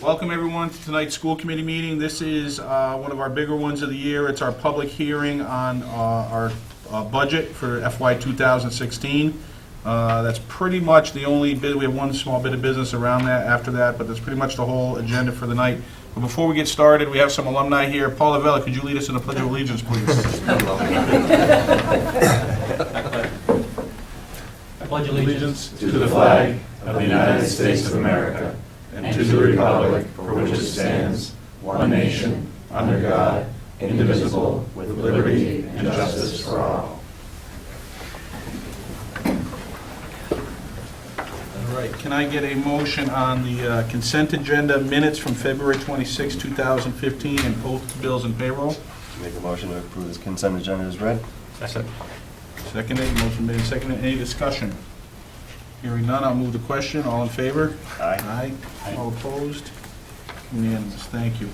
Welcome everyone to tonight's school committee meeting. This is one of our bigger ones of the year. It's our public hearing on our budget for FY 2016. That's pretty much the only bit. We have one small bit of business around that after that, but that's pretty much the whole agenda for the night. But before we get started, we have some alumni here. Paul Avella, could you lead us in the Pledge of Allegiance, please? I pledge allegiance to the flag of the United States of America and to the republic for which it stands, one nation, under God, indivisible, with liberty and justice for all. All right, can I get a motion on the consent agenda minutes from February 26, 2015, and both bills and payroll? Make a motion to approve this consent agenda as read. Seconded, motion made and seconded. Any discussion? Hearing none, I'll move the question. All in favor? Aye. Aye. All opposed? Unanimous. Thank you.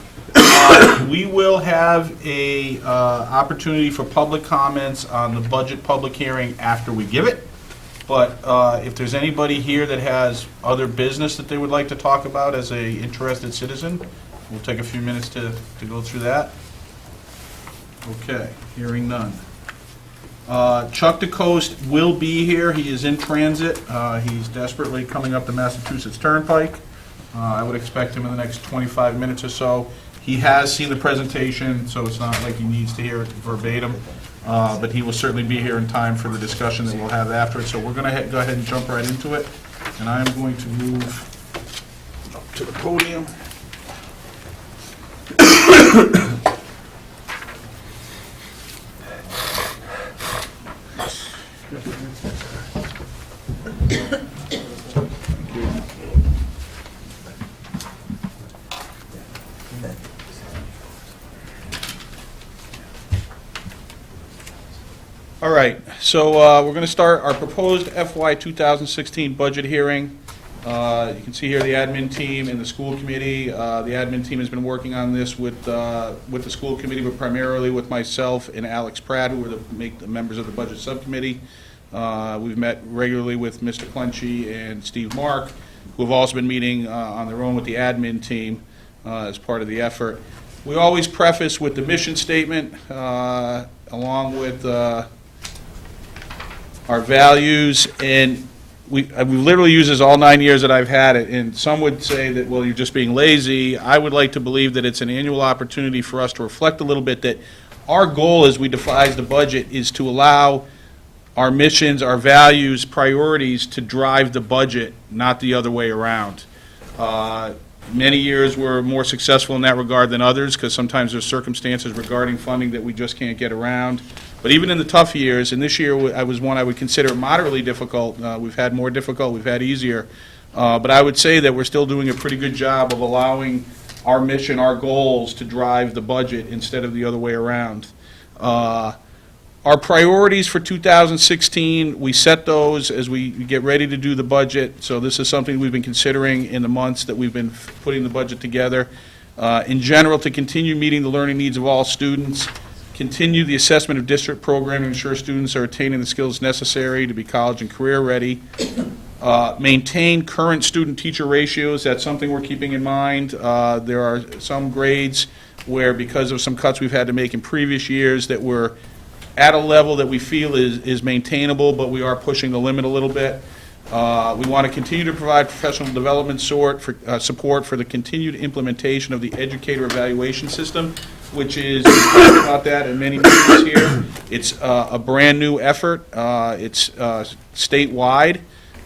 We will have a opportunity for public comments on the budget public hearing after we give it. But if there's anybody here that has other business that they would like to talk about as a interested citizen, we'll take a few minutes to go through that. Okay, hearing none. Chuck DeCoste will be here. He is in transit. He's desperately coming up the Massachusetts Turnpike. I would expect him in the next 25 minutes or so. He has seen the presentation, so it's not like he needs to hear it verbatim. But he will certainly be here in time for the discussion that we'll have after it. So we're going to go ahead and jump right into it. And I'm going to move up to the podium. All right, so we're going to start our proposed FY 2016 budget hearing. You can see here the admin team and the school committee. The admin team has been working on this with the school committee, but primarily with myself and Alex Pratt, who are the members of the budget subcommittee. We've met regularly with Mr. Clenchy and Steve Mark, who have also been meeting on their own with the admin team as part of the effort. We always preface with the mission statement, along with our values, and we literally use this all 9 years that I've had it, and some would say that, well, you're just being lazy. I would like to believe that it's an annual opportunity for us to reflect a little bit that our goal as we devise the budget is to allow our missions, our values, priorities to drive the budget, not the other way around. Many years we're more successful in that regard than others because sometimes there's circumstances regarding funding that we just can't get around. But even in the tough years, and this year I was one I would consider moderately difficult. We've had more difficult, we've had easier. But I would say that we're still doing a pretty good job of allowing our mission, our goals to drive the budget instead of the other way around. Our priorities for 2016, we set those as we get ready to do the budget. So this is something we've been considering in the months that we've been putting the budget together. In general, to continue meeting the learning needs of all students, continue the assessment of district programming, ensure students are attaining the skills necessary to be college and career ready, maintain current student-teacher ratios. That's something we're keeping in mind. There are some grades where, because of some cuts we've had to make in previous years, that we're at a level that we feel is maintainable, but we are pushing the limit a little bit. We want to continue to provide professional development support for the continued implementation of the educator evaluation system, which is, we talked about that in many meetings here. It's a brand-new effort. It's statewide.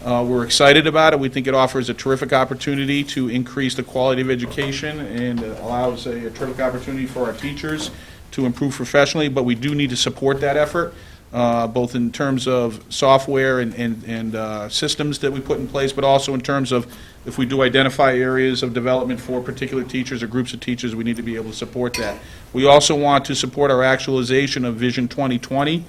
We're excited about it. We think it offers a terrific opportunity to increase the quality of education and allows a terrific opportunity for our teachers to improve professionally, but we do need to support that effort, both in terms of software and systems that we put in place, but also in terms of if we do identify areas of development for particular teachers or groups of teachers, we need to be able to support that. We also want to support our actualization of Vision 2020.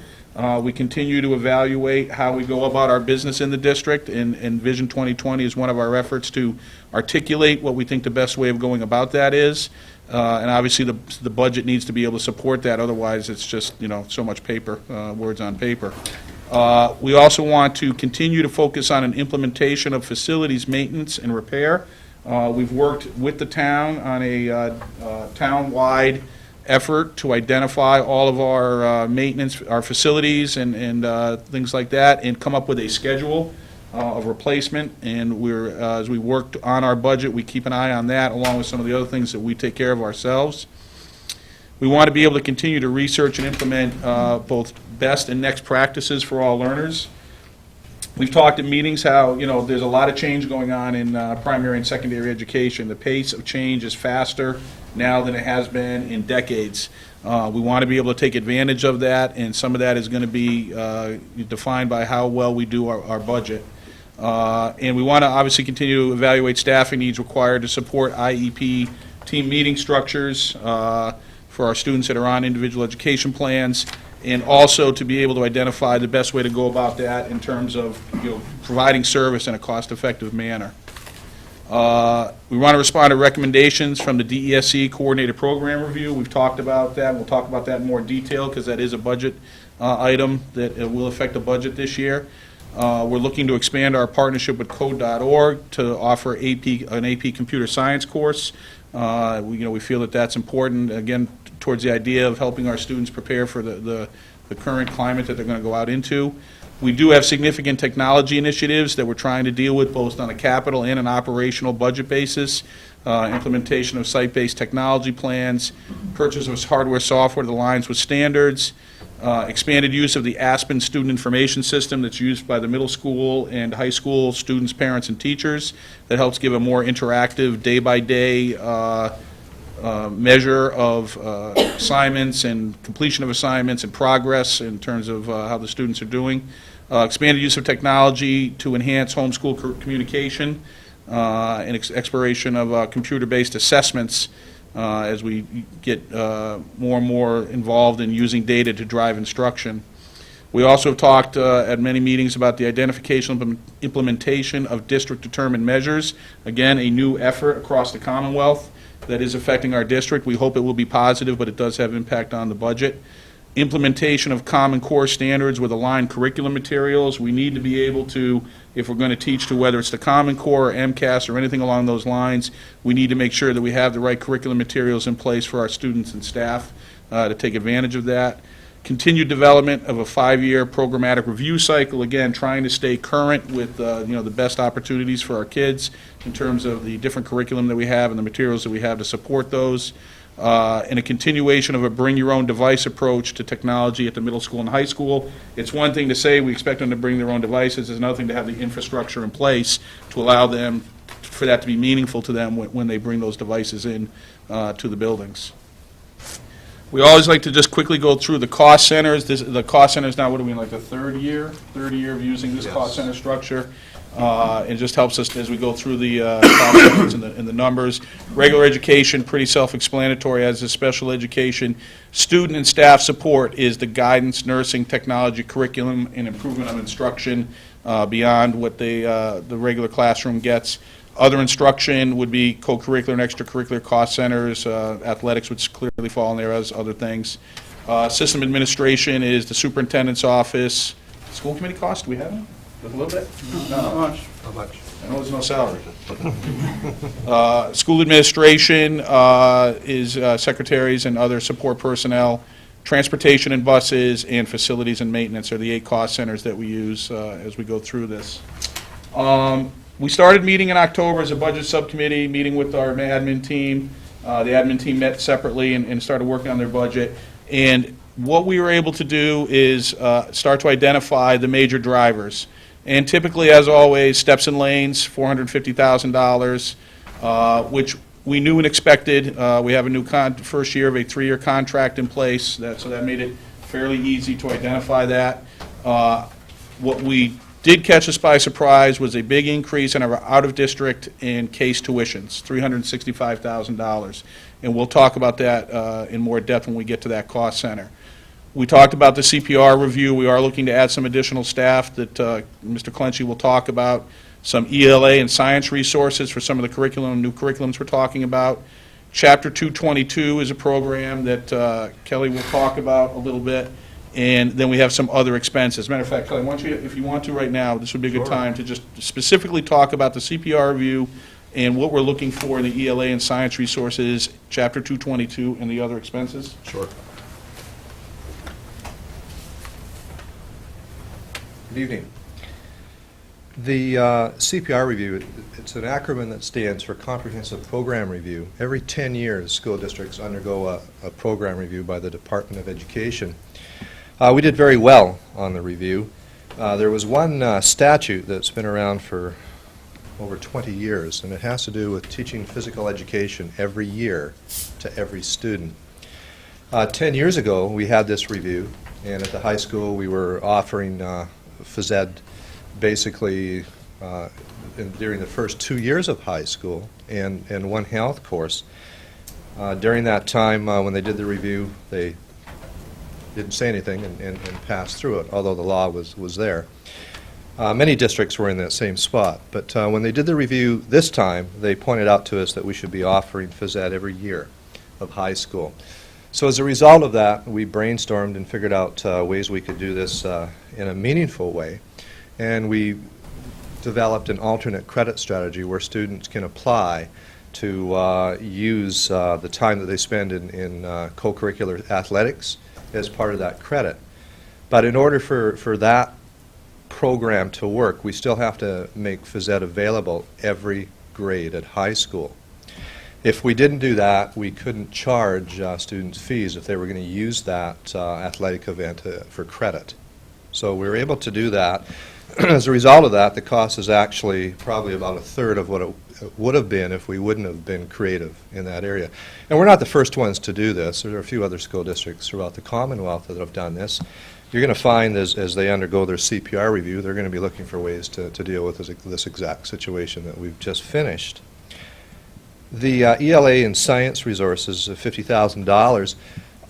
We continue to evaluate how we go about our business in the district, and Vision 2020 is one of our efforts to articulate what we think the best way of going about that is. And obviously the budget needs to be able to support that, otherwise it's just, so much paper, words on paper. We also want to continue to focus on an implementation of facilities maintenance and repair. We've worked with the town on a town-wide effort to identify all of our maintenance, our facilities and things like that, and come up with a schedule of replacement. And as we worked on our budget, we keep an eye on that, along with some of the other things that we take care of ourselves. We want to be able to continue to research and implement both best and next practices for all learners. We've talked at meetings how, there's a lot of change going on in primary and secondary education. The pace of change is faster now than it has been in decades. We want to be able to take advantage of that, and some of that is going to be defined by how well we do our budget. And we want to obviously continue to evaluate staffing needs required to support IEP team meeting structures for our students that are on individual education plans, and also to be able to identify the best way to go about that in terms of providing service in a cost-effective manner. We want to respond to recommendations from the DESE Coordinated Program Review. We've talked about that. We'll talk about that in more detail because that is a budget item that will affect the budget this year. We're looking to expand our partnership with Code.org to offer an AP Computer Science course. We feel that that's important, again, towards the idea of helping our students prepare for the current climate that they're going to go out into. We do have significant technology initiatives that we're trying to deal with both on a capital and an operational budget basis. Implementation of site-based technology plans, purchase of hardware software that aligns with standards, expanded use of the Aspen Student Information System that's used by the middle school and high school students, parents, and teachers that helps give a more interactive day-by-day measure of assignments and completion of assignments and progress in terms of how the students are doing. Expanded use of technology to enhance homeschool communication and exploration of computer-based assessments as we get more and more involved in using data to drive instruction. We also have talked at many meetings about the identification and implementation of district-determined measures. Again, a new effort across the Commonwealth that is affecting our district. We hope it will be positive, but it does have impact on the budget. Implementation of Common Core standards with aligned curriculum materials. We need to be able to, if we're going to teach to whether it's the Common Core or MCAS or anything along those lines, we need to make sure that we have the right curriculum materials in place for our students and staff to take advantage of that. Continued development of a 5-year programmatic review cycle, again, trying to stay current with the best opportunities for our kids in terms of the different curriculum that we have and the materials that we have to support those. And a continuation of a bring-your-own-device approach to technology at the middle school and high school. It's one thing to say we expect them to bring their own devices. It's another thing to have the infrastructure in place to allow them, for that to be meaningful to them when they bring those devices in to the buildings. We always like to just quickly go through the cost centers. The cost centers now, what are we in, like the third year of using this cost center structure? It just helps us as we go through the cost centers and the numbers. Regular education, pretty self-explanatory, as is special education. Student and staff support is the guidance, nursing, technology, curriculum, and improvement of instruction beyond what the regular classroom gets. Other instruction would be co-curricular and extracurricular cost centers. Athletics would clearly fall in there as other things. System administration is the superintendent's office. School committee cost, do we have them? A little bit? Not much. How much? I know there's no salary. School administration is secretaries and other support personnel. Transportation and buses, and facilities and maintenance are the 8 cost centers that we use as we go through this. We started meeting in October as a budget subcommittee, meeting with our admin team. The admin team met separately and started working on their budget. And what we were able to do is start to identify the major drivers. And typically, as always, steps and lanes, $450,000, which we knew and expected. We have a new first year of a 3-year contract in place, so that made it fairly easy to identify that. What we did catch us by surprise was a big increase in our out-of-district and case tuitions, $365,000. And we'll talk about that in more depth when we get to that cost center. We talked about the CPR review. We are looking to add some additional staff that Mr. Clenchey will talk about, some ELA and science resources for some of the new curriculums we're talking about. Chapter 222 is a program that Kelly will talk about a little bit. And then we have some other expenses. Matter of fact, Kelly, if you want to right now, this would be a good time to just specifically talk about the CPR review, and what we're looking for in the ELA and science resources, Chapter 222, and the other expenses? Sure. Good evening. The CPR review, it's an acronym that stands for Comprehensive Program Review. Every 10 years, school districts undergo a program review by the Department of Education. We did very well on the review. There was one statute that's been around for over 20 years, and it has to do with teaching physical education every year to every student. 10 years ago, we had this review, and at the high school, we were offering phys ed basically during the first 2 years of high school and one health course. During that time, when they did the review, they didn't say anything and passed through it, although the law was there. Many districts were in that same spot, but when they did the review this time, they pointed out to us that we should be offering phys ed every year of high school. So as a result of that, we brainstormed and figured out ways we could do this in a meaningful way, and we developed an alternate credit strategy where students can apply to use the time that they spend in co-curricular athletics as part of that credit. But in order for that program to work, we still have to make phys ed available every grade at high school. If we didn't do that, we couldn't charge students fees if they were going to use that athletic event for credit. So we were able to do that. As a result of that, the cost is actually probably about a third of what it would have been if we wouldn't have been creative in that area. And we're not the first ones to do this. There are a few other school districts throughout the Commonwealth that have done this. You're going to find as they undergo their CPR review, they're going to be looking for ways to deal with this exact situation that we've just finished. The ELA and science resources of $50,000,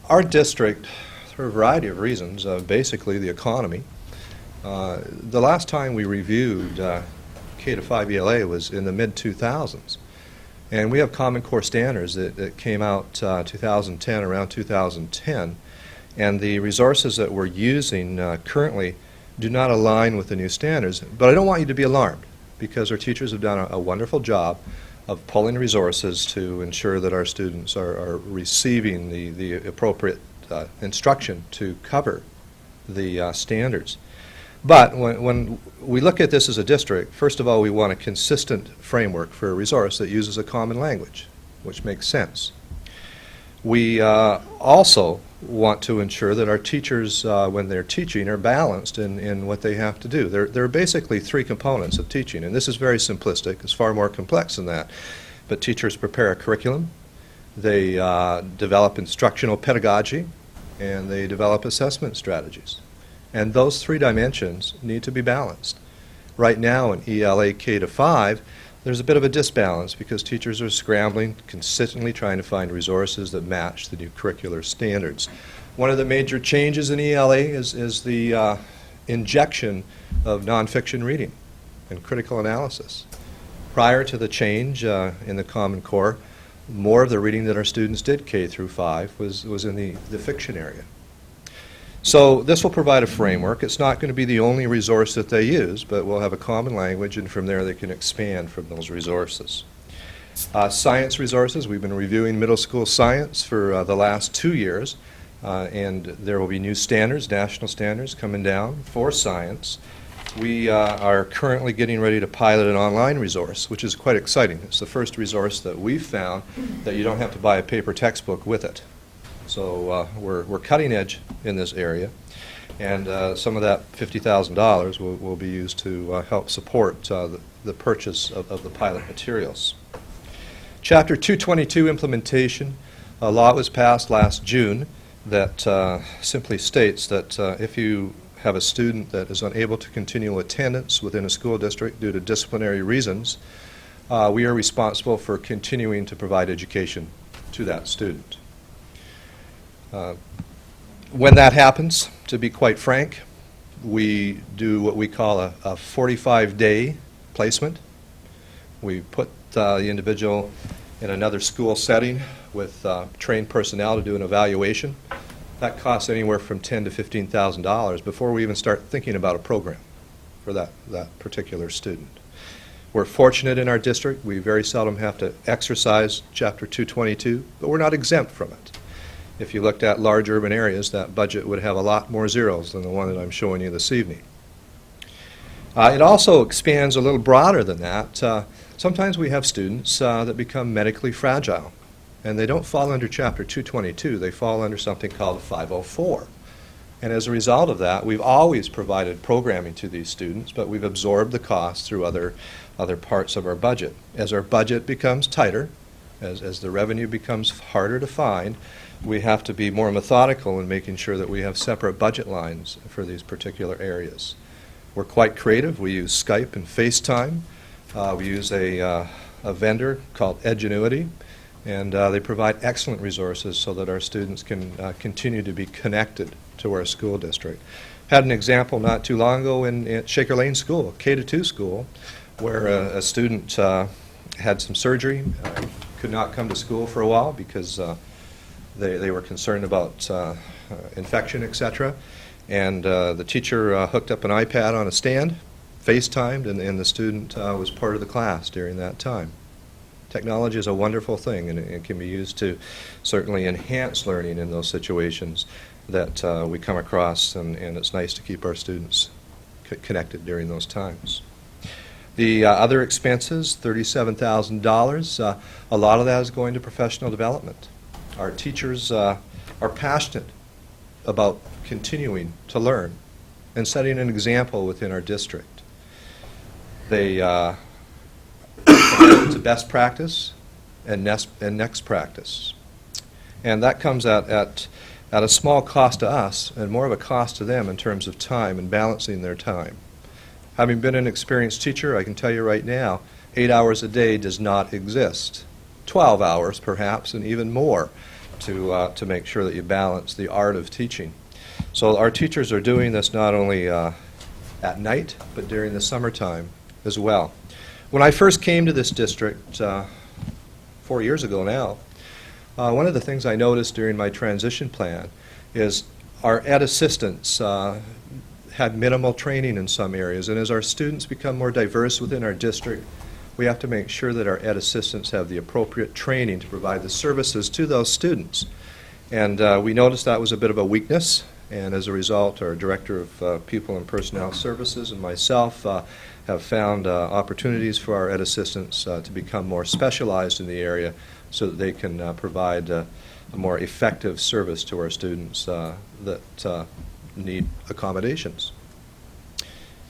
our district, for a variety of reasons, basically the economy. The last time we reviewed K-5 ELA was in the mid-2000s. And we have Common Core standards that came out 2010, around 2010. And the resources that we're using currently do not align with the new standards. But I don't want you to be alarmed, because our teachers have done a wonderful job of pulling resources to ensure that our students are receiving the appropriate instruction to cover the standards. But when we look at this as a district, first of all, we want a consistent framework for a resource that uses a common language, which makes sense. We also want to ensure that our teachers, when they're teaching, are balanced in what they have to do. There are basically three components of teaching, and this is very simplistic. It's far more complex than that. But teachers prepare a curriculum, they develop instructional pedagogy, and they develop assessment strategies. And those three dimensions need to be balanced. Right now in ELA K-5, there's a bit of a disbalance because teachers are scrambling, consistently trying to find resources that match the new curricular standards. One of the major changes in ELA is the injection of nonfiction reading and critical analysis. Prior to the change in the Common Core, more of the reading that our students did K-5 was in the fiction area. So this will provide a framework. It's not going to be the only resource that they use, but we'll have a common language, and from there they can expand from those resources. Science resources, we've been reviewing middle school science for the last 2 years, and there will be new standards, national standards, coming down for science. We are currently getting ready to pilot an online resource, which is quite exciting. It's the first resource that we've found that you don't have to buy a paper textbook with it. So we're cutting edge in this area, and some of that $50,000 will be used to help support the purchase of the pilot materials. Chapter 222 implementation, a law was passed last June that simply states that if you have a student that is unable to continue attendance within a school district due to disciplinary reasons, we are responsible for continuing to provide education to that student. When that happens, to be quite frank, we do what we call a 45-day placement. We put the individual in another school setting with trained personnel to do an evaluation. That costs anywhere from $10,000 to $15,000 before we even start thinking about a program for that particular student. We're fortunate in our district. We very seldom have to exercise Chapter 222, but we're not exempt from it. If you looked at large urban areas, that budget would have a lot more zeros than the one that I'm showing you this evening. It also expands a little broader than that. Sometimes we have students that become medically fragile, and they don't fall under Chapter 222. They fall under something called 504. And as a result of that, we've always provided programming to these students, but we've absorbed the costs through other parts of our budget. As our budget becomes tighter, as the revenue becomes harder to find, we have to be more methodical in making sure that we have separate budget lines for these particular areas. We're quite creative. We use Skype and FaceTime. We use a vendor called Edgenuity, and they provide excellent resources so that our students can continue to be connected to our school district. Had an example not too long ago at Shaker Lane School, K-2 school, where a student had some surgery, could not come to school for a while because they were concerned about infection, etc. And the teacher hooked up an iPad on a stand, FaceTimed, and the student was part of the class during that time. Technology is a wonderful thing, and it can be used to certainly enhance learning in those situations that we come across, and it's nice to keep our students connected during those times. The other expenses, $37,000, a lot of that is going to professional development. Our teachers are passionate about continuing to learn and setting an example within our district. They to best practice and next practice. And that comes at a small cost to us and more of a cost to them in terms of time and balancing their time. Having been an experienced teacher, I can tell you right now, 8 hours a day does not exist. 12 hours perhaps, and even more to make sure that you balance the art of teaching. So our teachers are doing this not only at night, but during the summertime as well. When I first came to this district 4 years ago now, one of the things I noticed during my transition plan is our ed assistants had minimal training in some areas, and as our students become more diverse within our district, we have to make sure that our ed assistants have the appropriate training to provide the services to those students. And we noticed that was a bit of a weakness, and as a result, our Director of People and Personnel Services and myself have found opportunities for our ed assistants to become more specialized in the area so that they can provide a more effective service to our students that need accommodations.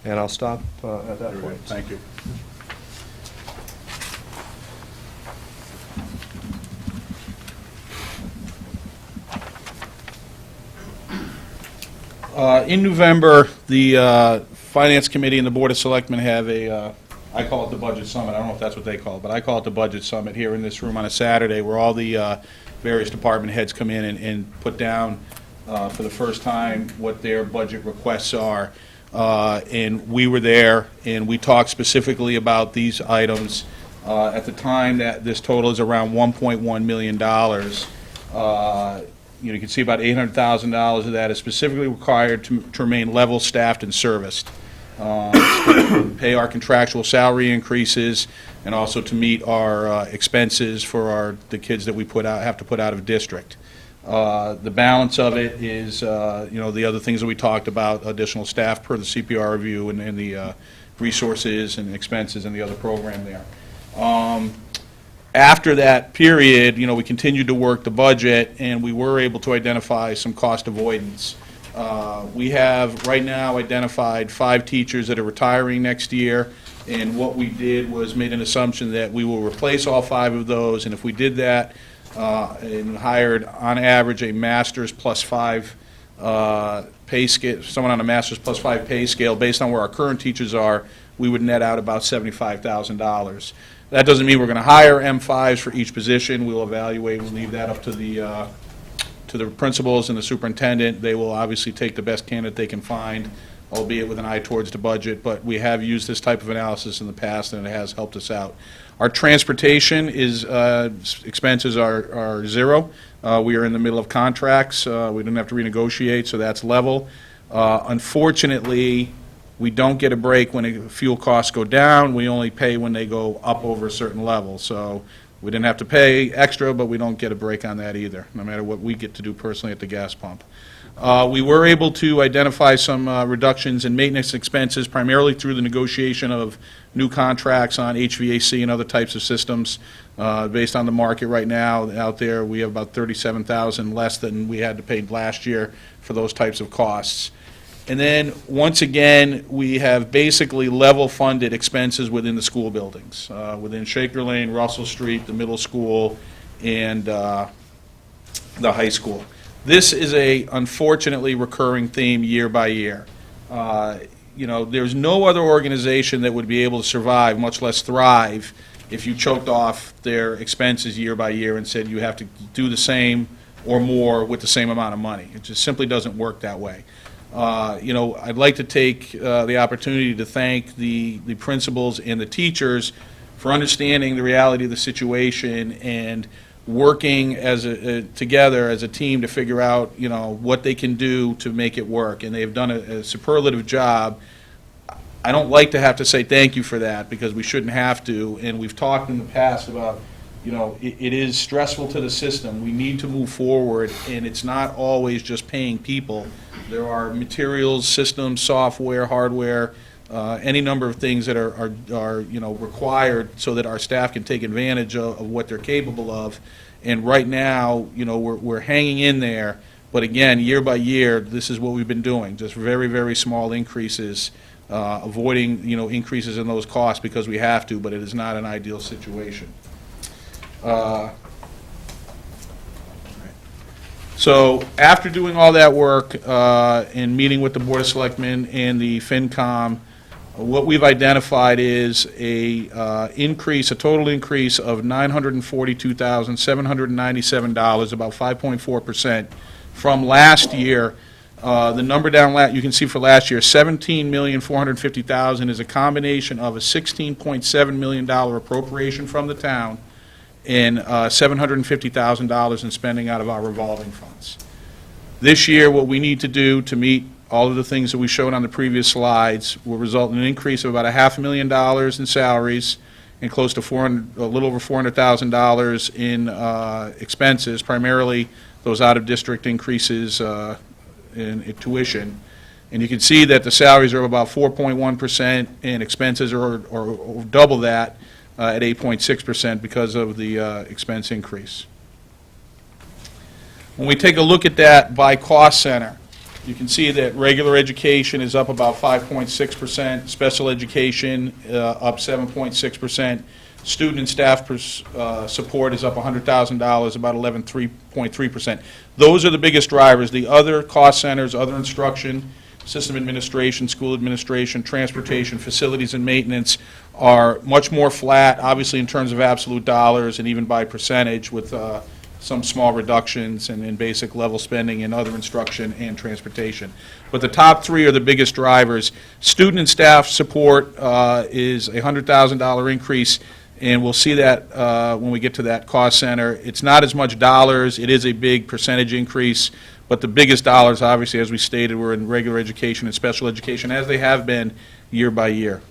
And I'll stop at that point. Thank you. In November, the Finance Committee and the Board of Selectmen have I call it the Budget Summit. I don't know if that's what they call it, but I call it the Budget Summit here in this room on a Saturday where all the various department heads come in and put down for the first time what their budget requests are. And we were there, and we talked specifically about these items. At the time, that this total is around $1.1 million. You can see about $800,000 of that is specifically required to remain level staffed and serviced, to pay our contractual salary increases, and also to meet our expenses for the kids that we have to put out of district. The balance of it is, the other things that we talked about, additional staff per the CPR review and the resources and expenses and the other program there. After that period, we continued to work the budget, and we were able to identify some cost avoidance. We have right now identified 5 teachers that are retiring next year, and what we did was made an assumption that we will replace all 5 of those, and if we did that and hired on average a master's plus 5 pay scale, someone on a master's plus 5 pay scale based on where our current teachers are, we would net out about $75,000. That doesn't mean we're going to hire M5s for each position. We'll evaluate. We'll leave that up to the principals and the superintendent. They will obviously take the best candidate they can find, albeit with an eye towards the budget. But we have used this type of analysis in the past, and it has helped us out. Our transportation expenses are zero. We are in the middle of contracts. We didn't have to renegotiate, so that's level. Unfortunately, We don't get a break when fuel costs go down. We only pay when they go up over a certain level. So we didn't have to pay extra, but we don't get a break on that either, no matter what we get to do personally at the gas pump. We were able to identify some reductions in maintenance expenses, primarily through the negotiation of new contracts on HVAC and other types of systems. Based on the market right now out there, we have about $37,000 less than we had to pay last year for those types of costs. And then, once again, we have basically level-funded expenses within the school buildings, within Shaker Lane, Russell Street, the middle school, and the high school. This is a unfortunately recurring theme year by year. There's no other organization that would be able to survive, much less thrive, if you choked off their expenses year by year and said you have to do the same or more with the same amount of money. It just simply doesn't work that way. I'd like to take the opportunity to thank the principals and the teachers for understanding the reality of the situation and working together as a team to figure out, what they can do to make it work. And they've done a superlative job. I don't like to have to say thank you for that because we shouldn't have to. And we've talked in the past about, it is stressful to the system. We need to move forward, and it's not always just paying people. There are materials, systems, software, hardware, any number of things that are required so that our staff can take advantage of what they're capable of. And right now, we're hanging in there. But again, year by year, this is what we've been doing, just very, very small increases, avoiding, increases in those costs because we have to, but it is not an ideal situation. So after doing all that work and meeting with the Board of Selectmen and the FinCom, what we've identified is a total increase of $942,797, about 5.4% from last year. The number down, you can see for last year, $17,450,000 is a combination of a $16.7 million appropriation from the town and $750,000 in spending out of our revolving funds. This year, what we need to do to meet all of the things that we showed on the previous slides will result in an increase of about $500,000 in salaries and close to a little over $400,000 in expenses, primarily those out-of-district increases in tuition. And you can see that the salaries are about 4.1% and expenses are double that at 8.6% because of the expense increase. When we take a look at that by cost center, you can see that regular education is up about 5.6%, special education up 7.6%, student and staff support is up $100,000, about 3.3%. Those are the biggest drivers. The other cost centers, other instruction, system administration, school administration, transportation, facilities and maintenance are much more flat, obviously in terms of absolute dollars and even by percentage, with some small reductions in basic level spending in other instruction and transportation. But the top three are the biggest drivers. Student and staff support is a $100,000 increase, and we'll see that when we get to that cost center. It's not as much dollars. It is a big percentage increase, but the biggest dollars, obviously, as we stated, were in regular education and special education, as they have been year by year.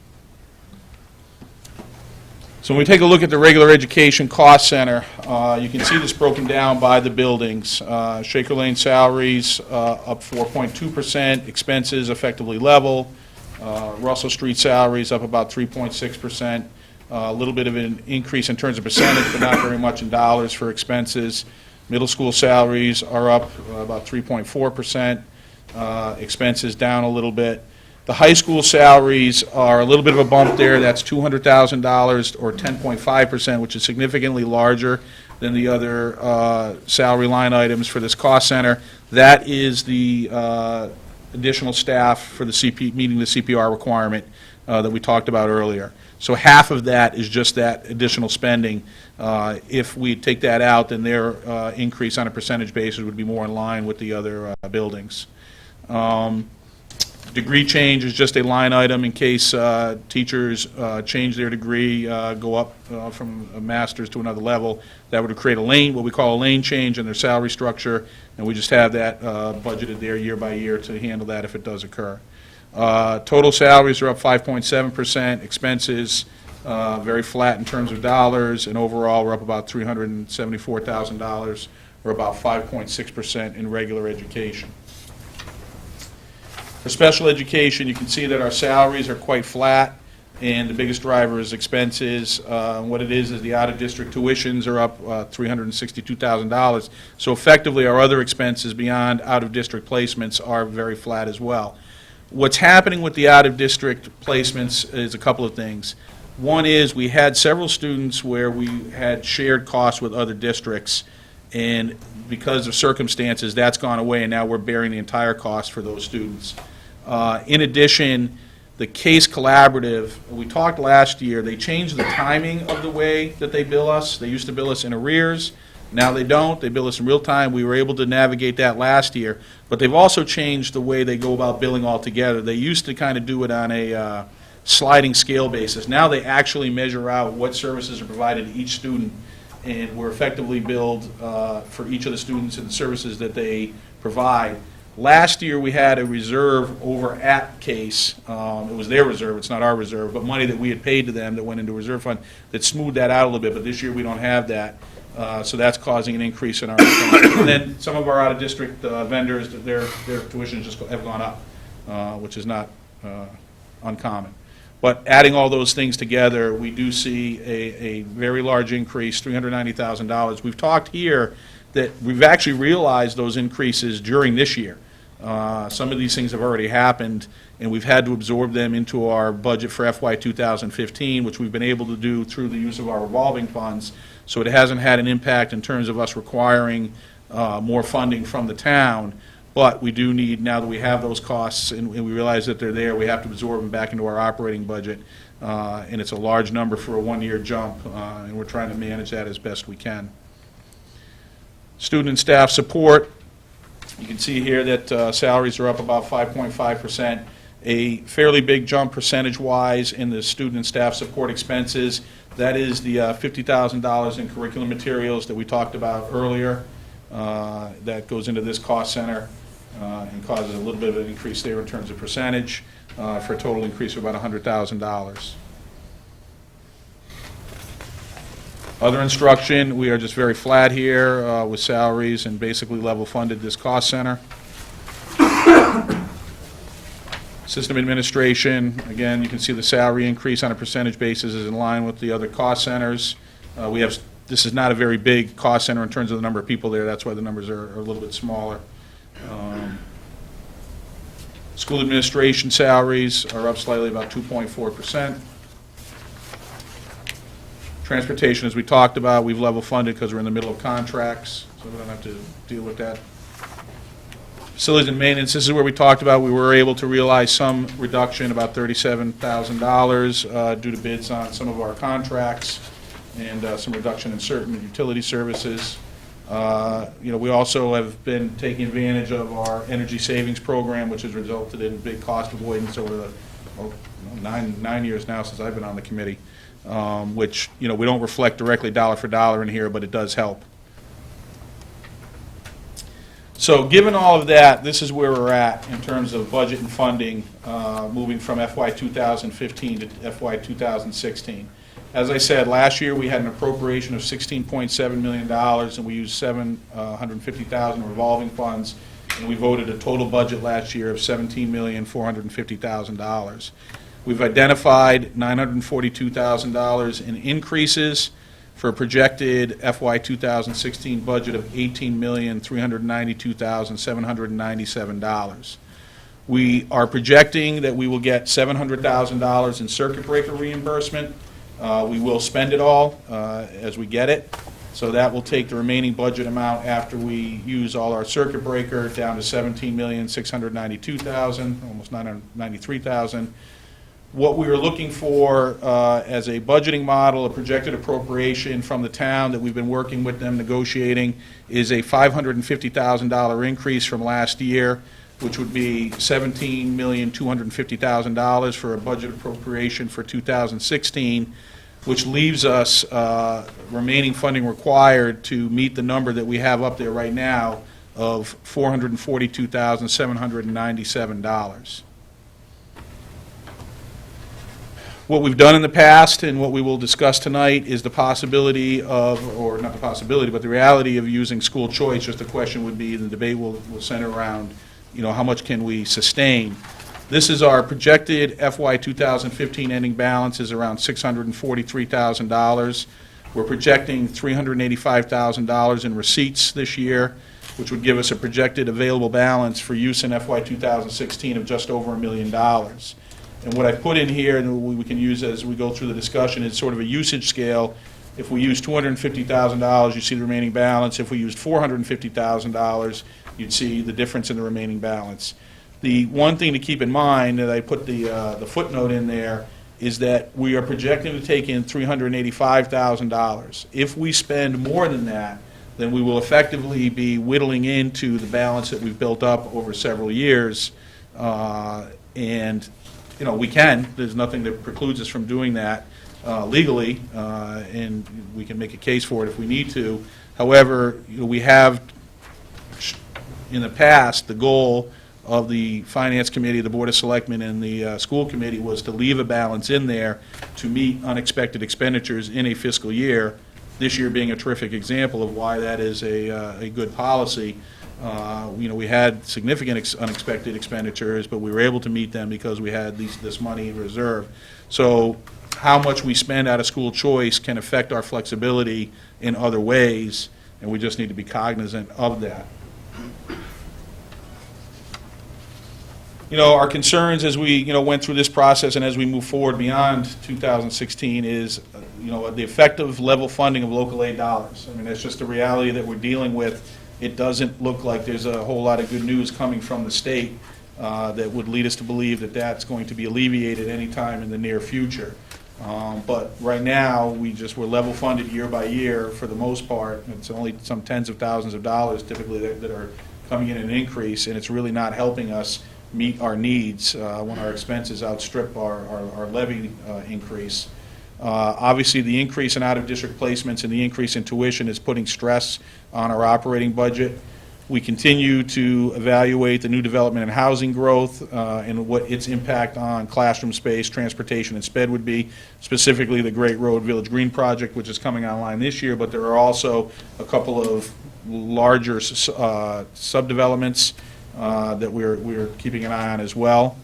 So when we take a look at the regular education cost center, you can see this broken down by the buildings. Shaker Lane salaries up 4.2%, expenses effectively level. Russell Street salaries up about 3.6%. A little bit of an increase in terms of percentage, but not very much in dollars for expenses. Middle school salaries are up about 3.4%. Expenses down a little bit. The high school salaries are a little bit of a bump there. That's $200,000 or 10.5%, which is significantly larger than the other salary line items for this cost center. That is the additional staff for the meeting the CPR requirement that we talked about earlier. So half of that is just that additional spending. If we take that out, then their increase on a percentage basis would be more in line with the other buildings. Degree change is just a line item in case teachers change their degree, go up from a master's to another level. That would create what we call a lane change in their salary structure, and we just have that budgeted there year by year to handle that if it does occur. Total salaries are up 5.7%, expenses very flat in terms of dollars, and overall we're up about $374,000, or about 5.6% in regular education. For special education, you can see that our salaries are quite flat, and the biggest driver is expenses. What it is the out-of-district tuitions are up $362,000. So effectively, our other expenses beyond out-of-district placements are very flat as well. What's happening with the out-of-district placements is a couple of things. One is we had several students where we had shared costs with other districts, and because of circumstances, that's gone away, and now we're bearing the entire cost for those students. In addition, the Case Collaborative, we talked last year, they changed the timing of the way that they bill us. They used to bill us in arrears. Now they don't. They bill us in real time. We were able to navigate that last year. But they've also changed the way they go about billing altogether. They used to kind of do it on a sliding scale basis. Now they actually measure out what services are provided to each student, and we're effectively billed for each of the students and the services that they provide. Last year, we had a reserve over at Case. It was their reserve, it's not our reserve, but money that we had paid to them that went into a reserve fund that smoothed that out a little bit, but this year we don't have that. So that's causing an increase in our expenses. And then some of our out-of-district vendors, their tuitions just have gone up, which is not uncommon. But adding all those things together, we do see a very large increase, $390,000. We've talked here that we've actually realized those increases during this year. Some of these things have already happened, and we've had to absorb them into our budget for FY 2015, which we've been able to do through the use of our revolving funds. So it hasn't had an impact in terms of us requiring more funding from the town. But we do need, now that we have those costs and we realize that they're there, we have to absorb them back into our operating budget. And it's a large number for a one-year jump, and we're trying to manage that as best we can. Student and staff support, you can see here that salaries are up about 5.5%, a fairly big jump percentage-wise in the student and staff support expenses. That is the $50,000 in curriculum materials that we talked about earlier. That goes into this cost center and causes a little bit of an increase there in terms of percentage, for a total increase of about $100,000. Other instruction, we are just very flat here with salaries and basically level funded this cost center. System administration, again, you can see the salary increase on a percentage basis is in line with the other cost centers. This is not a very big cost center in terms of the number of people there, that's why the numbers are a little bit smaller. School administration salaries are up slightly, about 2.4%. Transportation, as we talked about, we've level funded because we're in the middle of contracts, so we don't have to deal with that. Facilities and maintenance, this is where we talked about we were able to realize some reduction, about $37,000 due to bids on some of our contracts and some reduction in certain utility services. We also have been taking advantage of our energy savings program, which has resulted in big cost avoidance over the 9 years now since I've been on the committee. Which, we don't reflect directly dollar for dollar in here, but it does help. So given all of that, this is where we're at in terms of budget and funding, moving from FY 2015 to FY 2016. As I said, last year we had an appropriation of $16.7 million, and we used $750,000 revolving funds, and we voted a total budget last year of $17,450,000. We've identified $942,000 in increases for a projected FY 2016 budget of $18,392,797. We are projecting that we will get $700,000 in circuit breaker reimbursement. We will spend it all as we get it. So that will take the remaining budget amount after we use all our circuit breaker down to $17,692,000, almost $993,000. What we are looking for as a budgeting model, a projected appropriation from the town that we've been working with them negotiating, is a $550,000 increase from last year, which would be $17,250,000 for a budget appropriation for 2016, which leaves us remaining funding required to meet the number that we have up there right now of $442,797. What we've done in the past and what we will discuss tonight is the possibility of, or not the possibility, but the reality of using school choice. Just the question would be, the debate will center around, how much can we sustain? This is our projected FY 2015 ending balance is around $643,000. We're projecting $385,000 in receipts this year, which would give us a projected available balance for use in FY 2016 of just over $1 million. And what I put in here, and we can use as we go through the discussion, is sort of a usage scale. If we use $250,000, you see the remaining balance. If we used $450,000, you'd see the difference in the remaining balance. The one thing to keep in mind, that I put the footnote in there, is that we are projecting to take in $385,000. If we spend more than that, then we will effectively be whittling into the balance that we've built up over several years. And, we can. There's nothing that precludes us from doing that legally, and we can make a case for it if we need to. However, we have, in the past, the goal of the Finance Committee, the Board of Selectmen, and the School Committee was to leave a balance in there to meet unexpected expenditures in a fiscal year, this year being a terrific example of why that is a good policy. We had significant unexpected expenditures, but we were able to meet them because we had this money in reserve. So how much we spend out of school choice can affect our flexibility in other ways, and we just need to be cognizant of that. Our concerns as we, went through this process and as we move forward beyond 2016 is, the effective level funding of local aid dollars. I mean, that's just the reality that we're dealing with. It doesn't look like there's a whole lot of good news coming from the state that would lead us to believe that that's going to be alleviated anytime in the near future. But right now, we're level funded year by year for the most part. It's only some tens of thousands of dollars typically that are coming in an increase, and it's really not helping us meet our needs when our expenses outstrip our levy increase. Obviously, the increase in out-of-district placements and the increase in tuition is putting stress on our operating budget. We continue to evaluate the new development and housing growth and what its impact on classroom space, transportation, and sped would be, specifically the Great Road Village Green project, which is coming online this year, but there are also a couple of larger subdevelopments that we're keeping an eye on as well.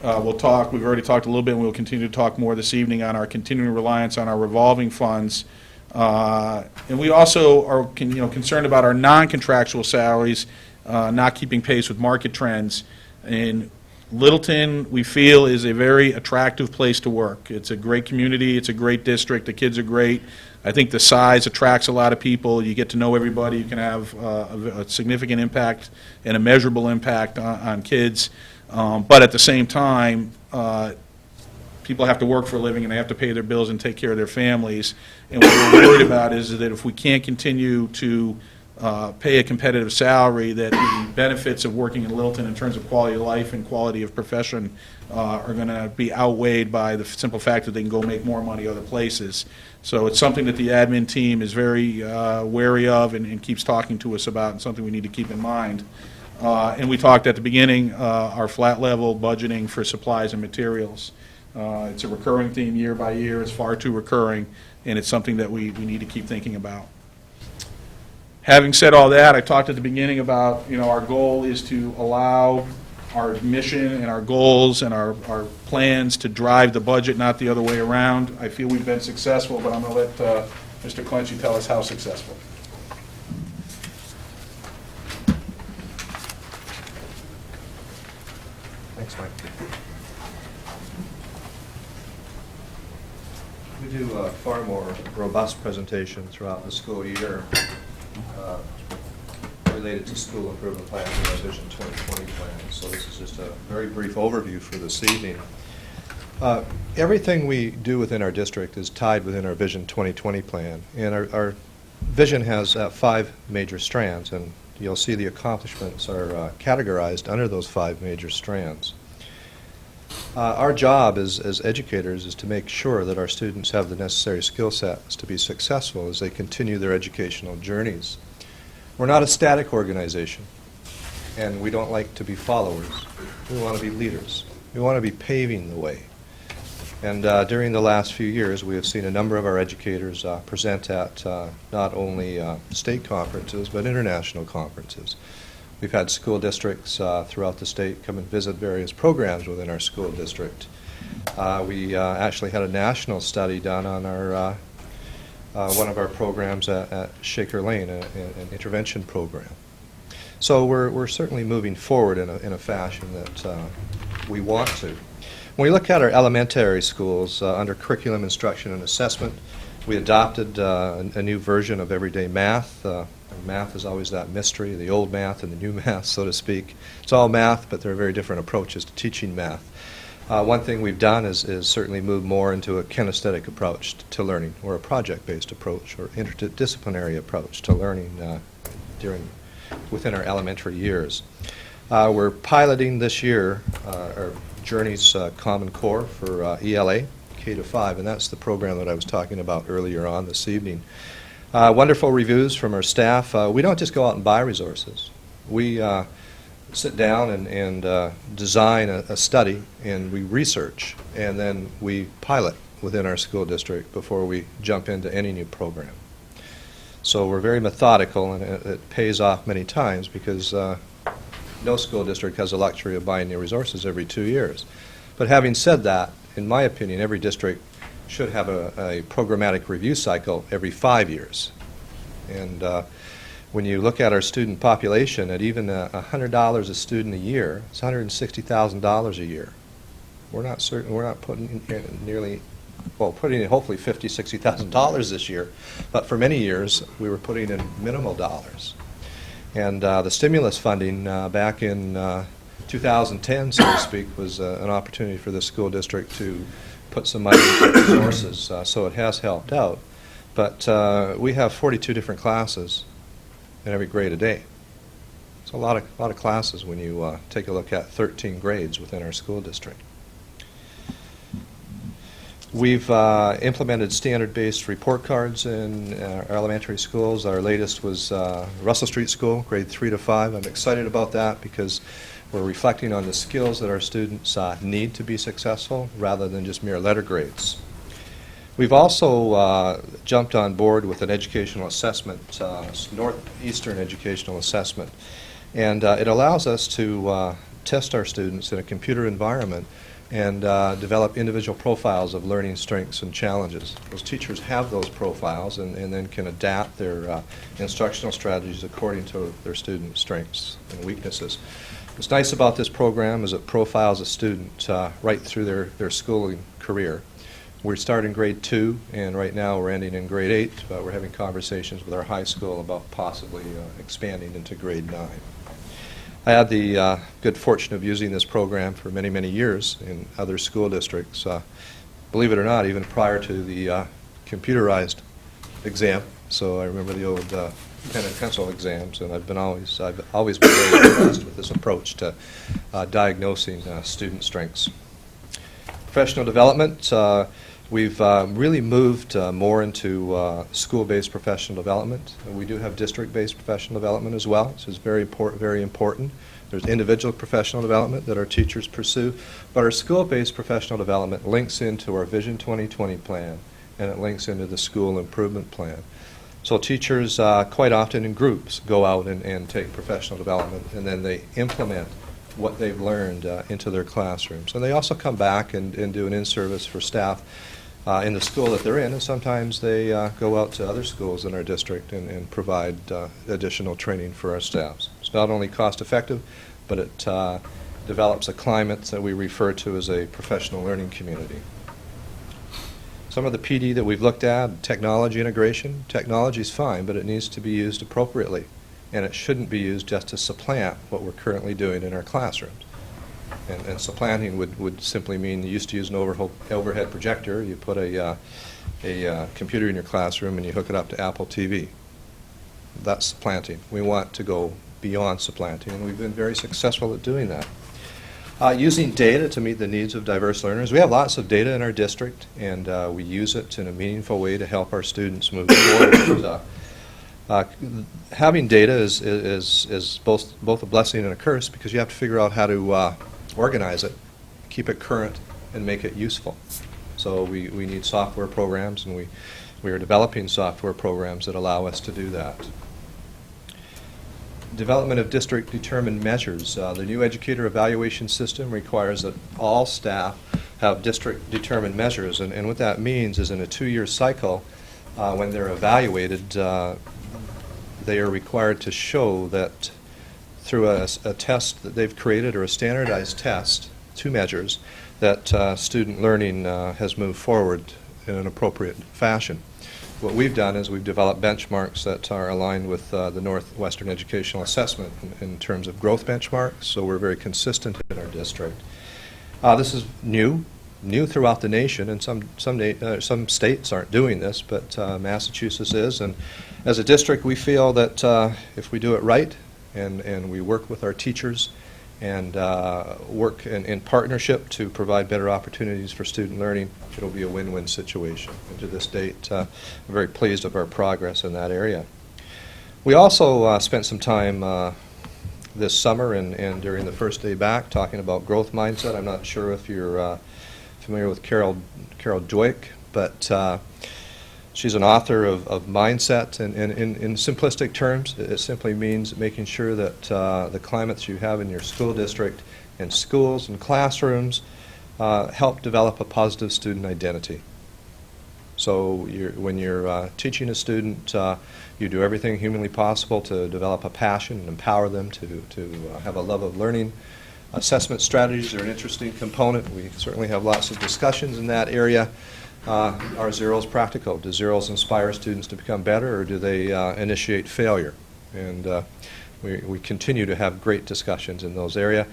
We've already talked a little bit, and we'll continue to talk more this evening on our continuing reliance on our revolving funds. And we also are concerned about our non-contractual salaries not keeping pace with market trends. In Littleton, we feel, is a very attractive place to work. It's a great community. It's a great district. The kids are great. I think the size attracts a lot of people. You get to know everybody. You can have a significant impact and a measurable impact on kids. But at the same time, people have to work for a living and they have to pay their bills and take care of their families. And what we're worried about is that if we can't continue to pay a competitive salary, that the benefits of working in Littleton in terms of quality of life and quality of profession are going to be outweighed by the simple fact that they can go make more money other places. So it's something that the admin team is very wary of and keeps talking to us about, and something we need to keep in mind. And we talked at the beginning, our flat level budgeting for supplies and materials. It's a recurring theme year by year. It's far too recurring, and it's something that we need to keep thinking about. Having said all that, I talked at the beginning about, our goal is to allow our mission and our goals and our plans to drive the budget, not the other way around. I feel we've been successful, but I'm going to let Mr. Clenchey tell us how successful. Thanks, Mike. We do a far more robust presentation throughout the school year related to school improvement plans and our Vision 2020 plan. So this is just a very brief overview for this evening. Everything we do within our district is tied within our Vision 2020 plan, and our vision has 5 major strands, and you'll see the accomplishments are categorized under those 5 major strands. Our job as educators is to make sure that our students have the necessary skill sets to be successful as they continue their educational journeys. We're not a static organization, and we don't like to be followers. We want to be leaders. We want to be paving the way. And during the last few years, we have seen a number of our educators present at not only state conferences, but international conferences. We've had school districts throughout the state come and visit various programs within our school district. We actually had a national study done on our one of our programs at Shaker Lane, an intervention program. So we're certainly moving forward in a fashion that we want to. When we look at our elementary schools, under curriculum instruction and assessment, we adopted a new version of everyday math. Math is always that mystery, the old math and the new math, so to speak. It's all math, but there are very different approaches to teaching math. One thing we've done is certainly move more into a kinesthetic approach to learning, or a project-based approach, or interdisciplinary approach to learning within our elementary years. We're piloting this year our Journeys Common Core for ELA, K-5, and that's the program that I was talking about earlier on this evening. Wonderful reviews from our staff. We don't just go out and buy resources. We sit down and design a study, and we research, and then we pilot within our school district before we jump into any new program. So we're very methodical, and it pays off many times because no school district has the luxury of buying new resources every 2 years. But having said that, in my opinion, every district should have a programmatic review cycle every 5 years. And when you look at our student population, at even $100 a student a year, it's $160,000 a year. We're not putting in nearly, well, putting in hopefully $50,000, $60,000 this year, but for many years we were putting in minimal dollars. And the stimulus funding back in 2010, so to speak, was an opportunity for the school district to put some money into resources, so it has helped out. But we have 42 different classes in every grade a day. It's a lot of classes when you take a look at 13 grades within our school district. We've implemented standard-based report cards in our elementary schools. Our latest was Russell Street School, grade 3 to 5. I'm excited about that because we're reflecting on the skills that our students need to be successful rather than just mere letter grades. We've also jumped on board with an educational assessment, Northeastern Educational Assessment, and it allows us to test our students in a computer environment and develop individual profiles of learning strengths and challenges. Those teachers have those profiles and then can adapt their instructional strategies according to their student strengths and weaknesses. What's nice about this program is it profiles a student right through their schooling career. We start in grade 2, and right now we're ending in grade 8, but we're having conversations with our high school about possibly expanding into grade 9. I had the good fortune of using this program for many, many years in other school districts. Believe it or not, even prior to the computerized exam. So I remember the old pen and pencil exams, and I've always been very impressed with this approach to diagnosing student strengths. Professional development, we've really moved more into school-based professional development. We do have district-based professional development as well, so it's very important. There's individual professional development that our teachers pursue, but our school-based professional development links into our Vision 2020 plan, and it links into the school improvement plan. So teachers quite often in groups go out and take professional development, and then they implement what they've learned into their classrooms. And they also come back and do an in-service for staff in the school that they're in, and sometimes they go out to other schools in our district and provide additional training for our staffs. It's not only cost-effective, but it develops a climate that we refer to as a professional learning community. Some of the PD that we've looked at, technology integration. Technology is fine, but it needs to be used appropriately, and it shouldn't be used just to supplant what we're currently doing in our classrooms. And supplanting would simply mean you used to use an overhead projector. You put a computer in your classroom and you hook it up to Apple TV. That's supplanting. We want to go beyond supplanting, and we've been very successful at doing that. Using data to meet the needs of diverse learners. We have lots of data in our district, and we use it in a meaningful way to help our students move forward. Having data is both a blessing and a curse, because you have to figure out how to organize it, keep it current, and make it useful. So we need software programs, and we are developing software programs that allow us to do that. Development of district-determined measures. The new educator evaluation system requires that all staff have district-determined measures, and what that means is in a 2-year cycle, when they're evaluated, they are required to show that through a test that they've created or a standardized test, 2 measures, that student learning has moved forward in an appropriate fashion. What we've done is we've developed benchmarks that are aligned with the Northwestern Educational Assessment in terms of growth benchmarks, so we're very consistent in our district. This is new throughout the nation, and some states aren't doing this, but Massachusetts is. And as a district, we feel that if we do it right and we work with our teachers and work in partnership to provide better opportunities for student learning, it'll be a win-win situation. And to this date, I'm very pleased with our progress in that area. We also spent some time this summer and during the first day back talking about growth mindset. I'm not sure if you're familiar with Carol Dweck, but she's an author of Mindset, and in simplistic terms, it simply means making sure that the climates you have in your school district and schools and classrooms help develop a positive student identity. So when you're teaching a student, you do everything humanly possible to develop a passion and empower them to have a love of learning. Assessment strategies are an interesting component. We certainly have lots of discussions in that area. Are zeros practical? Do zeros inspire students to become better, or do they initiate failure? And we continue to have great discussions in those areas.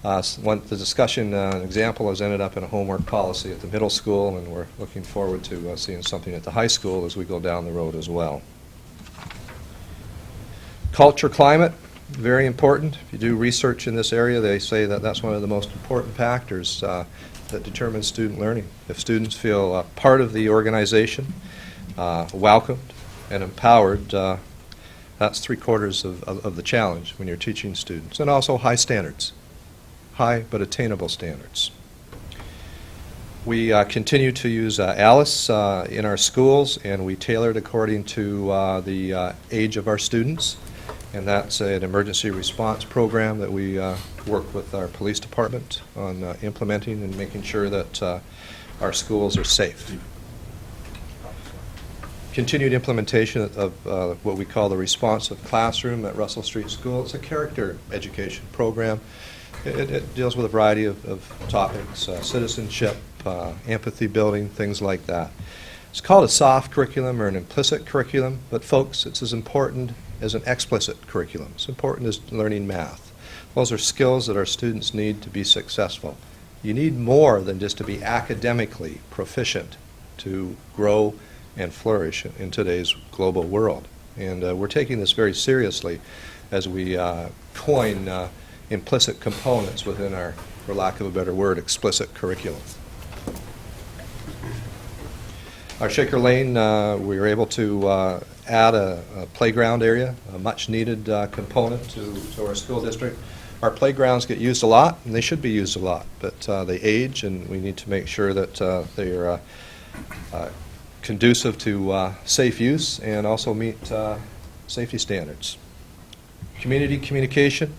The discussion, an example, has ended up in a homework policy at the middle school, and we're looking forward to seeing something at the high school as we go down the road as well. Culture climate, very important. If you do research in this area, they say that that's one of the most important factors that determines student learning. If students feel part of the organization, welcomed and empowered, that's 3/4 of the challenge when you're teaching students. And also high standards, high but attainable standards. We continue to use ALICE in our schools, and we tailor it according to the age of our students. And that's an emergency response program that we work with our police department on implementing and making sure that our schools are safe. Continued implementation of what we call the responsive classroom at Russell Street School. It's a character education program. It deals with a variety of topics, citizenship, empathy building, things like that. It's called a soft curriculum or an implicit curriculum, but folks, it's as important as an explicit curriculum. It's important as learning math. Those are skills that our students need to be successful. You need more than just to be academically proficient to grow and flourish in today's global world. And we're taking this very seriously as we coin implicit components within our, for lack of a better word, explicit curriculum. Our Shaker Lane, we were able to add a playground area, a much-needed component to our school district. Our playgrounds get used a lot, and they should be used a lot, but they age, and we need to make sure that they are conducive to safe use and also meet safety standards. Community communication,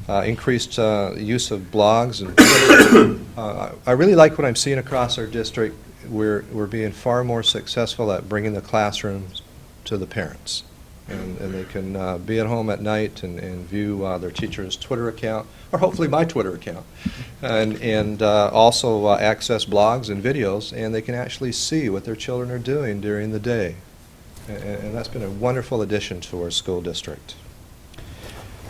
increased use of blogs. And I really like what I'm seeing across our district. We're being far more successful at bringing the classrooms to the parents. And they can be at home at night and view their teacher's Twitter account, or hopefully my Twitter account, and also access blogs and videos, and they can actually see what their children are doing during the day. And that's been a wonderful addition to our school district.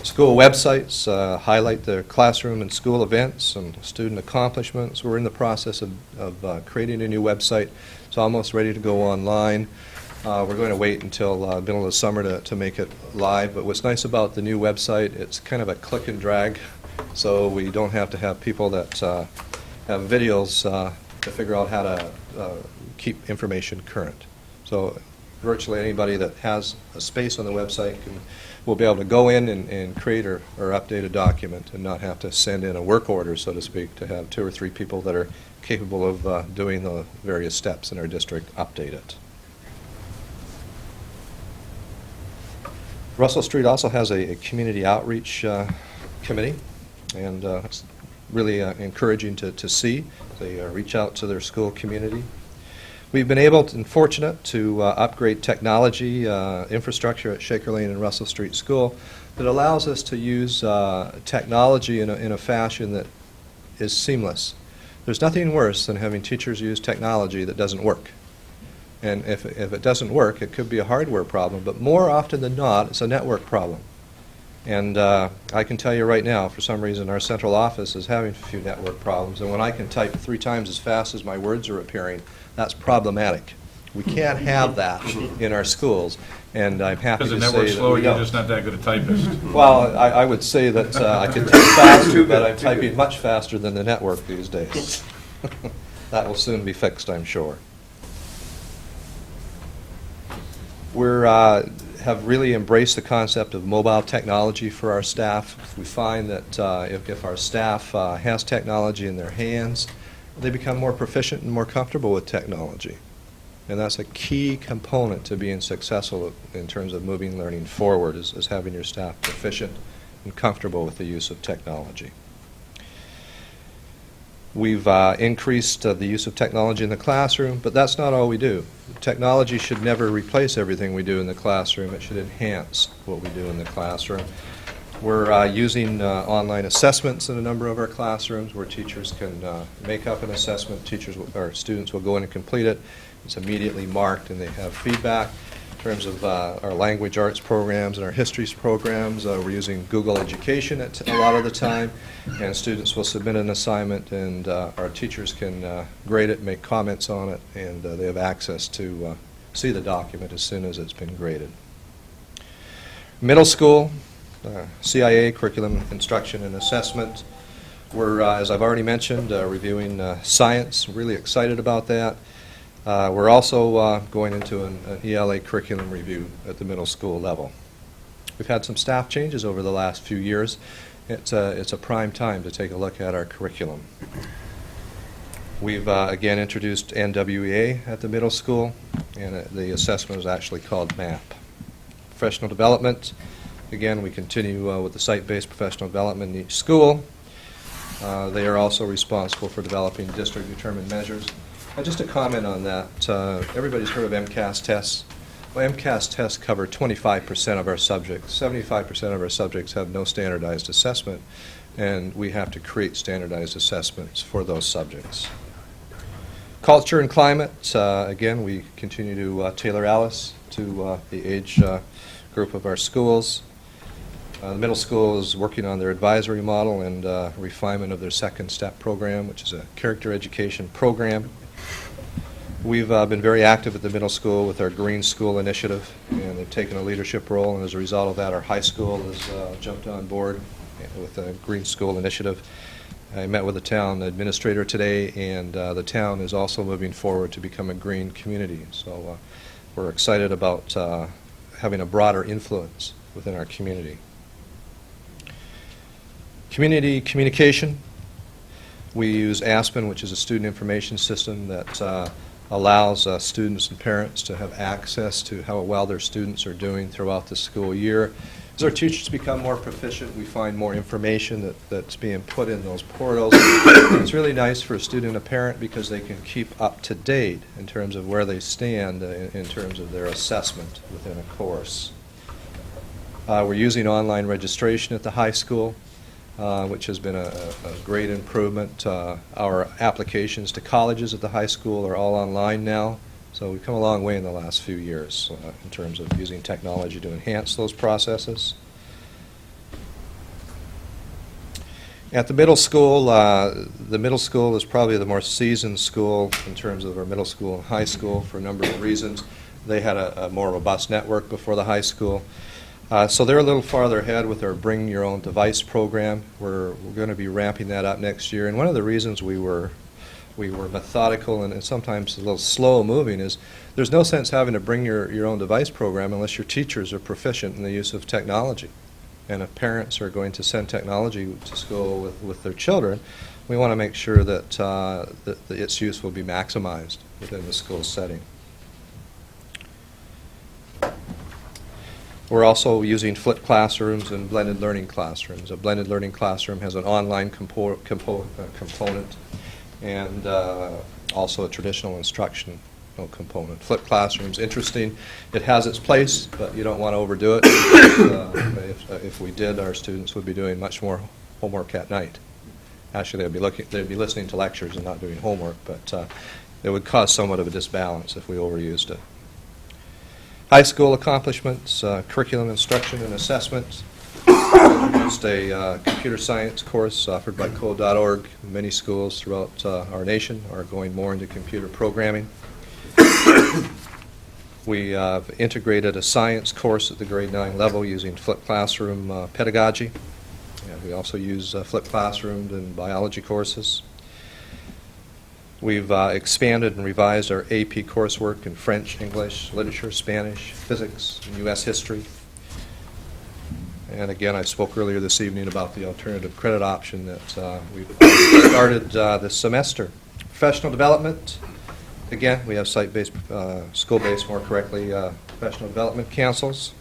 School websites highlight the classroom and school events and student accomplishments. We're in the process of creating a new website. It's almost ready to go online. We're going to wait until middle of the summer to make it live. But what's nice about the new website, it's kind of a click and drag, so we don't have to have people that have videos to figure out how to keep information current. So virtually anybody that has a space on the website can we'll be able to go in and create or update a document and not have to send in a work order, so to speak, to have 2 or 3 people that are capable of doing the various steps in our district update it. Russell Street also has a community outreach committee, and it's really encouraging to see. They reach out to their school community. We've been able and fortunate to upgrade technology infrastructure at Shaker Lane and Russell Street School that allows us to use technology in a fashion that is seamless. There's nothing worse than having teachers use technology that doesn't work. And if it doesn't work, it could be a hardware problem, but more often than not, it's a network problem. And I can tell you right now, for some reason, our central office is having a few network problems, and when I can type 3 times as fast as my words are appearing, that's problematic. We can't have that in our schools, and I'm happy Because to the say network's that slower, we you're don't. just not that good a typist. Well, I would say that I can type faster, but I'm typing much faster than the network these days. That will soon be fixed, I'm sure. We have really embraced the concept of mobile technology for our staff. We find that if our staff has technology in their hands, they become more proficient and more comfortable with technology. And that's a key component to being successful in terms of moving learning forward, is having your staff proficient and comfortable with the use of technology. We've increased the use of technology in the classroom, but that's not all we do. Technology should never replace everything we do in the classroom. It should enhance what we do in the classroom. We're using online assessments in a number of our classrooms where teachers can make up an assessment. Or students will go in and complete it. It's immediately marked and they have feedback. In terms of our language arts programs and our histories programs, we're using Google Education a lot of the time, and students will submit an assignment and our teachers can grade it, make comments on it, and they have access to see the document as soon as it's been graded. Middle school, CIA, Curriculum, Instruction, and Assessment. We're, as I've already mentioned, reviewing science. Really excited about that. We're also going into an ELA curriculum review at the middle school level. We've had some staff changes over the last few years. It's a prime time to take a look at our curriculum. We've again introduced NWEA at the middle school, and the assessment is actually called MAP. Professional development. Again, we continue with the site-based professional development in each school. They are also responsible for developing district-determined measures. Just a comment on that. Everybody's heard of MCAS tests. Well, MCAS tests cover 25% of our subjects. 75% of our subjects have no standardized assessment, and we have to create standardized assessments for those subjects. Culture and climate. Again, we continue to tailor ALICE to the age group of our schools. The middle school is working on their advisory model and refinement of their second step program, which is a character education program. We've been very active at the middle school with our Green School Initiative, and they've taken a leadership role, and as a result of that, our high school has jumped on board with the Green School Initiative. I met with the town administrator today, and the town is also moving forward to become a green community. So we're excited about having a broader influence within our community. Community communication. We use Aspen, which is a student information system that allows students and parents to have access to how well their students are doing throughout the school year. As our teachers become more proficient, we find more information that's being put in those portals. It's really nice for a student and a parent because they can keep up to date in terms of where they stand in terms of their assessment within a course. We're using online registration at the high school, which has been a great improvement. Our applications to colleges at the high school are all online now, so we've come a long way in the last few years in terms of using technology to enhance those processes. At the middle school is probably the more seasoned school in terms of our middle school and high school for a number of reasons. They had a more robust network before the high school. So they're a little farther ahead with our Bring Your Own Device program. We're going to be ramping that up next year. And one of the reasons we were we were methodical and sometimes a little slow-moving is there's no sense having to bring your own device program unless your teachers are proficient in the use of technology. And if parents are going to send technology to school with their children, we want to make sure that, that its use will be maximized within the school setting. We're also using flipped classrooms and blended learning classrooms. A blended learning classroom has an online component and also a traditional instructional component. Flipped classrooms, interesting. It has its place, but you don't want to overdo it. If we did, our students would be doing much more homework at night. Actually, they'd be listening to lectures and not doing homework, but it would cause somewhat of a disbalance if we overused it. High school accomplishments, curriculum instruction and assessment. We introduced a computer science course offered by Code.org. Many schools throughout our nation are going more into computer programming. We integrated a science course at the grade 9 level using flipped classroom pedagogy. And we also use flipped classrooms in biology courses. We've expanded and revised our AP coursework in French, English, literature, Spanish, physics, and U.S. history. And again, I spoke earlier this evening about the alternative credit option that we've started this semester. Professional development. Again, we have site-based, school-based, more correctly, professional development councils.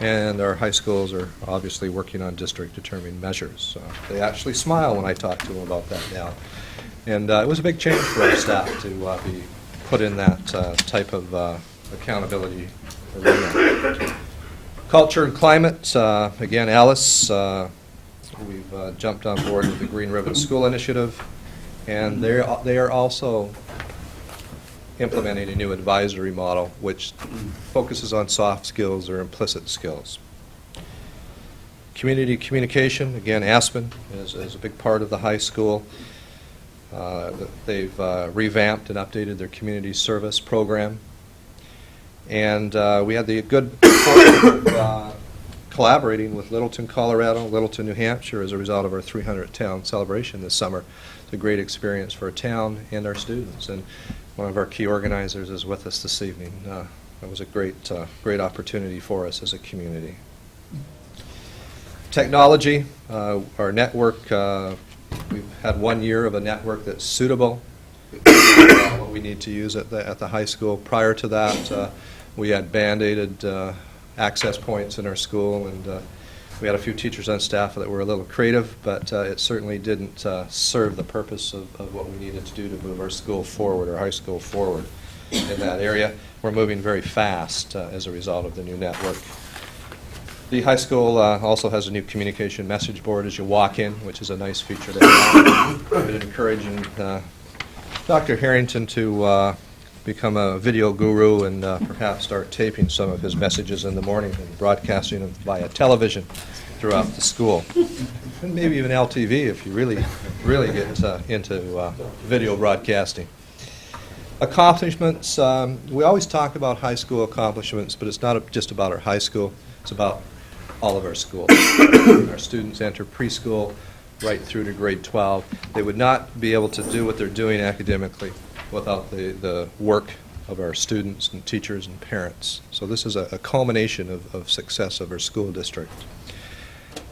And our high schools are obviously working on district-determined measures. They actually smile when I talk to them about that now. And it was a big change for our staff to be put in that type of accountability arena. Culture and climate, again, Alice, we've jumped on board with the Green Ribbon School Initiative, and they are also implementing a new advisory model which focuses on soft skills or implicit skills. Community communication, again, Aspen is a big part of the high school. They've revamped and updated their community service program. And we had the good fortune of collaborating with Littleton, Colorado, Littleton, New Hampshire as a result of our 300th town celebration this summer. It's a great experience for our town and our students. And one of our key organizers is with us this evening. It was a great opportunity for us as a community. Technology, our network, we've had 1 year of a network that's suitable. What we need to use at the high school. Prior to that, we had band-aided access points in our school, and we had a few teachers on staff that were a little creative, but it certainly didn't serve the purpose of what we needed to do to move our school forward, our high school forward in that area. We're moving very fast as a result of the new network. The high school also has a new communication message board as you walk in, which is a nice feature to have. I've been encouraging Dr. Harrington to become a video guru and perhaps start taping some of his messages in the morning and broadcasting them via television throughout the school. And maybe even LTV if you really get into video broadcasting. Accomplishments, we always talk about high school accomplishments, but it's not just about our high school, it's about all of our schools. Our students enter preschool right through to grade 12. They would not be able to do what they're doing academically without the work of our students and teachers and parents. So this is a culmination of success of our school district.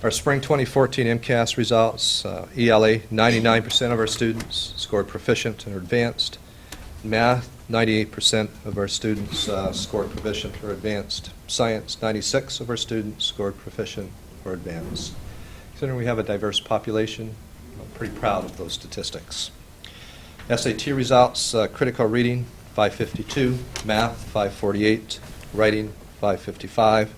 Our spring 2014 MCAS results, ELA, 99% of our students scored proficient or advanced. Math, 98% of our students scored proficient or advanced. Science, 96% of our students scored proficient or advanced. Considering we have a diverse population, I'm pretty proud of those statistics. SAT results, critical reading, 552, math, 548, writing, 555.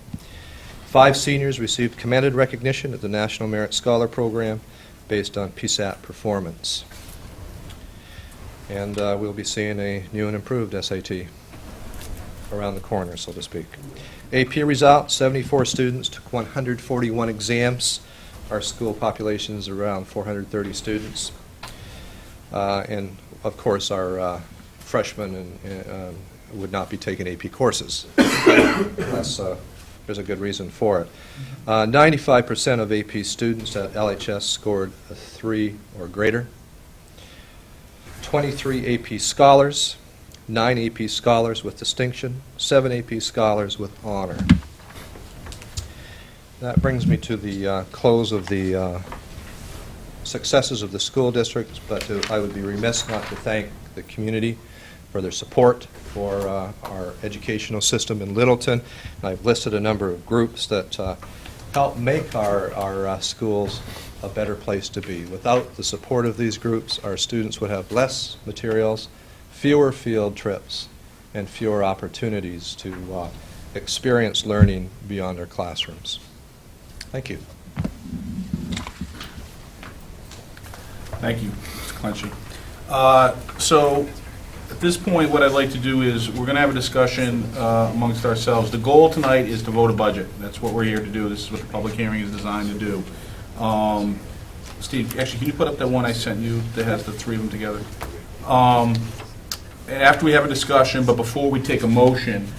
5 seniors received commended recognition at the National Merit Scholar Program based on PSAT performance. And we'll be seeing a new and improved SAT around the corner, so to speak. AP results, 74 students took 141 exams. Our school population is around 430 students. And, of course, our freshmen would not be taking AP courses. Unless there's a good reason for it. 95% of AP students at LHS scored a 3 or greater. 23 AP Scholars, 9 AP Scholars with distinction, 7 AP Scholars with honor. That brings me to the close of the successes of the school district, but I would be remiss not to thank the community for their support for our educational system in Littleton. And I've listed a number of groups that help make our schools a better place to be. Without the support of these groups, our students would have less materials, fewer field trips, and fewer opportunities to experience learning beyond our classrooms. Thank you. Thank you, Mr. Clenchey. So, at this point, what I'd like to do is, we're going to have a discussion amongst ourselves. The goal tonight is to vote a budget. That's what we're here to do. This is what the public hearing is designed to do. Steve, actually, can you put up that one I sent you that has the three of them together? After we have a discussion, but before we take a motion,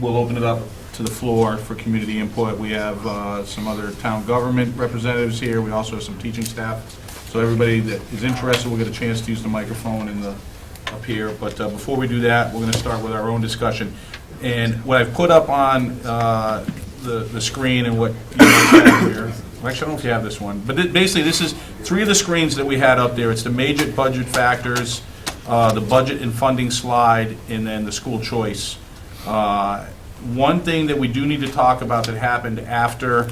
we'll open it up to the floor for community input. We have some other town government representatives here. We also have some teaching staff. So everybody that is interested will get a chance to use the microphone up here. But before we do that, we're going to start with our own discussion. And what I've put up on the screen and what you have here, actually I don't know if you have this one, but basically this is three of the screens that we had up there. It's the major budget factors, the budget and funding slide, and then the school choice. One thing that we do need to talk about that happened after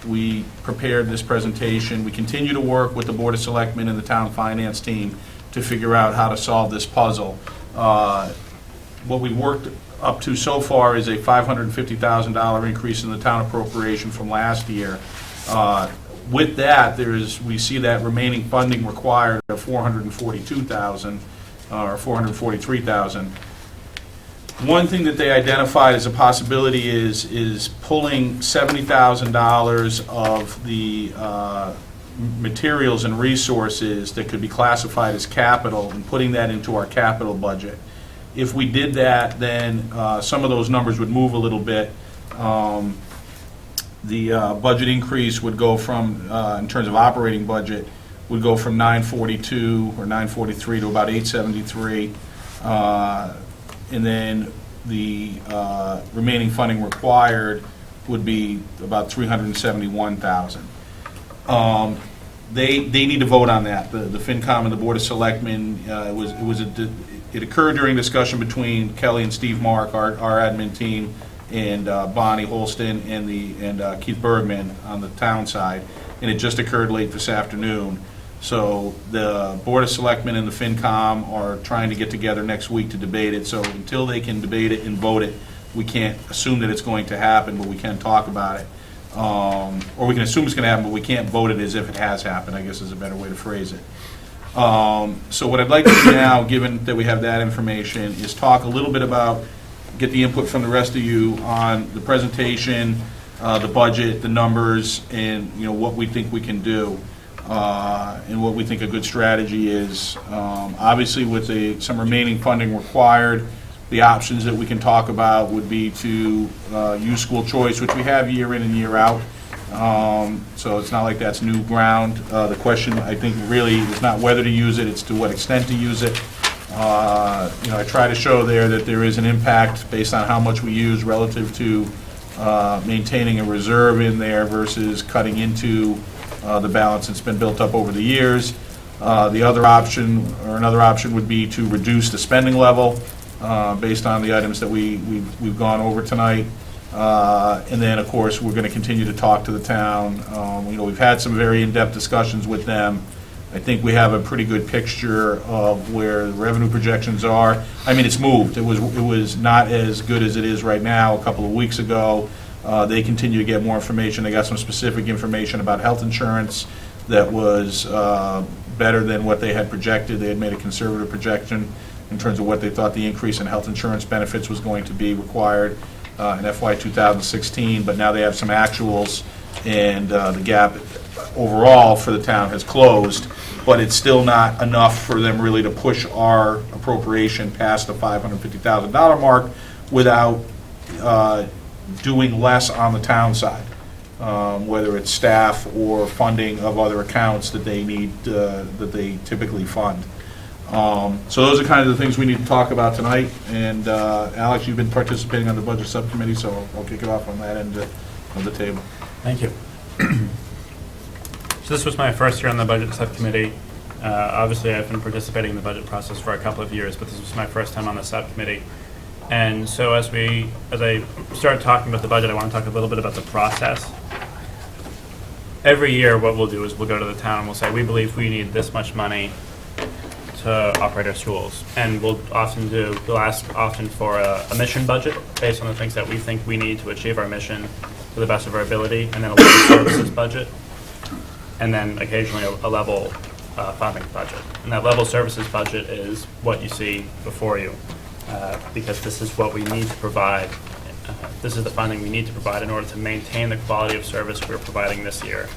we prepared this presentation, we continue to work with the Board of Selectmen and the town finance team to figure out how to solve this puzzle. What we worked up to so far is a $550,000 increase in the town appropriation from last year. With that, we see that remaining funding required of $442,000 or $443,000. One thing that they identified as a possibility is pulling $70,000 of the materials and resources that could be classified as capital and putting that into our capital budget. If we did that, then some of those numbers would move a little bit. The budget increase would go from, in terms of operating budget, would go from 942 or 943 to about 873. And then the remaining funding required would be about $371,000. They need to vote on that. The FinCom and the Board of Selectmen, it occurred during discussion between Kelly and Steve Mark, our admin team, and Bonnie Holston and Keith Bergman on the town side, and it just occurred late this afternoon. So the Board of Selectmen and the FinCom are trying to get together next week to debate it. So until they can debate it and vote it, we can't assume that it's going to happen, but we can talk about it. Or we can assume it's going to happen, but we can't vote it as if it has happened, I guess is a better way to phrase it. So what I'd like to do now, given that we have that information, is talk a little bit about, get the input from the rest of you on the presentation, the budget, the numbers, and what we think we can do. And what we think a good strategy is. Obviously, with some remaining funding required, the options that we can talk about would be to use school choice, which we have year in and year out. So it's not like that's new ground. The question, I think, really is not whether to use it, it's to what extent to use it. I try to show there that there is an impact based on how much we use relative to maintaining a reserve in there versus cutting into the balance that's been built up over the years. The other option, or another option, would be to reduce the spending level based on the items that we've gone over tonight. And then, of course, we're going to continue to talk to the town. We've had some very in-depth discussions with them. I think we have a pretty good picture of where the revenue projections are. I mean, it's moved. It was not as good as it is right now a couple of weeks ago. They continue to get more information. They got some specific information about health insurance that was better than what they had projected. They had made a conservative projection in terms of what they thought the increase in health insurance benefits was going to be required in FY 2016, but now they have some actuals, and the gap overall for the town has closed, but it's still not enough for them really to push our appropriation past the $550,000 mark without doing less on the town side, whether it's staff or funding of other accounts that they need, that they typically fund. So those are kind of the things we need to talk about tonight. And Alex, you've been participating on the budget subcommittee, so I'll kick it off on that end of the table. Thank you. So this was my first year on the budget subcommittee. Obviously, I've been participating in the budget process for a couple of years, but this was my first time on the subcommittee. And so as I start talking about the budget, I want to talk a little bit about the process. Every year, what we'll do is we'll go to the town and we'll say, we believe we need this much money to operate our schools. And we'll ask often for a mission budget based on the things that we think we need to achieve our mission to the best of our ability, and then a level services budget, and then occasionally a level funding budget. And that level services budget is what you see before you, because this is what we need to provide. This is the funding we need to provide in order to maintain the quality of service we're providing this year.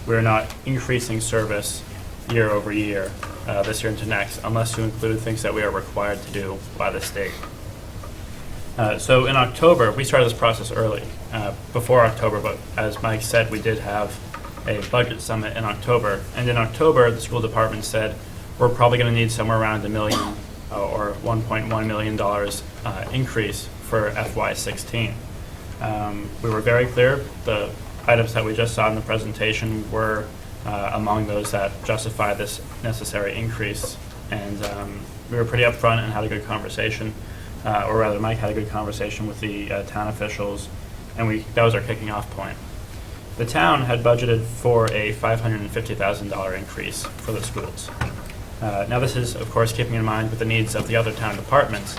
We're not increasing service year over year, this year into next, unless you include things that we are required to do by the state. So in October, we started this process early, before October, but as Mike said, we did have a budget summit in October. And in October, the school department said, we're probably going to need somewhere around $1 million or $1.1 million increase for FY16. We were very clear. The items that we just saw in the presentation were among those that justify this necessary increase. And we were pretty upfront and had a good conversation, or rather Mike had a good conversation with the town officials, and that was our kicking off point. The town had budgeted for a $550,000 increase for the schools. Now this is, of course, keeping in mind with the needs of the other town departments.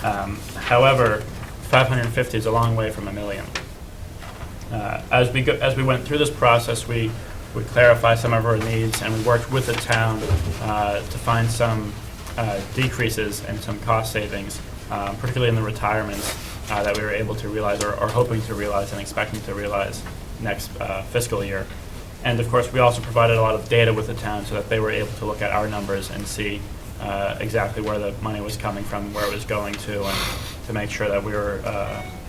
However, 550 is a long way from $1 million. As we went through this process, we would clarify some of our needs, and we worked with the town to find some decreases and some cost savings, particularly in the retirements that we were able to realize, or hoping to realize and expecting to realize next fiscal year. And of course, we also provided a lot of data with the town so that they were able to look at our numbers and see exactly where the money was coming from, where it was going to, and to make sure that we were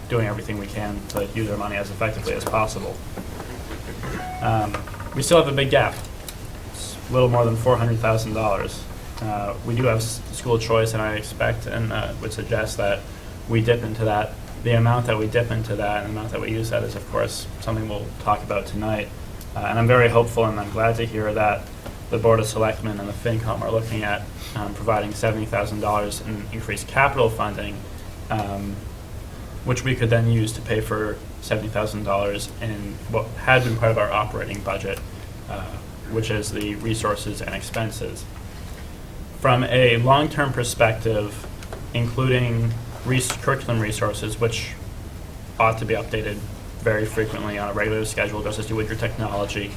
doing everything we can to use our money as effectively as possible. We still have a big gap. It's a little more than $400,000. We do have school choice, and I expect and would suggest that we dip into that. The amount that we dip into that and the amount that we use that is, of course, something we'll talk about tonight. And I'm very hopeful, and I'm glad to hear that the Board of Selectmen and the FinCom are looking at providing $70,000 in increased capital funding, which we could then use to pay for $70,000 in what had been part of our operating budget, which is the resources and expenses. From a long-term perspective, including curriculum resources, which ought to be updated very frequently on a regular schedule, just as you would your technology,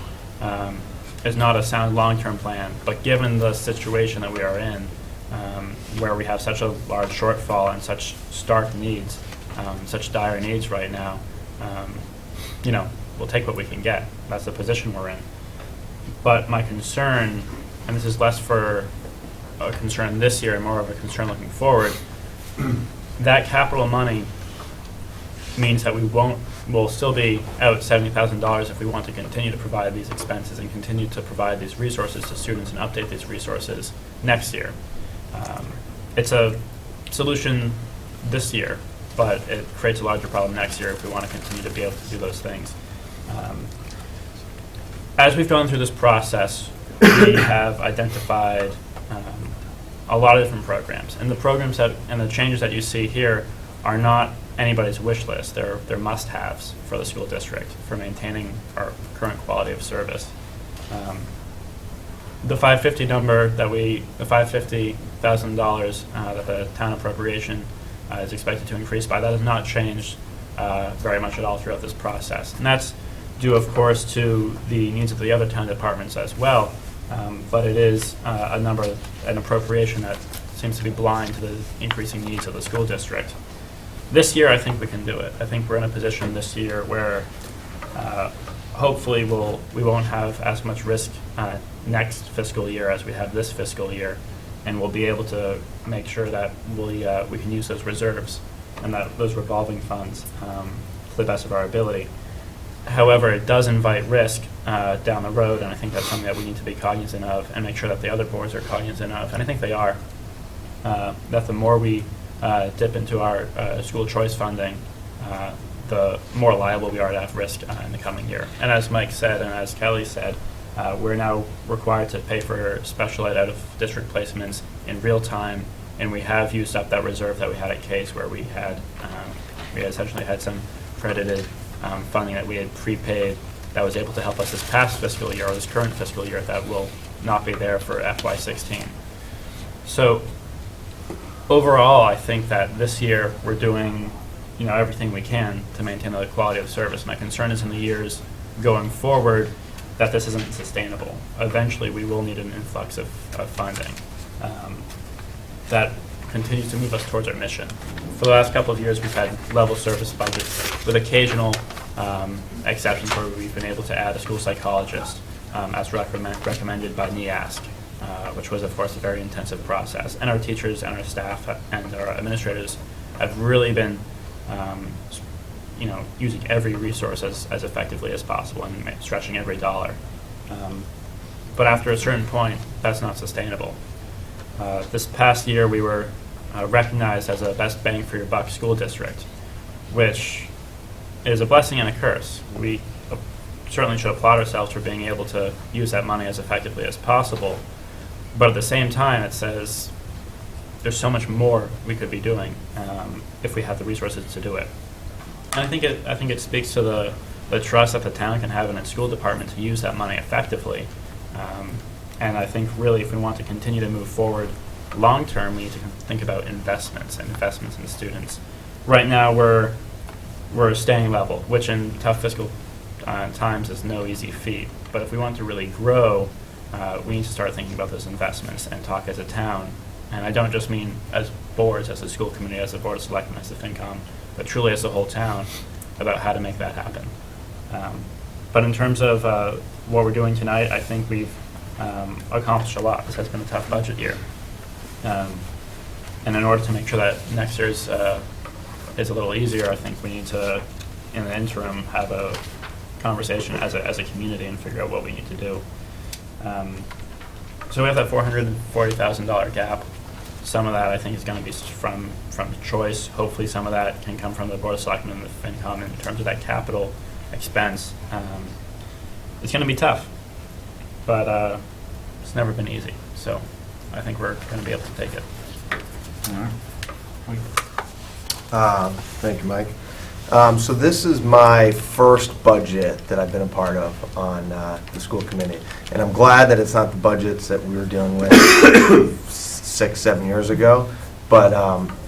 is not a sound long-term plan. But given the situation that we are in, where we have such a large shortfall and such stark needs, such dire needs right now, we'll take what we can get. That's the position we're in. But my concern, and this is less for a concern this year and more of a concern looking forward, that capital money means that we'll still be out $70,000 if we want to continue to provide these expenses and continue to provide these resources to students and update these resources next year. It's a solution this year, but it creates a larger problem next year if we want to continue to be able to do those things. As we've gone through this process, we have identified a lot of different programs, and the programs and the changes that you see here are not anybody's wish list. They're must-haves for the school district for maintaining our current quality of service. The $550,000 number the $550,000 that the town appropriation is expected to increase by, that has not changed very much at all throughout this process, and that's due, of course, to the needs of the other town departments as well. But it is an appropriation that seems to be blind to the increasing needs of the school district. This year, I think we can do it. I think we're in a position this year where hopefully we won't have as much risk next fiscal year as we have this fiscal year, and we'll be able to make sure that we can use those reserves and those revolving funds to the best of our ability. However, it does invite risk down the road, and I think that's something that we need to be cognizant of and make sure that the other boards are cognizant of, and I think they are. That the more we dip into our school choice funding, the more liable we are to have risk in the coming year. And as Mike said, and as Kelly said, we're now required to pay for special ed out-of-district placements in real time, and we have used up that reserve that we had at Case, where we had essentially had some credited funding that we had prepaid that was able to help us this past fiscal year, or this current fiscal year, that will not be there for FY16. So overall, I think that this year we're doing everything we can to maintain the quality of service. My concern is in the years going forward that this isn't sustainable. Eventually, we will need an influx of funding that continues to move us towards our mission. For the last couple of years, we've had level service budgets with occasional exceptions where we've been able to add a school psychologist as recommended by NEASC, which was, of course, a very intensive process. And our teachers and our staff and our administrators have really been using every resource as effectively as possible and stretching every dollar. But after a certain point, that's not sustainable. This past year, we were recognized as a best bang for your buck school district, which is a blessing and a curse. We certainly should applaud ourselves for being able to use that money as effectively as possible. But at the same time, it says there's so much more we could be doing if we have the resources to do it. And I think it speaks to the trust that the town can have in its school department to use that money effectively. And I think really, if we want to continue to move forward long term, we need to think about investments in students. Right now, we're staying level, which in tough fiscal times is no easy feat. But if we want to really grow, we need to start thinking about those investments and talk as a town. And I don't just mean as boards, as a school committee, as a board of selectmen, as the FinCom, but truly as the whole town about how to make that happen. But in terms of what we're doing tonight, I think we've accomplished a lot. This has been a tough budget year. And in order to make sure that next year's is a little easier, I think we need to, in the interim, have a conversation as a community and figure out what we need to do. So we have that $440,000 gap. Some of that, I think, is going to be from choice. Hopefully some of that can come from the Board of Selectmen and the FinCom in terms of that capital expense. It's going to be tough, but it's never been easy. So I think we're going to be able to take it. Thank you, Mike. So this is my first budget that I've been a part of on the school committee, and I'm glad that it's not the budgets that we were dealing with 6-7 years ago. But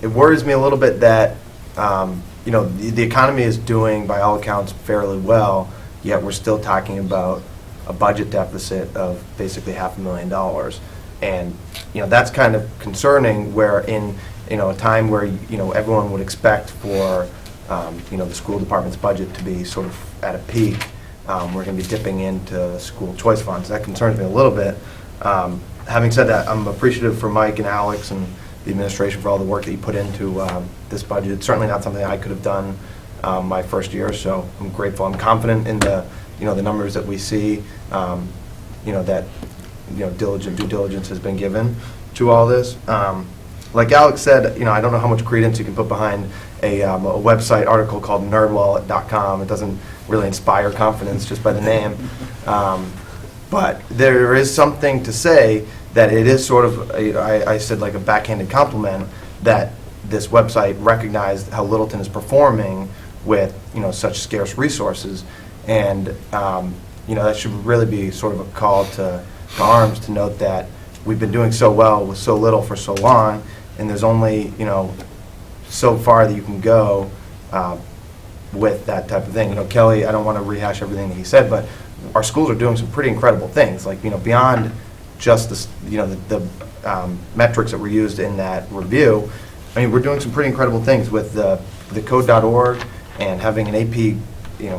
it worries me a little bit that the economy is doing, by all accounts, fairly well, yet we're still talking about a budget deficit of basically $500,000, and that's kind of concerning. Where in a time where everyone would expect for the school department's budget to be sort of at a peak, we're going to be dipping into school choice funds. That concerns me a little bit. Having said that, I'm appreciative for Mike and Alex and the administration for all the work that you put into this budget. It's certainly not something I could have done my first year, so I'm grateful. I'm confident in the numbers that we see, that due diligence has been given to all this. Like Alex said, I don't know how much credence you can put behind a website article called nerdwallet.com. It doesn't really inspire confidence just by the name. But there is something to say that it is sort of, I said, like a backhanded compliment that this website recognized how Littleton is performing with, such scarce resources. And, that should really be sort of a call to arms to note that we've been doing so well with so little for so long, and there's only, so far that you can go with that type of thing. Kelly, I don't want to rehash everything that he said, but our schools are doing some pretty incredible things, like, beyond just the metrics that were used in that review. I mean, we're doing some pretty incredible things with the code.org and having an AP,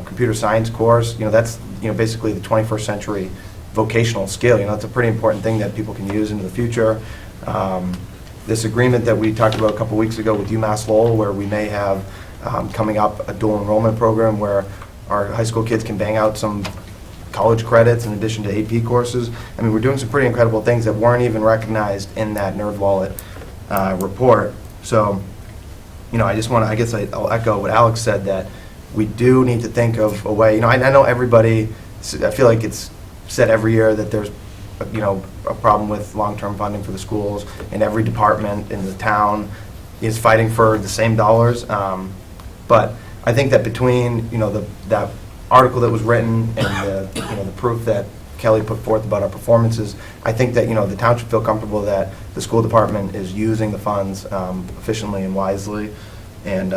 computer science course. That's, basically the 21st century vocational skill. That's a pretty important thing that people can use into the future. This agreement that we talked about a couple weeks ago with UMass Lowell, where we may have coming up a dual enrollment program where our high school kids can bang out some college credits in addition to AP courses. I mean, we're doing some pretty incredible things that weren't even recognized in that NerdWallet report. So, you know, I just want to, I guess I'll echo what Alex said, that we do need to think of a way, you know, I know everybody, I feel like it's said every year that there's, you know, a problem with long-term funding for the schools, and every department in the town is fighting for the same dollars. But I think that between, you know, that article that was written and the, you know, the proof that Kelly put forth about our performances, I think that, you know, the town should feel comfortable that the school department is using the funds efficiently and wisely. And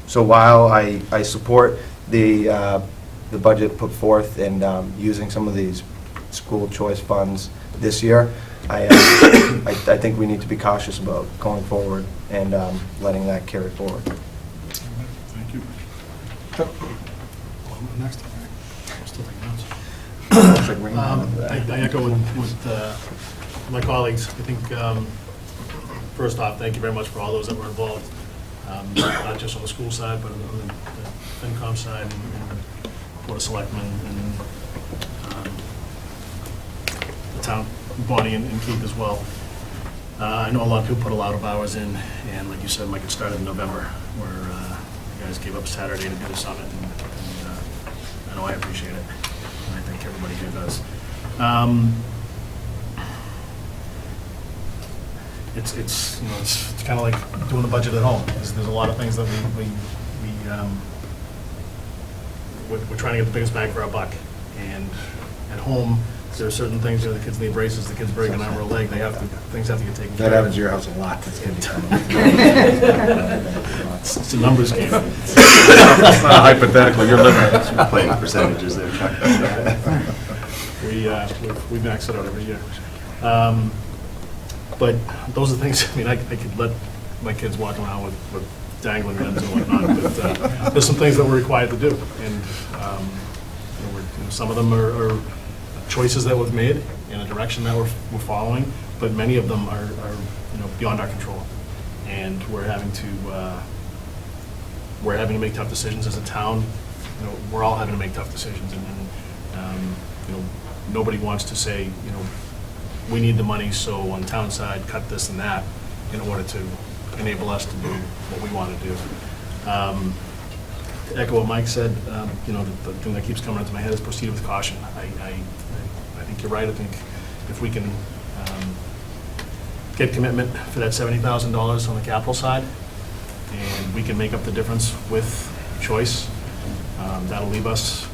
so while I support the budget put forth and using some of these school choice funds this year, I think we need to be cautious about going forward and letting that carry forward. Thank you. Next. Still taking notes. I echo with my colleagues. I think, first off, thank you very much for all those that were involved, not just on the school side, but on the FinCom side and Board of Selectmen and the town body and Keith as well. I know a lot of people put a lot of hours in, and like you said, Mike, it started in November, where you guys gave up Saturday to do the summit, and I know I appreciate it, and I think everybody here does. It's you know, it's kind of like doing the budget at home. There's a lot of things that we're trying to get the biggest bang for our buck, and at home there are certain things. You know, the kids need braces, the kids break an arm or a leg. Things have to get taken care of. That happens at your house a lot. That's going to It's a numbers game. It's not hypothetical, you're living it. Playing percentages there, Chuck. We max it out every year. But those are things, I mean, I could let my kids walk around with dangling limbs and whatnot, but there's some things that we're required to do. And you know, some of them are choices that we've made in a direction that we're following, but many of them are you know, beyond our control. And we're having to make tough decisions as a town. You know, we're all having to make tough decisions, and you know, nobody wants to say, you know, we need the money, so on town side, cut this and that in order to enable us to do what we want to do. To echo what Mike said, you know, the thing that keeps coming into my head is proceed with caution. I think you're right. I think if we can get commitment for that $70,000 on the capital side, and we can make up the difference with choice, that'll leave us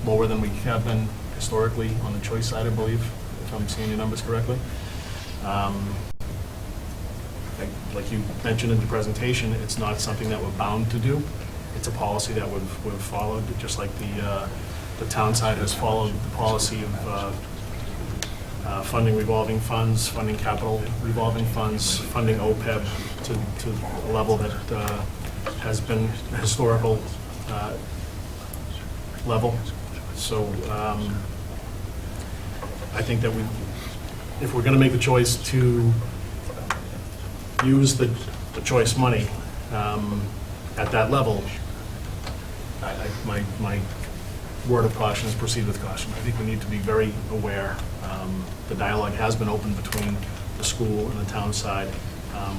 lower than we have been historically on the choice side, I believe, if I'm seeing your numbers correctly. Like you mentioned in the presentation, it's not something that we're bound to do. It's a policy that we've followed, just like the town side has followed the policy of funding revolving funds, funding capital revolving funds, funding OPEB to a level that has been a historical level. So I think that if we're going to make the choice to use the choice money at that level, my word of caution is proceed with caution. I think we need to be very aware. The dialogue has been open between the school and the town side.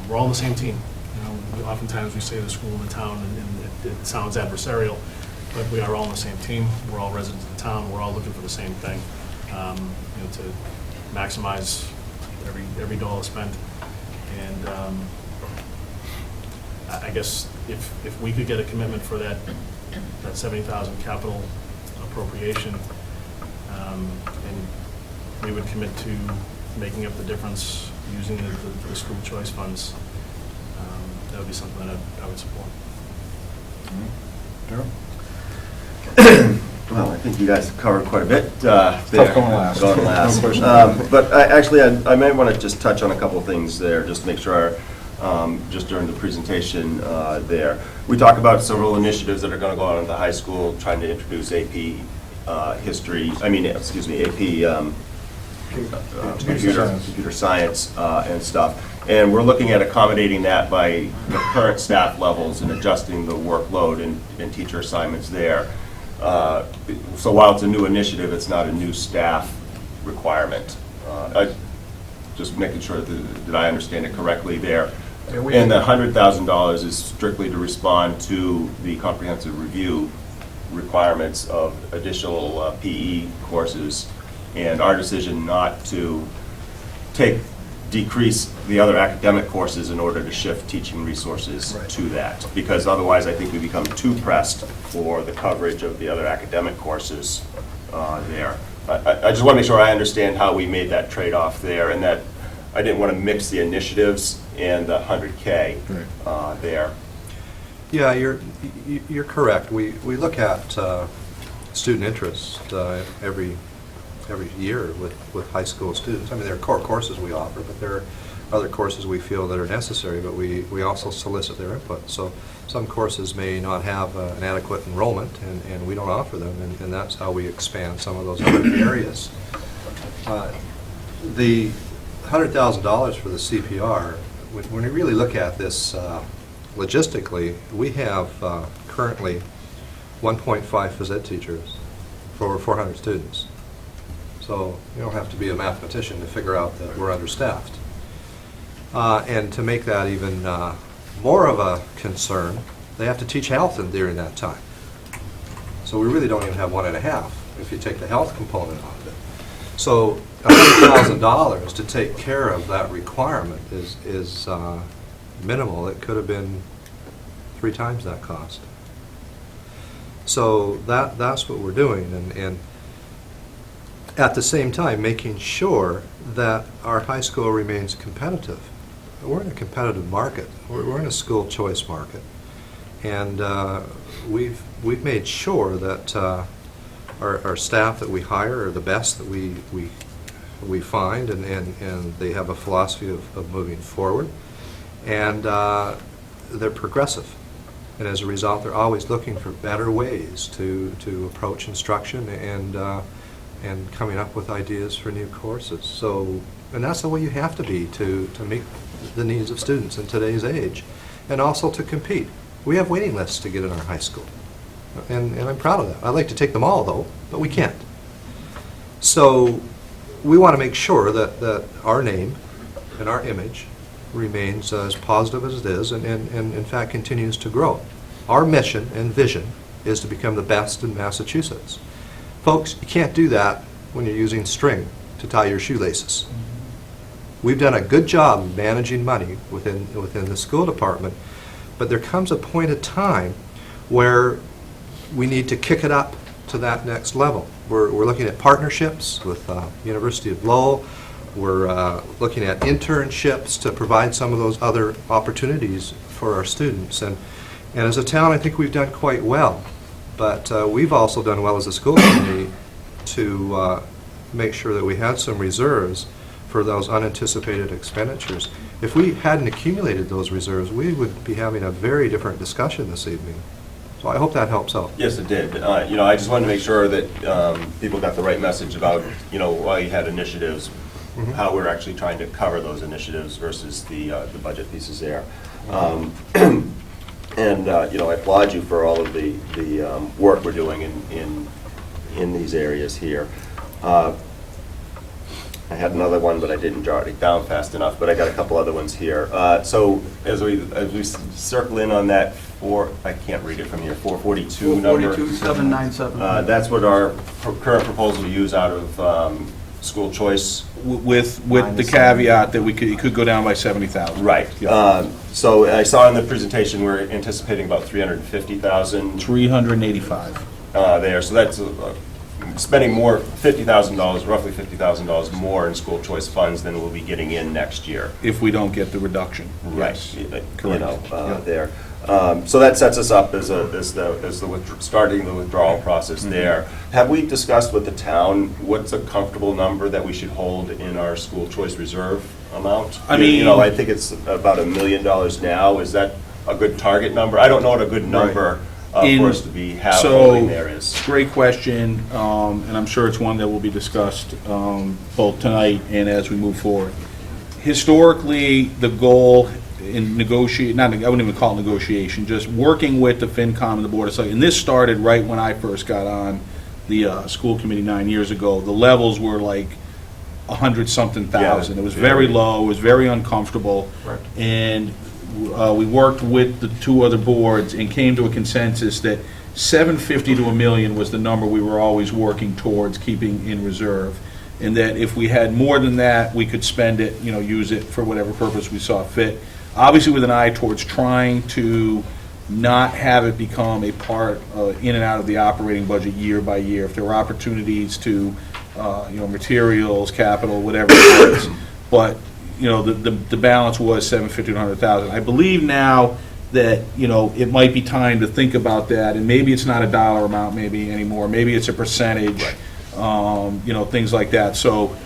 We're all on the same team. You know, oftentimes we say the school and the town, and it sounds adversarial, but we are all on the same team. We're all residents of the town. We're all looking for the same thing, you know, to maximize every dollar spent. And I guess if we could get a commitment for that 70,000 capital appropriation, and we would commit to making up the difference using the school choice funds, that would be something that I would support. Well, I think you guys covered quite a bit there. tough going last. No question. But I may want to just touch on a couple of things there, just to make sure, just during the presentation there. We talk about several initiatives that are going to go on at the high school, trying to introduce AP history, AP computer science and stuff. And we're looking at accommodating that by the current staff levels and adjusting the workload and teacher assignments there. So while it's a new initiative, it's not a new staff requirement. Just making sure that I understand it correctly there. And the $100,000 is strictly to respond to the comprehensive review requirements of additional PE courses, and our decision not to decrease the other academic courses in order to shift teaching resources to that. Because otherwise, I think we become too pressed for the coverage of the other academic courses there. I just want to make sure I understand how we made that trade-off there, and that I didn't want to mix the initiatives and the 100K there. Yeah, you're correct. We look at student interest every year with high school students. I mean, there are core courses we offer, but there are other courses we feel that are necessary, but we also solicit their input. So some courses may not have an adequate enrollment, and we don't offer them, and that's how we expand some of those other areas. The $100,000 for the CPR, when you really look at this logistically, we have currently 1.5 phys ed teachers for over 400 students. So you don't have to be a mathematician to figure out that we're understaffed. And to make that even more of a concern, they have to teach health during that time. So we really don't even have 1.5 if you take the health component of it. So $100,000 to take care of that requirement is minimal. It could have been 3 times that cost. So that's what we're doing, and at the same time making sure that our high school remains competitive. We're in a competitive market. We're in a school choice market, and we've made sure that our staff that we hire are the best that we find, and they have a philosophy of moving forward, and they're progressive. And as a result, they're always looking for better ways to approach instruction and coming up with ideas for new courses. So, and that's the way you have to be to meet the needs of students in today's age, and also to compete. We have waiting lists to get in our high school, and I'm proud of that. I'd like to take them all, though, but we can't. So we want to make sure that our name and our image remains as positive as it is, and in fact continues to grow. Our mission and vision is to become the best in Massachusetts. Folks, you can't do that when you're using string to tie your shoelaces. We've done a good job managing money within the school department, but there comes a point of time where we need to kick it up to that next level. We're looking at partnerships with University of Lowell. We're looking at internships to provide some of those other opportunities for our students. And as a town, I think we've done quite well. But we've also done well as a school committee to make sure that we had some reserves for those unanticipated expenditures. If we hadn't accumulated those reserves, we would be having a very different discussion this evening. So I hope that helps out. Yes, it did. I just wanted to make sure that people got the right message about, why you had initiatives, how we're actually trying to cover those initiatives versus the budget pieces there. And I applaud you for all of the work we're doing in these areas here. I had another one, but I didn't jot it down fast enough, but I got a couple other ones here. So as we circle in on that I can't read it from here, 442 number. 442,797. That's what our current proposal to use out of school choice. With the caveat that it could go down by 70,000. Right. Yeah. So I saw in the presentation we're anticipating about 350,000 385. there. So that's spending more, $50,000, roughly $50,000 more in school choice funds than we'll be getting in next year. If we don't get the reduction. Right. Yes. Correct. There. So that sets us up as starting the withdrawal process there. Have we discussed with the town what's a comfortable number that we should hold in our school choice reserve amount? I mean, I think it's about $1 million now. Is that a good target number? I don't know what a good number for us to be So, holding there is? great question, and I'm sure it's one that will be discussed both tonight and as we move forward. Historically, the goal in negotiate, not, I wouldn't even call it negotiation, just working with the FinCom and the Board of Selectmen, and this started right when I first got on the school committee 9 years ago. The levels were like 100-something thousand. It was very low, it was very uncomfortable. Right. And we worked with the two other boards and came to a consensus that 750 to $1 million was the number we were always working towards keeping in reserve. And that if we had more than that, we could spend it, use it for whatever purpose we saw fit. Obviously with an eye towards trying to not have it become a part in and out of the operating budget year by year. If there were opportunities to, materials, capital, whatever it was. But, the balance was 750 to 100,000. I believe now that, it might be time to think about that, and maybe it's not a dollar amount maybe anymore, maybe it's a percentage, things like that. So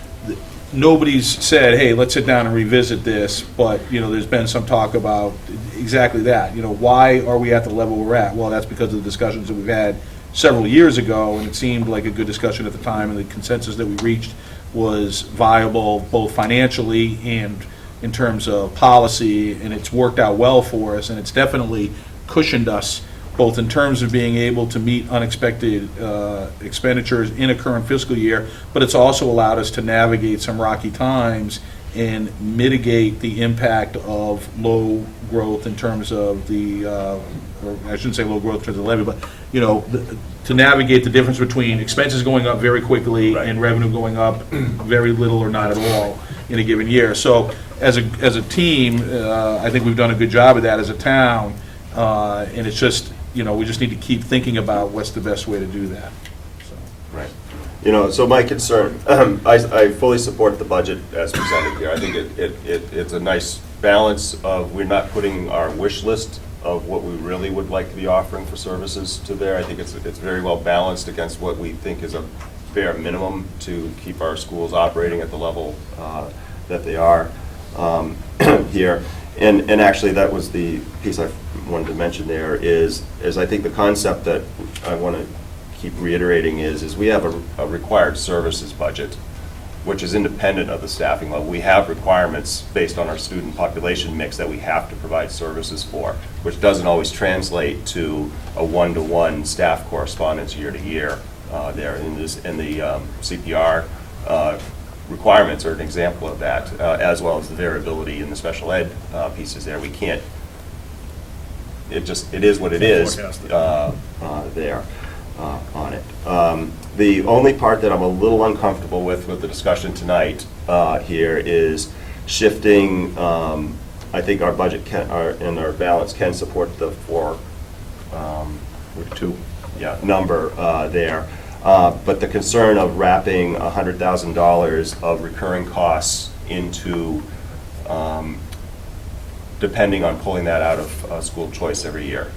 nobody's said, hey, let's sit down and revisit this, but, there's been some talk about exactly that. Why are we at the level we're at? Well, that's because of the discussions that we've had several years ago, and it seemed like a good discussion at the time, and the consensus that we reached was viable both financially and in terms of policy, and it's worked out well for us, and it's definitely cushioned us both in terms of being able to meet unexpected expenditures in a current fiscal year, but it's also allowed us to navigate some rocky times and mitigate the impact of low growth in terms of the, or I shouldn't say low growth in terms of the levy, but, to navigate the difference between expenses going up very quickly Right. and revenue going up very little or not at all in a given year. So as a team, I think we've done a good job of that as a town, and it's just, we just need to keep thinking about what's the best way to do that. So. Right. So my concern, I fully support the budget as presented here. I think it's a nice balance of, we're not putting our wish list of what we really would like to be offering for services to there. I think it's very well balanced against what we think is a bare minimum to keep our schools operating at the level that they are here. And actually, that was the piece I wanted to mention there is I think the concept that I want to keep reiterating is we have a required services budget, which is independent of the staffing level. We have requirements based on our student population mix that we have to provide services for, which doesn't always translate to a one-to-one staff correspondence year to year there. And the CPR requirements are an example of that, as well as the variability in the special ed pieces there. We can't, it is what it is there on it. The only part that I'm a little uncomfortable with the discussion tonight here is shifting, I think our budget and our balance can support the 4.2 number there. But the concern of wrapping $100,000 of recurring costs into, depending on pulling that out of school choice every year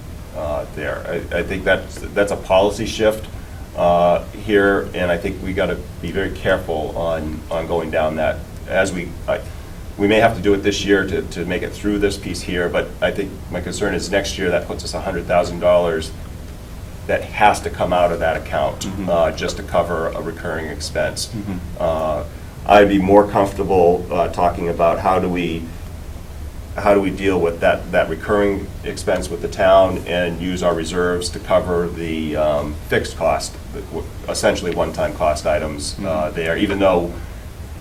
there. I think that's a policy shift here, and I think we got to be very careful on going down that. As we may have to do it this year to make it through this piece here, but I think my concern is next year that puts us $100,000 that has to come out of that account just to cover a recurring expense. I'd be more comfortable talking about how do we deal with that recurring expense with the town and use our reserves to cover the fixed cost, essentially one-time cost items there, even though,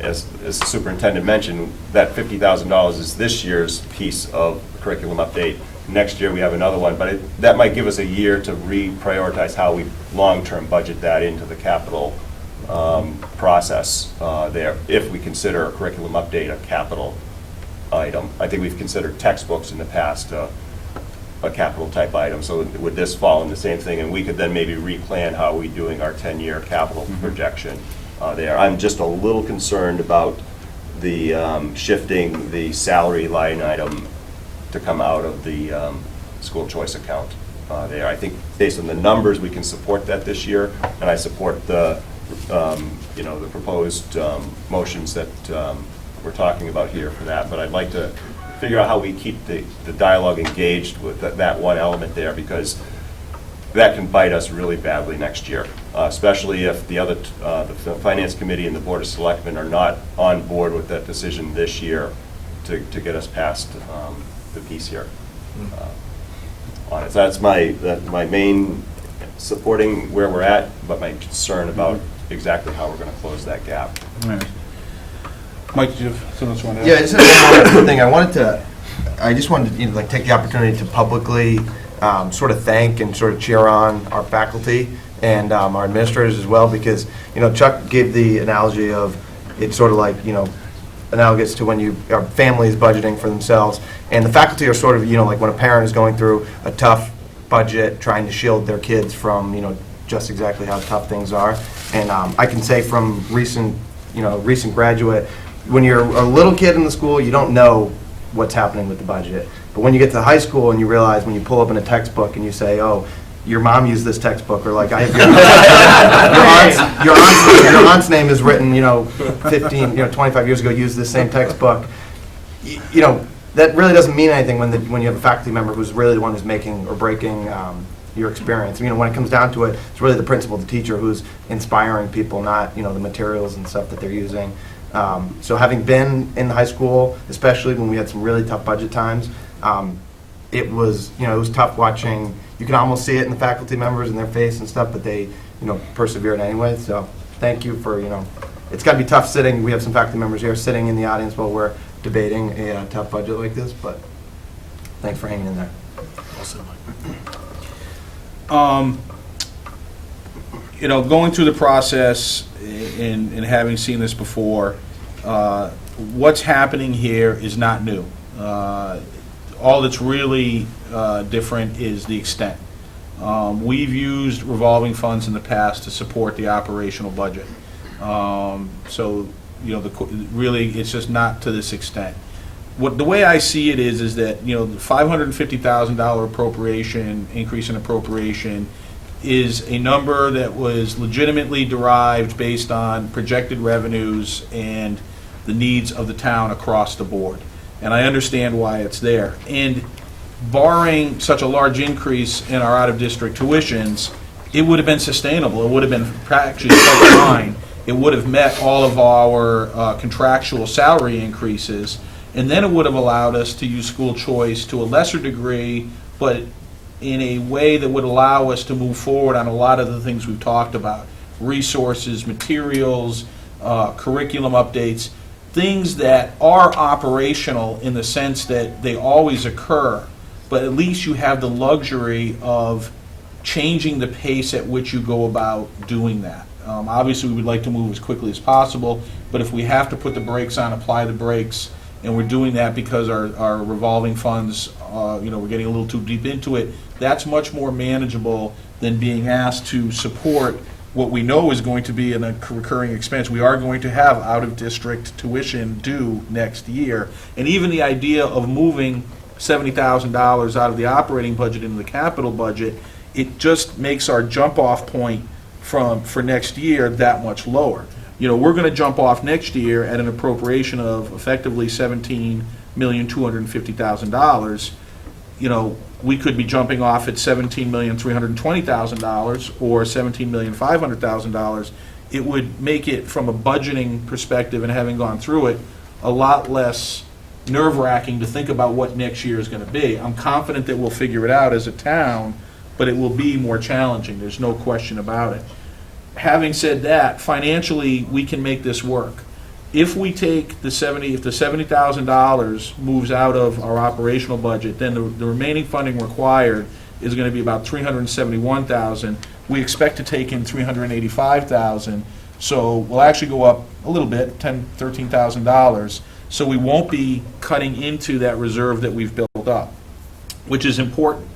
as the superintendent mentioned, that $50,000 is this year's piece of curriculum update. Next year we have another one, but that might give us a year to reprioritize how we long-term budget that into the capital process there, if we consider a curriculum update a capital item. I think we've considered textbooks in the past a capital type item, so would this fall in the same thing? And we could then maybe replan how we're doing our 10-year capital projection there. I'm just a little concerned about the shifting the salary line item to come out of the school choice account there. I think based on the numbers, we can support that this year, and I support the the proposed motions that we're talking about here for that. But I'd like to figure out how we keep the dialogue engaged with that one element there, because that can bite us really badly next year, especially if the Finance Committee and the Board of Selectmen are not on board with that decision this year to get us past the piece here. On it. So that's my main supporting where we're at, but my concern about exactly how we're going to close that gap. Mike, do you have something else you want to add? Yeah, just one more thing. I just wanted to take the opportunity to publicly sort of thank and sort of cheer on our faculty and our administrators as well, because Chuck gave the analogy of it's sort of like analogous to when our family is budgeting for themselves, and the faculty are sort of like when a parent is going through a tough budget, trying to shield their kids from just exactly how tough things are. And I can say from recent graduate, when you're a little kid in the school, you don't know what's happening with the budget. But when you get to high school and you realize when you pull up in a textbook and you say, oh, your mom used this textbook, or like I have your aunt's name is written 25 years ago, used this same textbook. That really doesn't mean anything when you have a faculty member who's really the one who's making or breaking your experience. When it comes down to it, it's really the principal, the teacher, who's inspiring people, not the materials and stuff that they're using. So having been in high school, especially when we had some really tough budget times, it was tough watching. You can almost see it in the faculty members in their face and stuff, but they persevered anyway. So thank you for it's got to be tough sitting. We have some faculty members here sitting in the audience while we're debating a tough budget like this, but thanks for hanging in there. Also, Mike. Going through the process and having seen this before, what's happening here is not new. All that's really different is the extent. We've used revolving funds in the past to support the operational budget. So, really, it's just not to this extent. The way I see it is that, the $550,000 appropriation, increase in appropriation, is a number that was legitimately derived based on projected revenues and the needs of the town across the board. And I understand why it's there. And barring such a large increase in our out-of-district tuitions, it would have been sustainable. It would have been actually quite fine. It would have met all of our contractual salary increases, and then it would have allowed us to use school choice to a lesser degree, but in a way that would allow us to move forward on a lot of the things we've talked about: resources, materials, curriculum updates, things that are operational in the sense that they always occur, but at least you have the luxury of changing the pace at which you go about doing that. Obviously, we would like to move as quickly as possible, but if we have to put the brakes on, apply the brakes, and we're doing that because our revolving funds, we're getting a little too deep into it, that's much more manageable than being asked to support what we know is going to be a recurring expense. We are going to have out-of-district tuition due next year, and even the idea of moving $70,000 out of the operating budget into the capital budget, it just makes our jump-off point for next year that much lower. We're going to jump off next year at an appropriation of effectively $17,250,000. We could be jumping off at $17,320,000 or $17,500,000. It would make it, from a budgeting perspective and having gone through it, a lot less nerve-wracking to think about what next year is going to be. I'm confident that we'll figure it out as a town, but it will be more challenging. There's no question about it. Having said that, financially, we can make this work. If we take if the $70,000 moves out of our operational budget, then the remaining funding required is going to be about $371,000. We expect to take in $385,000, so we'll actually go up a little bit, $13,000. So we won't be cutting into that reserve that we've built up, which is important.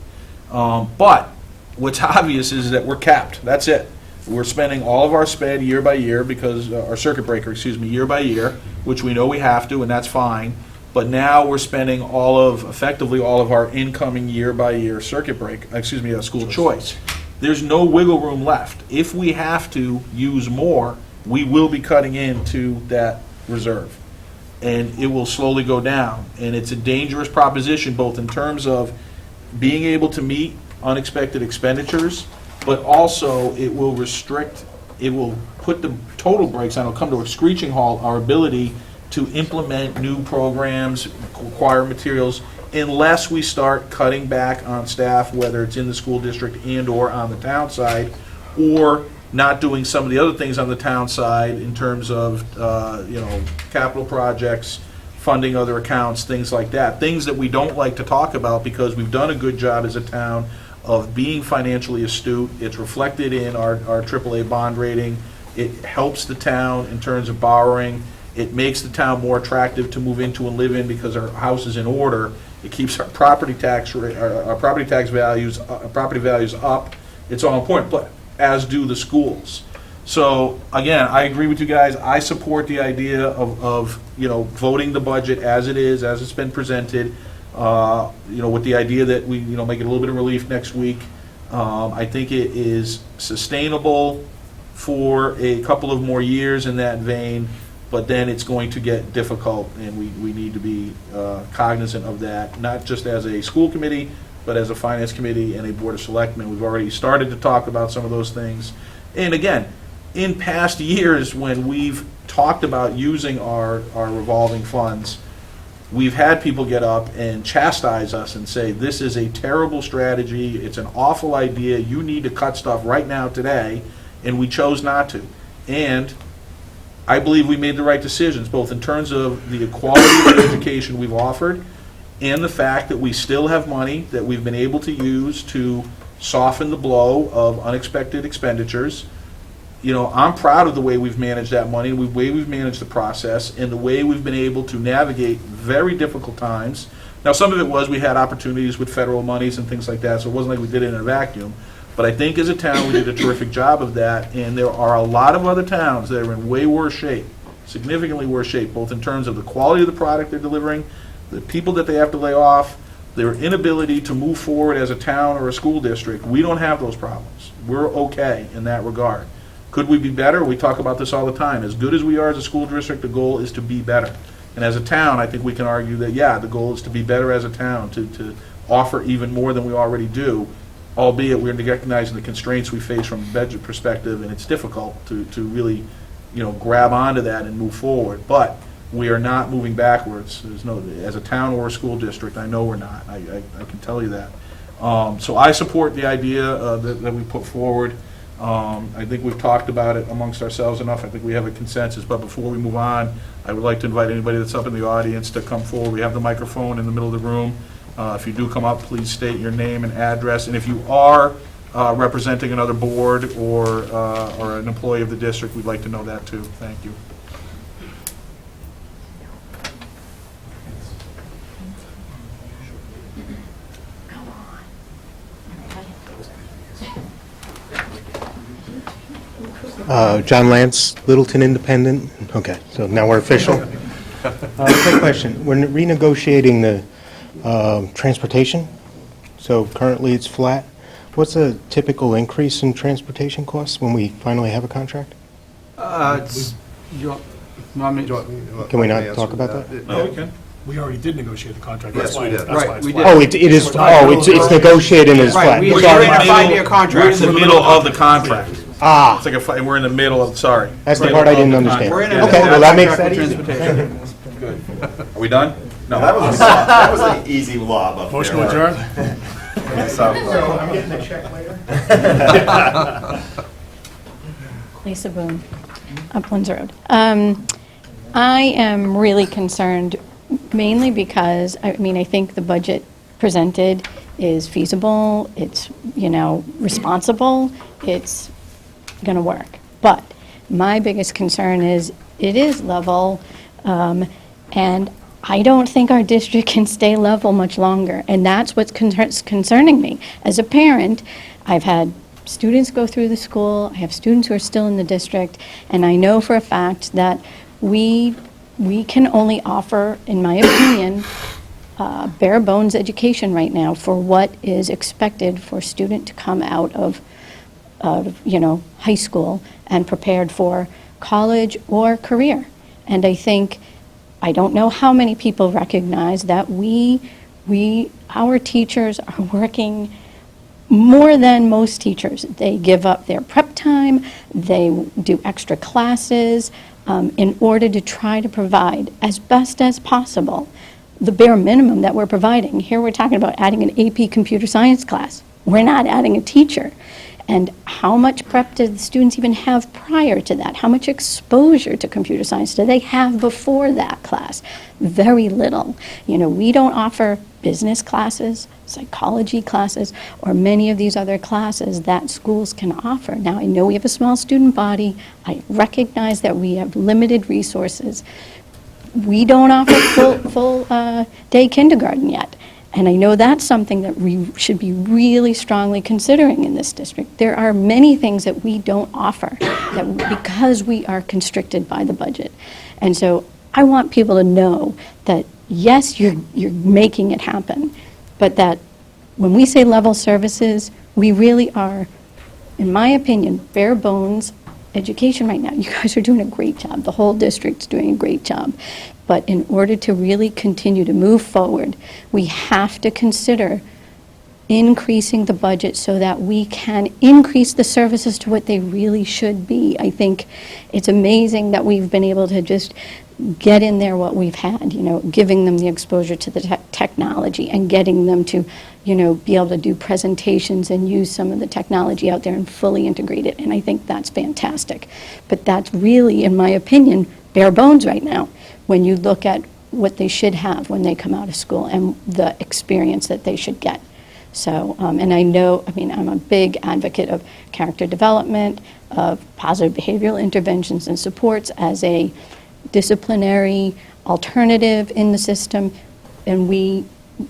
But what's obvious is that we're capped. That's it. We're spending all of our sped year by year because our circuit breaker, year by year, which we know we have to, and that's fine. But now we're spending effectively all of our incoming year by year school choice. There's no wiggle room left. If we have to use more, we will be cutting into that reserve, and it will slowly go down. And it's a dangerous proposition, both in terms of being able to meet unexpected expenditures, but also it will restrict, it will put the total brakes on, it'll come to a screeching halt, our ability to implement new programs, acquire materials, unless we start cutting back on staff, whether it's in the school district and/or on the town side, or not doing some of the other things on the town side in terms of, capital projects, funding other accounts, things like that. Things that we don't like to talk about because we've done a good job as a town of being financially astute. It's reflected in our AAA bond rating. It helps the town in terms of borrowing. It makes the town more attractive to move into and live in because our house is in order. It keeps our property tax values up. It's all important, but as do the schools. So again, I agree with you guys. I support the idea of voting the budget as it is, as it's been presented. With the idea that we make it a little bit of relief next week. I think it is sustainable for a couple of more years in that vein, but then it's going to get difficult, and we need to be cognizant of that, not just as a school committee, but as a finance committee and a board of selectmen. We've already started to talk about some of those things. And again, in past years, when we've talked about using our revolving funds, we've had people get up and chastise us and say, this is a terrible strategy, it's an awful idea, you need to cut stuff right now today, and we chose not to. And I believe we made the right decisions, both in terms of the quality of the education we've offered and the fact that we still have money that we've been able to use to soften the blow of unexpected expenditures. I'm proud of the way we've managed that money, the way we've managed the process, and the way we've been able to navigate very difficult times. Now, some of it was we had opportunities with federal monies and things like that, so it wasn't like we did it in a vacuum. But I think as a town, we did a terrific job of that, and there are a lot of other towns that are in way worse shape, significantly worse shape, both in terms of the quality of the product they're delivering, the people that they have to lay off, their inability to move forward as a town or a school district. We don't have those problems. We're okay in that regard. Could we be better? We talk about this all the time. As good as we are as a school district, the goal is to be better. And as a town, I think we can argue that, yeah, the goal is to be better as a town, to offer even more than we already do, albeit we're recognizing the constraints we face from a budget perspective, and it's difficult to really, grab onto that and move forward. But we are not moving backwards. There's no, as a town or a school district, I know we're not. I can tell you that. So I support the idea that we put forward. I think we've talked about it amongst ourselves enough. I think we have a consensus. But before we move on, I would like to invite anybody that's up in the audience to come forward. We have the microphone in the middle of the room. If you do come up, please state your name and address. And if you are representing another board or an employee of the district, we'd like to know that too. Thank you. John Lance, Littleton Independent. Okay, so now we're official. Quick question. When renegotiating the transportation, so currently it's flat, what's a typical increase in transportation costs when we finally have a contract? Can we not talk about that? No, we can. We already did negotiate the contract. Yes, we did. That's why Right, it's we flat. did. Oh, it's negotiated and it's flat. Right, we're Sorry. in a 5-year contract. We're in the middle of the contract. Ah, It's like we're in the middle of, sorry. that's the part I didn't understand. We're in a Okay, well, that makes that contract easy. with transportation. Are we done? No. That was an easy lob up there. Motion to adjourn? I'm getting a check later? Lisa Boone, Uplands Road. I am really concerned, mainly because, I think the budget presented is feasible, it's, responsible, it's going to work. But my biggest concern is it is level, and I don't think our district can stay level much longer, and that's what's concerning me. As a parent, I've had students go through the school, I have students who are still in the district, and I know for a fact that we can only offer, in my opinion, bare bones education right now for what is expected for a student to come out of high school and prepared for college or career. And I don't know how many people recognize that our teachers are working more than most teachers. They give up their prep time, they do extra classes in order to try to provide as best as possible the bare minimum that we're providing. Here we're talking about adding an AP computer science class. We're not adding a teacher. And how much prep do the students even have prior to that? How much exposure to computer science do they have before that class? Very little. You know, we don't offer business classes, psychology classes, or many of these other classes that schools can offer. Now, I know we have a small student body. I recognize that we have limited resources. We don't offer full day kindergarten yet. And I know that's something that we should be really strongly considering in this district. There are many things that we don't offer because we are constricted by the budget. And so I want people to know that, yes, you're making it happen, but that when we say level services, we really are, in my opinion, bare bones education right now. You guys are doing a great job. The whole district's doing a great job. But in order to really continue to move forward, we have to consider increasing the budget so that we can increase the services to what they really should be. I think it's amazing that we've been able to just get in there what we've had, you know, giving them the exposure to the technology and getting them to, you know, be able to do presentations and use some of the technology out there and fully integrate it. And I think that's fantastic. But that's really, in my opinion, bare bones right now when you look at what they should have when they come out of school and the experience that they should get. So, and I know, I mean, I'm a big advocate of character development, of positive behavioral interventions and supports as a disciplinary alternative in the system, and we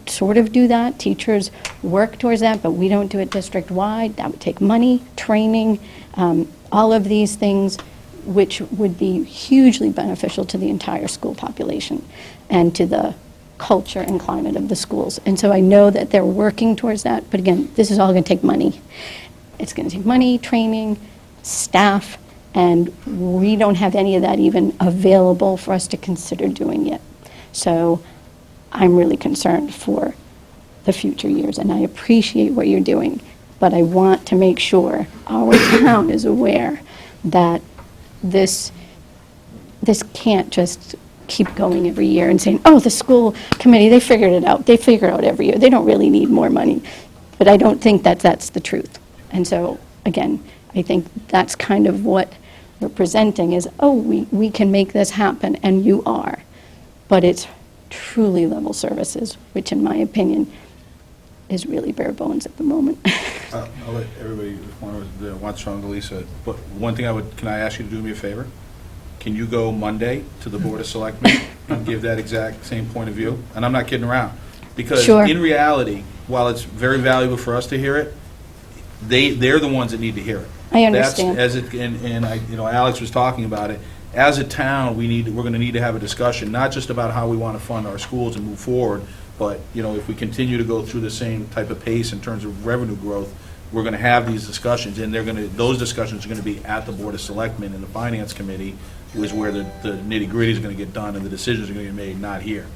sort of do that. Teachers work towards that, but we don't do it district-wide. That would take money, training, all of these things, which would be hugely beneficial to the entire school population and to the culture and climate of the schools. And so I know that they're working towards that, but again, this is all going to take money. It's going to take money, training, staff, and we don't have any of that even available for us to consider doing yet. So I'm really concerned for the future years, and I appreciate what you're doing, but I want to make sure our town is aware that this can't just keep going every year and saying, oh, the school committee, they figured it out. They figure it out every year. They don't really need more money. But I don't think that that's the truth. And so, again, I think that's kind of what we're presenting is, oh, we can make this happen, and you are. But it's truly level services, which in my opinion is really bare bones at the moment. I'll let everybody wants strong to Lisa, but one thing can I ask you to do me a favor? Can you go Monday to the Board of Selectmen and give that exact same point of view? And I'm not kidding around. Because Sure. in reality, while it's very valuable for us to hear it, they're the ones that need to hear it. I understand. Alex was talking about it. As a town, we're going to need to have a discussion, not just about how we want to fund our schools and move forward, but, you know, if we continue to go through the same type of pace in terms of revenue growth, we're going to have these discussions, and those discussions are going to be at the Board of Selectmen and the Finance Committee, is where the nitty-gritty is going to get done and the decisions are going to be made, not here.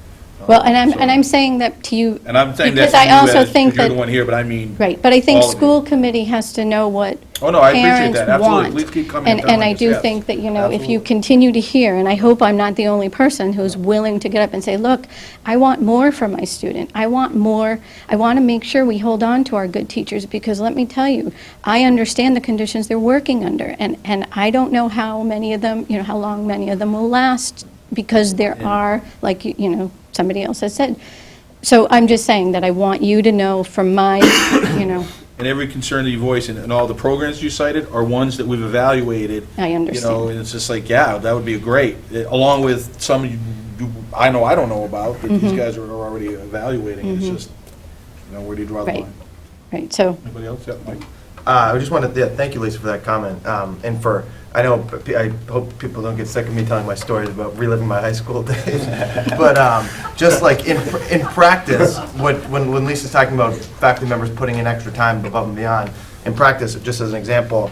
Well, and I'm saying that to you. And I'm saying that because to you I also as, think because you're that, the one here, but I mean. right, but I think all of you. school committee has to know what Oh, no, I appreciate parents that. Absolutely. want. Please keep coming and And telling I us, do yes. think that, you know, if you Absolutely. continue to hear, and I hope I'm not the only person who's willing to get up and say, look, I want more for my student. I want more. I want to make sure we hold on to our good teachers, because let me tell you, I understand the conditions they're working under, and I don't know how many of them, you know, how long many of them will last, because there are, like, you know, somebody else has said. So I'm just saying that I want you to know from my, you know, And every concern that you voice and all the programs you cited are ones that we've evaluated. I understand. You know, and it's just like, yeah, that would be great, along with some I don't know about, that Mm-hmm. these guys are already evaluating. It's just, you know, where do you draw the Right. line? right, so, Anybody else? Yeah, Mike? I just wanted to, thank you, Lisa, for that comment. And for, I hope people don't get sick of me telling my stories about reliving my high school days. But just like in practice, when Lisa's talking about faculty members putting in extra time above and beyond, in practice, just as an example,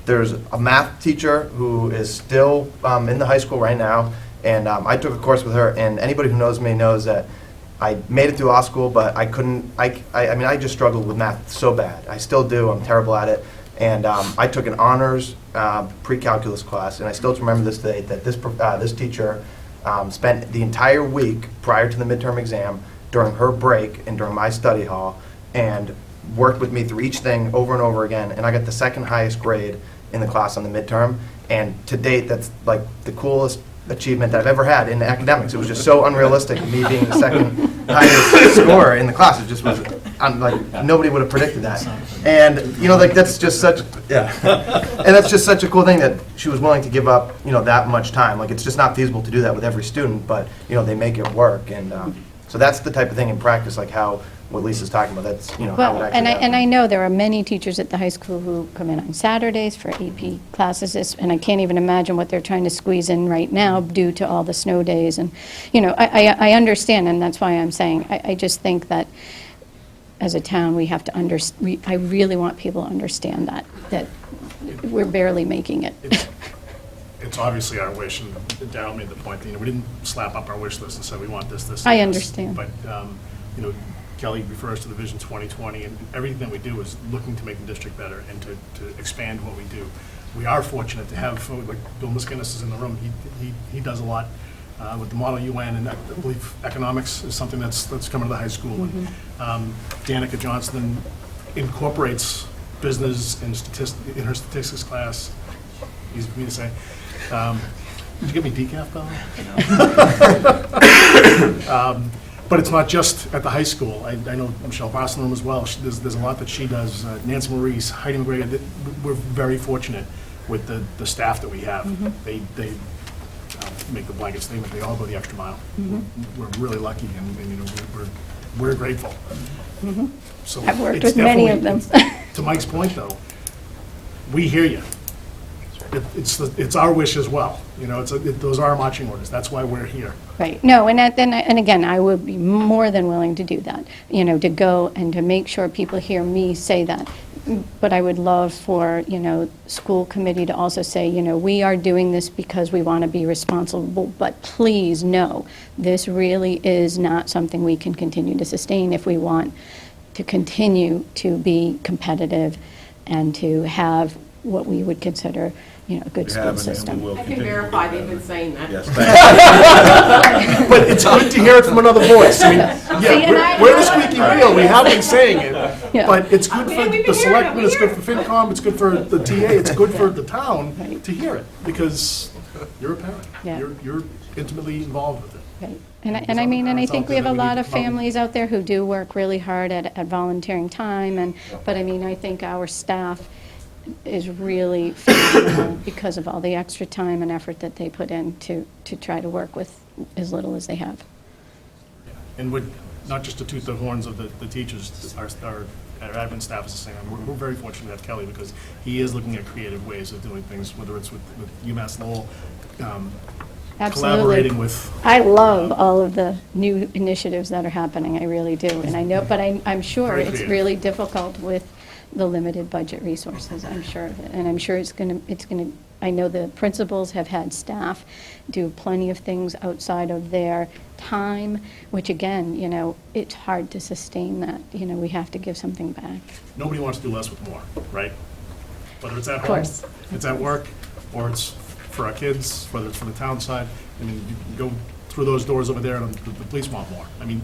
there's a math teacher who is still in the high school right now, and I took a course with her, and anybody who knows me knows that I made it through law school, but I couldn't, I mean, I just struggled with math so bad. I still do, I'm terrible at it. And I took an honors pre-calculus class, and I still remember this day, that this teacher spent the entire week prior to the midterm exam during her break and during my study hall, and worked with me through each thing over and over again, and I got the second highest grade in the class on the midterm, and to date, that's like the coolest achievement that I've ever had in academics. It was just so unrealistic, me being the second highest scorer in the class. It just was, like, nobody would have predicted that. And, you know, like, that's just such, yeah. And that's just such a cool thing that she was willing to give up, you know, that much time. Like, it's just not feasible to do that with every student, but, you know, they make it work. And so that's the type of thing in practice, like how, what Lisa's talking about, that's, you know, how it Well, actually and happens. I know there are many teachers at the high school who come in on Saturdays for AP classes, and I can't even imagine what they're trying to squeeze in right now due to all the snow days, and, you know, I understand, and that's why I'm saying, I just think that as a town, we have to I really want people to understand that we're barely making it. It's obviously our wish, and Darryl made the point, that, you know, we didn't slap up our wish list and say we want this, this, and I this. understand. But, you know, Kelly refers to the Vision 2020, and everything that we do is looking to make the district better and to expand what we do. We are fortunate to have, like, Bill Miskinnis is in the room, he does a lot with the Model UN, and I believe economics is something that's coming to the high school. And, Danica Johnston incorporates business and in her statistics class, easy for me to say. Did you get me decaf, Bill? But it's not just at the high school. I know Michelle Barcelona as well. There's a lot that she does. Nancy Maurice, Heidi McGregor. We're very fortunate with the staff that we have. They make the blanket statement. They all go the extra mile. We're really lucky, and you know, we're grateful. So I've worked it's with many of definitely- them. To Mike's point, though, we hear you. It's our wish as well. You know, those are our marching orders. That's why we're here. Right, no, and again, I would be more than willing to do that, you know, to go and to make sure people hear me say that. But I would love for, you know, school committee to also say, you know, we are doing this because we want to be responsible, but please know, this really is not something we can continue to sustain if we want to continue to be competitive and to have what we would consider, you know, a good school system. I can verify they've been saying that. Yes, thank you. But it's good to hear it from another voice. I mean, See, and yeah, we're the squeaky wheel. We have been saying it. Yeah. But it's good Yeah, for we've the been hearing it. selectmen, We it's hear good for FinCom, it's good for the TA, it's good for the town Right. to hear it, because you're a parent. Yeah. You're intimately involved with it. Right. And I mean, and I think we have a lot of families out there who do work really hard at volunteering time, but I mean, I think our staff is really phenomenal because of all the extra time and effort that they put in to try to work with as little as they have. And we're, not just to toot the horns of the teachers, our admin staff is the same. We're very fortunate to have Kelly, because he is looking at creative ways of doing things, whether it's with UMass Lowell, collaborating with. I love all of the new initiatives that are happening, I really do. And I know, but I'm sure Very it's creative. really difficult with the limited budget resources, I'm sure of it. And I'm sure it's going to, I know the principals have had staff do plenty of things outside of their time, which again, you know, it's hard to sustain that. You know, we have to give something back. Nobody wants to do less with more, right? Whether it's at Of home, course. it's at work, or it's for our kids, whether it's for the town side. I mean, you can go through those doors over there, and the police want more. I mean,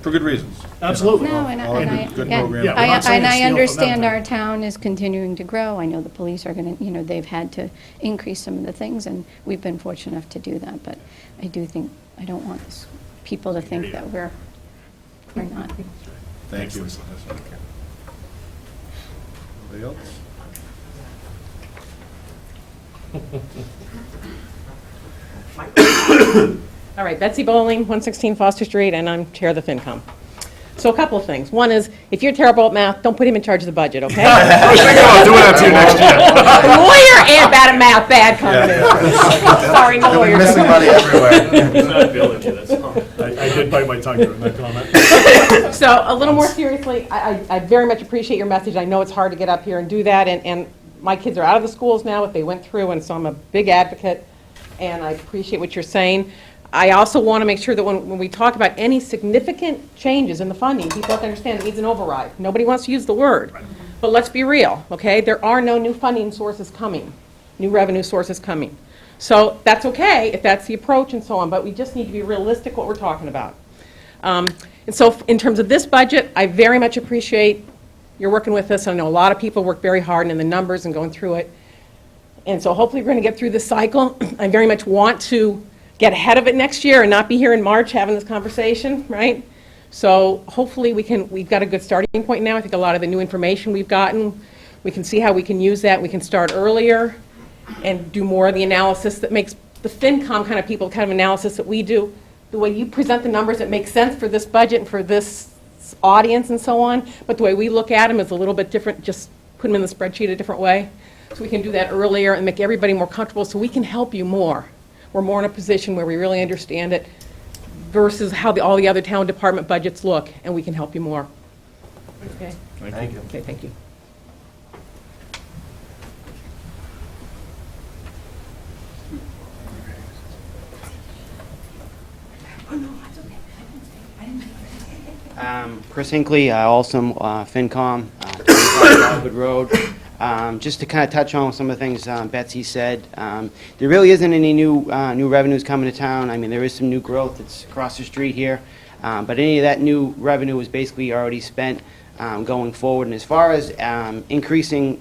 For good reasons. absolutely. No, and all I, good- good again, program. Yeah, we're not saying and to I steal from them, understand but- our town is continuing to grow. I know the police are going to, you know, they've had to increase some of the things, and we've been fortunate enough to do that. But I do think, I don't want people to think that we're not. Thank you. Lisa. Anybody else? All right, Betsy Bowling, 116 Foster Street, and I'm Chair of the FinCom. So a couple of things. One is, if you're terrible at math, don't put him in charge of the budget, okay? I was thinking about doing that to you next year. Lawyer and bad at math, bad combination. Sorry, no We're lawyer. missing money everywhere. I did bite my tongue during that comment. So a little more seriously, I very much appreciate your message. I know it's hard to get up here and do that, and my kids are out of the schools now, if they went through, and so I'm a big advocate, and I appreciate what you're saying. I also want to make sure that when we talk about any significant changes in the funding, people have to understand it needs an override. Nobody wants to use the word. But let's be real, okay? There are no new funding sources coming, new revenue sources coming. So that's okay if that's the approach and so on, but we just need to be realistic what we're talking about. And so in terms of this budget, I very much appreciate you're working with us. I know a lot of people work very hard in the numbers and going through it. And so hopefully we're going to get through this cycle. I very much want to get ahead of it next year and not be here in March having this conversation, right? So hopefully we've got a good starting point now. I think a lot of the new information we've gotten, we can see how we can use that. We can start earlier and do more of the analysis that makes the FinCom kind of people, kind of analysis that we do. The way you present the numbers, it makes sense for this budget and for this audience and so on, but the way we look at them is a little bit different, just put them in the spreadsheet a different way. So we can do that earlier and make everybody more comfortable so we can help you more. We're more in a position where we really understand it versus how all the other town department budgets look, and we can help you more. Okay? Thank you. Okay, thank you. Chris Hinckley, also FinCom, 25 Wildwood Road. Just to kind of touch on some of the things Betsy said, there really isn't any new revenues coming to town. I mean, there is some new growth that's across the street here, but any of that new revenue is basically already spent going forward. And as far as increasing,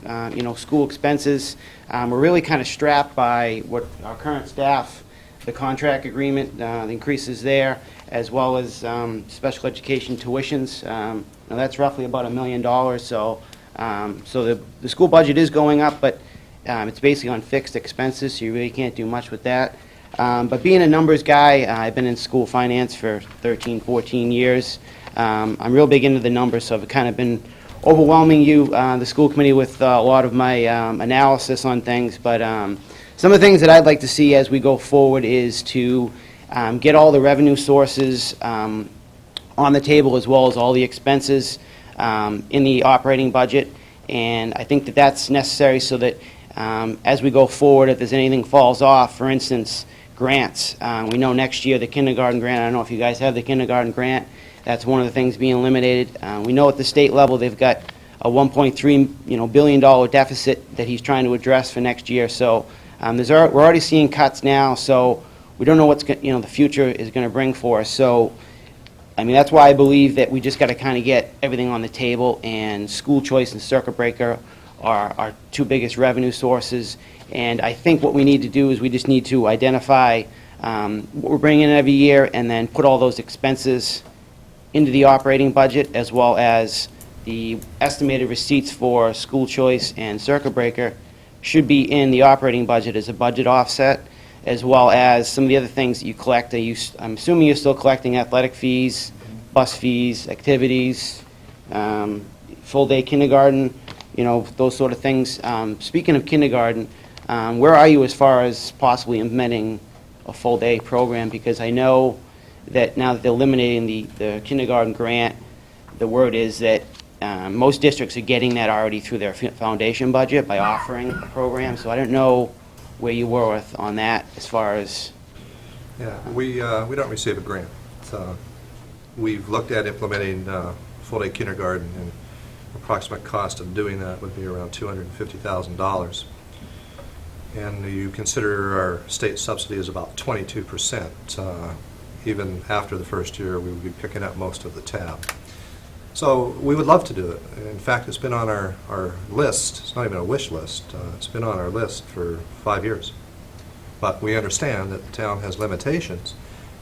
school expenses, we're really kind of strapped by what our current staff, the contract agreement, the increases there, as well as special education tuitions. Now that's roughly about $1 million. So the school budget is going up, but it's basically on fixed expenses, so you really can't do much with that. But being a numbers guy, I've been in school finance for 13, 14 years. I'm real big into the numbers, so I've kind of been overwhelming you, the school committee, with a lot of my analysis on things. But some of the things that I'd like to see as we go forward is to get all the revenue sources on the table, as well as all the expenses in the operating budget. And I think that that's necessary so that as we go forward, if there's anything falls off, for instance, grants. We know next year the kindergarten grant, I don't know if you guys have the kindergarten grant, that's one of the things being eliminated. We know at the state level they've got a $1.3 billion deficit that he's trying to address for next year. So we're already seeing cuts now, so we don't know what's the future is going to bring for us. So I mean, that's why I believe that we just got to kind of get everything on the table, and school choice and circuit breaker are our two biggest revenue sources. And I think what we need to do is we just need to identify what we're bringing in every year and then put all those expenses into the operating budget, as well as the estimated receipts for school choice and circuit breaker should be in the operating budget as a budget offset, as well as some of the other things that you collect. I'm assuming you're still collecting athletic fees, bus fees, activities, full-day kindergarten, those sort of things. Speaking of kindergarten, where are you as far as possibly implementing a full-day program? Because I know that now that they're eliminating the kindergarten grant, the word is that most districts are getting that already through their foundation budget by offering a program. So I don't know where you were on that as far as... Yeah, we don't receive a grant. We've looked at implementing full-day kindergarten, and approximate cost of doing that would be around $250,000. And you consider our state subsidy is about 22%. Even after the first year, we would be picking up most of the tab. So we would love to do it. In fact, it's been on our list. It's not even a wish list. It's been on our list for 5 years. But we understand that the town has limitations,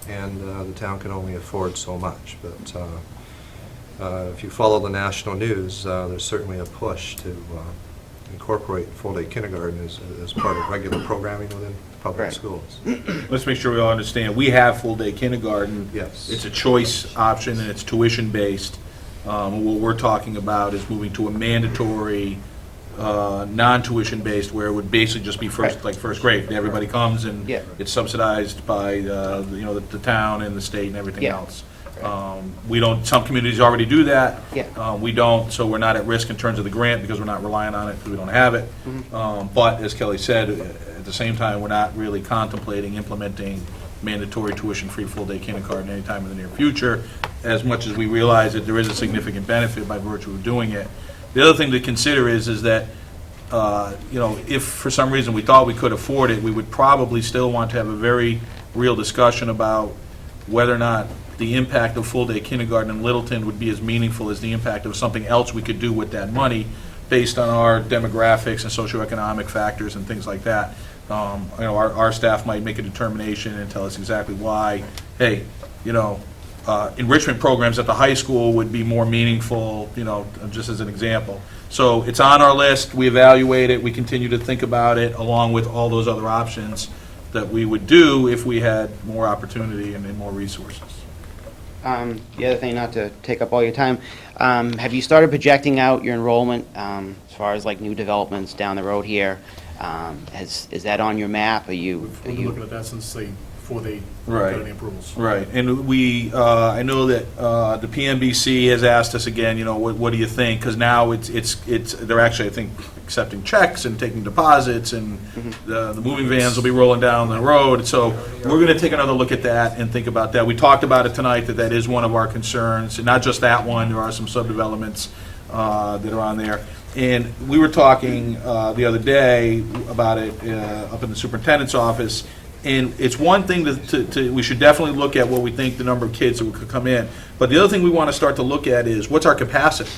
and the town can only afford so much. But if you follow the national news, there's certainly a push to incorporate full-day kindergarten as part of regular programming within public Right. schools. Let's make sure we all understand, we have full-day kindergarten. Yes. It's a choice option, and it's tuition-based. What we're talking about is moving to a mandatory, non-tuition-based, where it would basically just be first grade. Everybody comes, and Yeah. it's subsidized by, the town and the state and everything Yeah. else. We don't, some communities already do that. Yeah. We don't, so we're not at risk in terms of the grant, because we're not relying on it, because we don't have it. But as Kelly said, at the same time, we're not really contemplating implementing mandatory tuition-free full-day kindergarten anytime in the near future, as much as we realize that there is a significant benefit by virtue of doing it. The other thing to consider is that, if for some reason we thought we could afford it, we would probably still want to have a very real discussion about whether or not the impact of full-day kindergarten in Littleton would be as meaningful as the impact of something else we could do with that money based on our demographics and socioeconomic factors and things like that. Our staff might make a determination and tell us exactly why, hey, enrichment programs at the high school would be more meaningful, just as an example. So it's on our list, we evaluate it, we continue to think about it, along with all those other options that we would do if we had more opportunity and more resources. The other thing, not to take up all your time, have you started projecting out your enrollment as far as like new developments down the road here? Is that on your map? We've been looking at that since, before they Right. got any approvals. Right, and I know that the PMBC has asked us again, what do you think? Because now they're actually, I think, accepting checks and taking deposits, and the moving vans will be rolling down the road. So we're going to take another look at that and think about that. We talked about it tonight, that is one of our concerns, and not just that one. There are some subdevelopments that are on there. And we were talking the other day about it up in the superintendent's office. And it's one thing we should definitely look at what we think the number of kids that could come in. But the other thing we want to start to look at is what's our capacity?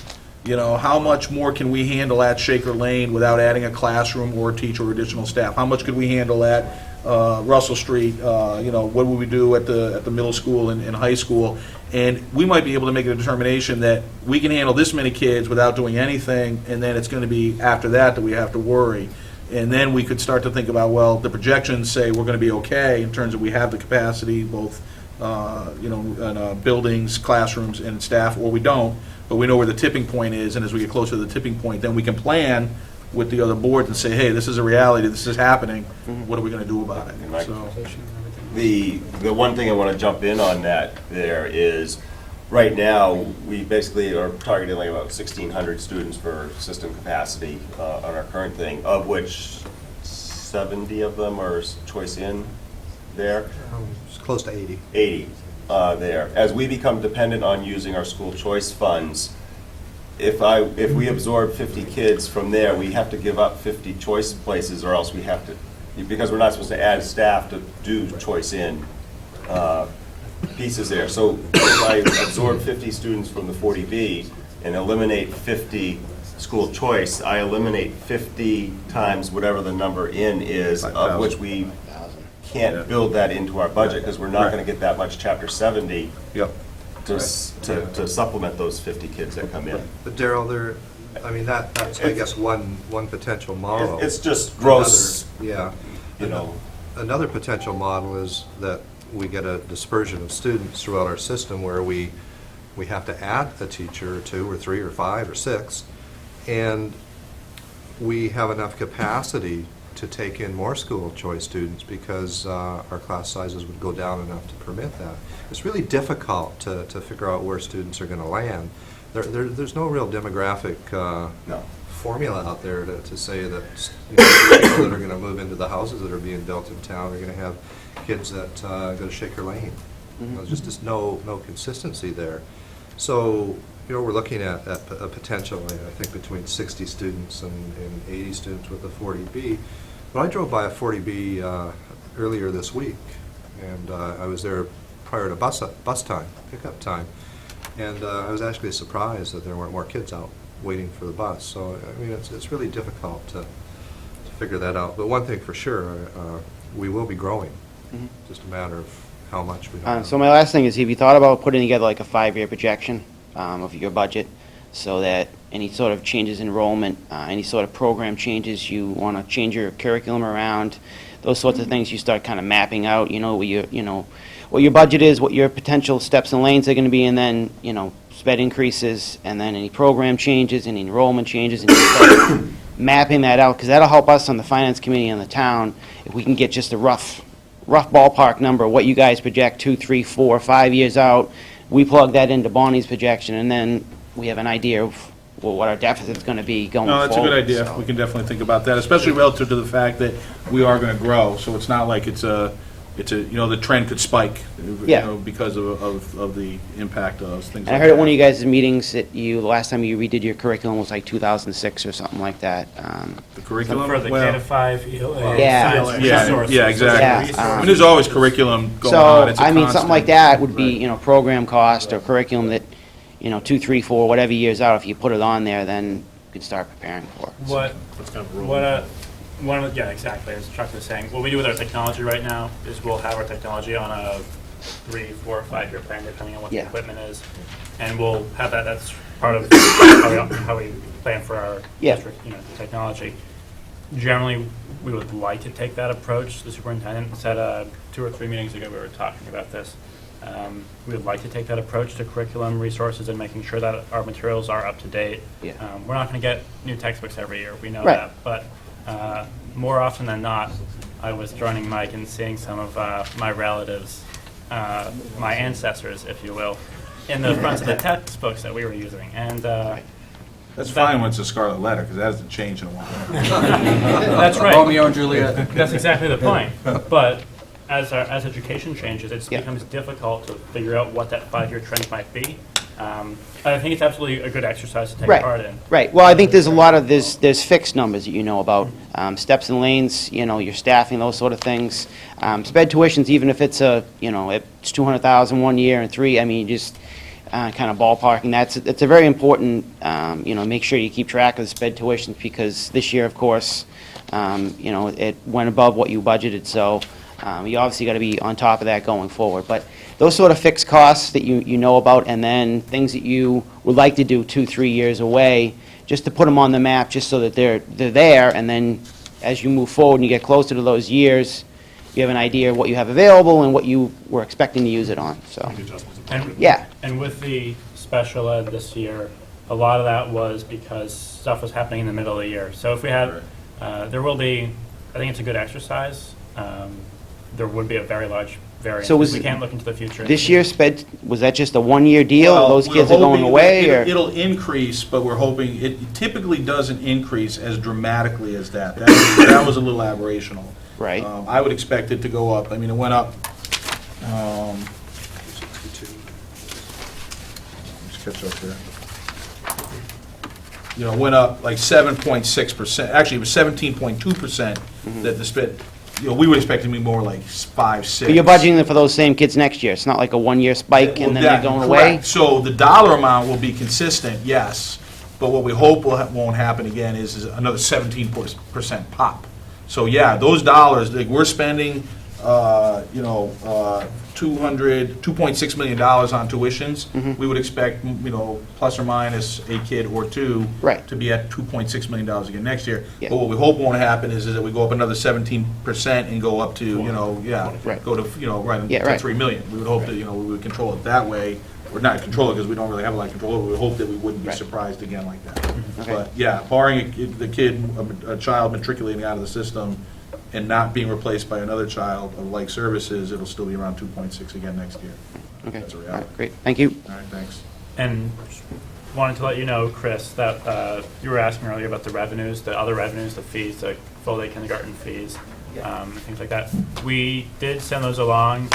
How much more can we handle at Shaker Lane without adding a classroom or a teacher or additional staff? How much could we handle at Russell Street? What would we do at the middle school and high school? And we might be able to make a determination that we can handle this many kids without doing anything, and then it's going to be after that we have to worry. And then we could start to think about, well, the projections say we're going to be okay in terms of we have the capacity, both, in buildings, classrooms, and staff, or we don't, but we know where the tipping point is, and as we get closer to the tipping point, then we can plan with the other boards and say, hey, this is a reality, this is happening, what are we going to do about it? Right. So, The one thing I want to jump in on that there is, right now, we basically are targeting like about 1,600 students for system capacity on our current thing, of which 70 of them are choice in there. It's close to 80. 80 there. As we become dependent on using our school choice funds, if we absorb 50 kids from there, we have to give up 50 choice places, or else we have to, because we're not supposed to add staff to do choice in pieces there. So if I absorb 50 students from the 40B and eliminate 50 school choice, I eliminate 50 times whatever the number in is, of which we can't build that into our budget, because we're not going to get that much Chapter 70 yep. to supplement those 50 kids that come in. But Daryl, that's, I guess, one potential model. It's just gross, Yeah. Another potential model is that we get a dispersion of students throughout our system where we have to add a teacher or two or three or five or six, and we have enough capacity to take in more school choice students because our class sizes would go down enough to permit that. It's really difficult to figure out where students are going to land. There's no real demographic no. formula out there to say that people that are going to move into the houses that are being built in town are going to have kids that go to Shaker Lane. There's just no consistency there. So, we're looking at a potential, I think, between 60 students and 80 students with a 40B. But I drove by a 40B earlier this week, and I was there prior to bus time, pickup time, and I was actually surprised that there weren't more kids out waiting for the bus. So, it's really difficult to figure that out. But one thing for sure, we will be growing. Just a matter of how much we don't know. So my last thing is, have you thought about putting together like a 5-year projection of your budget, so that any sort of changes in enrollment, any sort of program changes, you want to change your curriculum around, those sorts of things, you start kind of mapping out, what your budget is, what your potential steps and lanes are going to be, and then, sped increases, and then any program changes, any enrollment changes, and you start mapping that out, because that'll help us on the finance committee and the town if we can get just a rough ballpark number, what you guys project 2, 3, 4, 5 years out. We plug that into Bonnie's projection, and then we have an idea of what our deficit's going to be going forward. No, that's a good idea. So- We can definitely think about that, especially relative to the fact that we are going to grow. So it's not like it's a the trend could spike, Yeah. because of the impact of things like And that. I heard at one of you guys' meetings that the last time you redid your curriculum was like 2006 or something like that. The curriculum? For the Well, K-5 ELA. Yeah. science Yeah, resources. yeah, exactly. Yeah, I mean, there's always curriculum going So, on. It's a I mean, something like constant. that would be, program cost or curriculum that, 2, 3, 4, whatever years out, if you put it on there, then you can start preparing for it. What, That's kind of a rule. one of the, yeah, exactly, as Chuck was saying, what we do with our technology right now is we'll have our technology on a 3, 4, 5-year plan, depending on what the Yeah. equipment is. And we'll have that, that's part of how we plan for our Yeah. district, technology. Generally, we would like to take that approach. The superintendent said 2 or 3 meetings ago, we were talking about this. We would like to take that approach to curriculum resources and making sure that our materials are up to date. Yeah. We're not going to get new textbooks every year, we know Right. that. But more often than not, I was joining Mike and seeing some of my relatives, my ancestors, if you will, in the fronts of the textbooks that we were using. And That's fine when it's a scarlet letter, because that hasn't changed in a while. that's right. Romeo and Juliet. That's exactly the point. But as education changes, it Yeah. becomes difficult to figure out what that 5-year trend might be. I think it's absolutely a good exercise to take part in. Right. Well, I think there's a lot of, there's fixed numbers that you know about, steps and lanes, your staffing, those sort of things. Sped tuitions, even if it's it's 200,000 one year and 3, I mean, just kind of ballparking, it's a very important, make sure you keep track of the sped tuitions, because this year, of course, it went above what you budgeted, so you obviously got to be on top of that going forward. But those sort of fixed costs that you know about, and then things that you would like to do 2, 3 years away, just to put them on the map, just so that they're there, and then as you move forward and you get closer to those years, you have an idea of what you have available and what you were expecting to use it on, so. Make adjustments And, appropriately. Yeah. and with the special ed this year, a lot of that was because stuff was happening in the middle of the year. So if we had, there will be, I think it's a good exercise. There would be a very large variance. So was we it- can't look into the future. This year sped, was that just a one-year deal? Well, Those we're kids are going hoping away, that or? It'll increase, but we're hoping, it typically doesn't increase as dramatically as that. That was a little aberrational. Right. I would expect it to go up. I mean, it went up, let's catch up here. It went up like 7.6%. Actually, it was 17.2% that the sped, we would expect it to be more like 5, 6. But you're budgeting for those same kids next year. It's not like a one-year spike and then they're going away? Correct. So the dollar amount will be consistent, yes, but what we hope won't happen again is another 17% pop. So yeah, those dollars, like we're spending, $2.6 million on tuitions. We would expect, plus or minus a kid or two Right. to be at $2.6 million again next year. Yeah. But what we hope won't happen is that we go up another 17% and go up to, Right. go to, right, Yeah, to right. 3 million. We would hope that, we would control it that way, or not control it because we don't really have a lot of control, but we hope that we wouldn't be Right. surprised again like that. Okay. But yeah, barring a child matriculating out of the system and not being replaced by another child of like services, it'll still be around 2.6 again next year. Okay, That's a all reality. right, great, thank you. All right, thanks. And wanted to let you know, Chris, that you were asking earlier about the revenues, the other revenues, the fees, the full-day kindergarten fees, things like that. We did send those along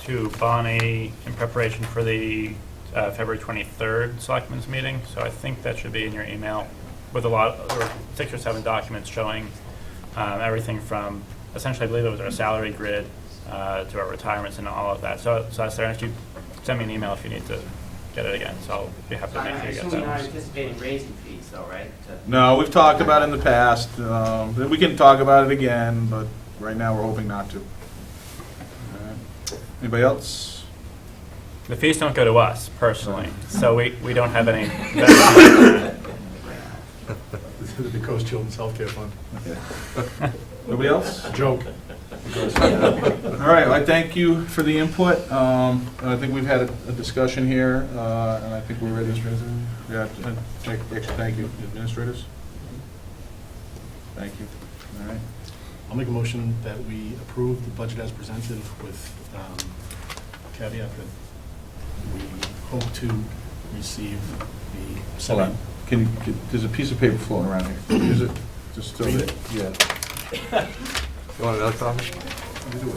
to Bonnie in preparation for the February 23rd Selectmen's meeting, so I think that should be in your email with there were 6 or 7 documents showing everything from, essentially, I believe it was our salary grid to our retirements and all of that. So that's there. And if you send me an email if you need to get it again, so I'll be happy to make sure you get that. anticipating raising fees though, right? No, we've talked about it in the past. We can talk about it again, but right now we're hoping not to. All right. Anybody else? The fees don't go to us personally, so we don't have any. The Coast Children's Healthcare Fund. Nobody else? Joke. All right, I thank you for the input. I think we've had a discussion here, and I think we're ready. Yeah, thank you, administrators. Thank you. All right. I'll make a motion that we approve the budget as presented with caveat that we hope to receive the Hold on. There's a piece of paper floating around here. Is it just still Read there? it. Yeah. You want another copy? You do it.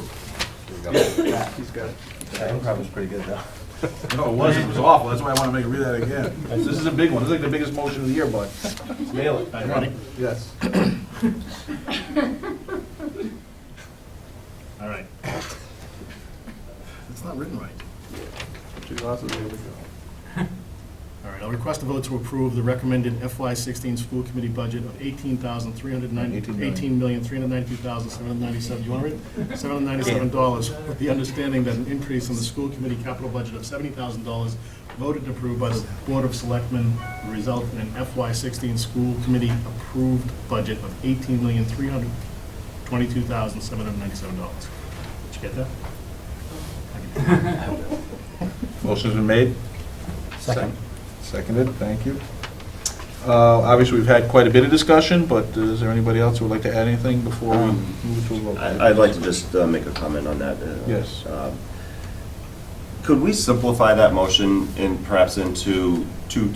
He's got it. That improv was pretty good, though. No, it was awful, that's why I want to make, read that again. This is a big one, this is like the biggest motion of the year, bud. Nail it. Are you ready? Yes. All right. It's not written right. All right, I'll request a vote to approve the recommended FY16 school committee budget of $18,392,797. You want to read it? $797, with the understanding that an increase in the school committee capital budget of $70,000 voted and approved by the Board of Selectmen will result in an FY16 school committee approved budget of $18,322,797. Did you get that? Motion's been made? Second. Seconded, thank you. Obviously, we've had quite a bit of discussion, but is there anybody else who would like to add anything before we move to a vote? I'd like to just make a comment on that. Yes. Could we simplify that motion perhaps into two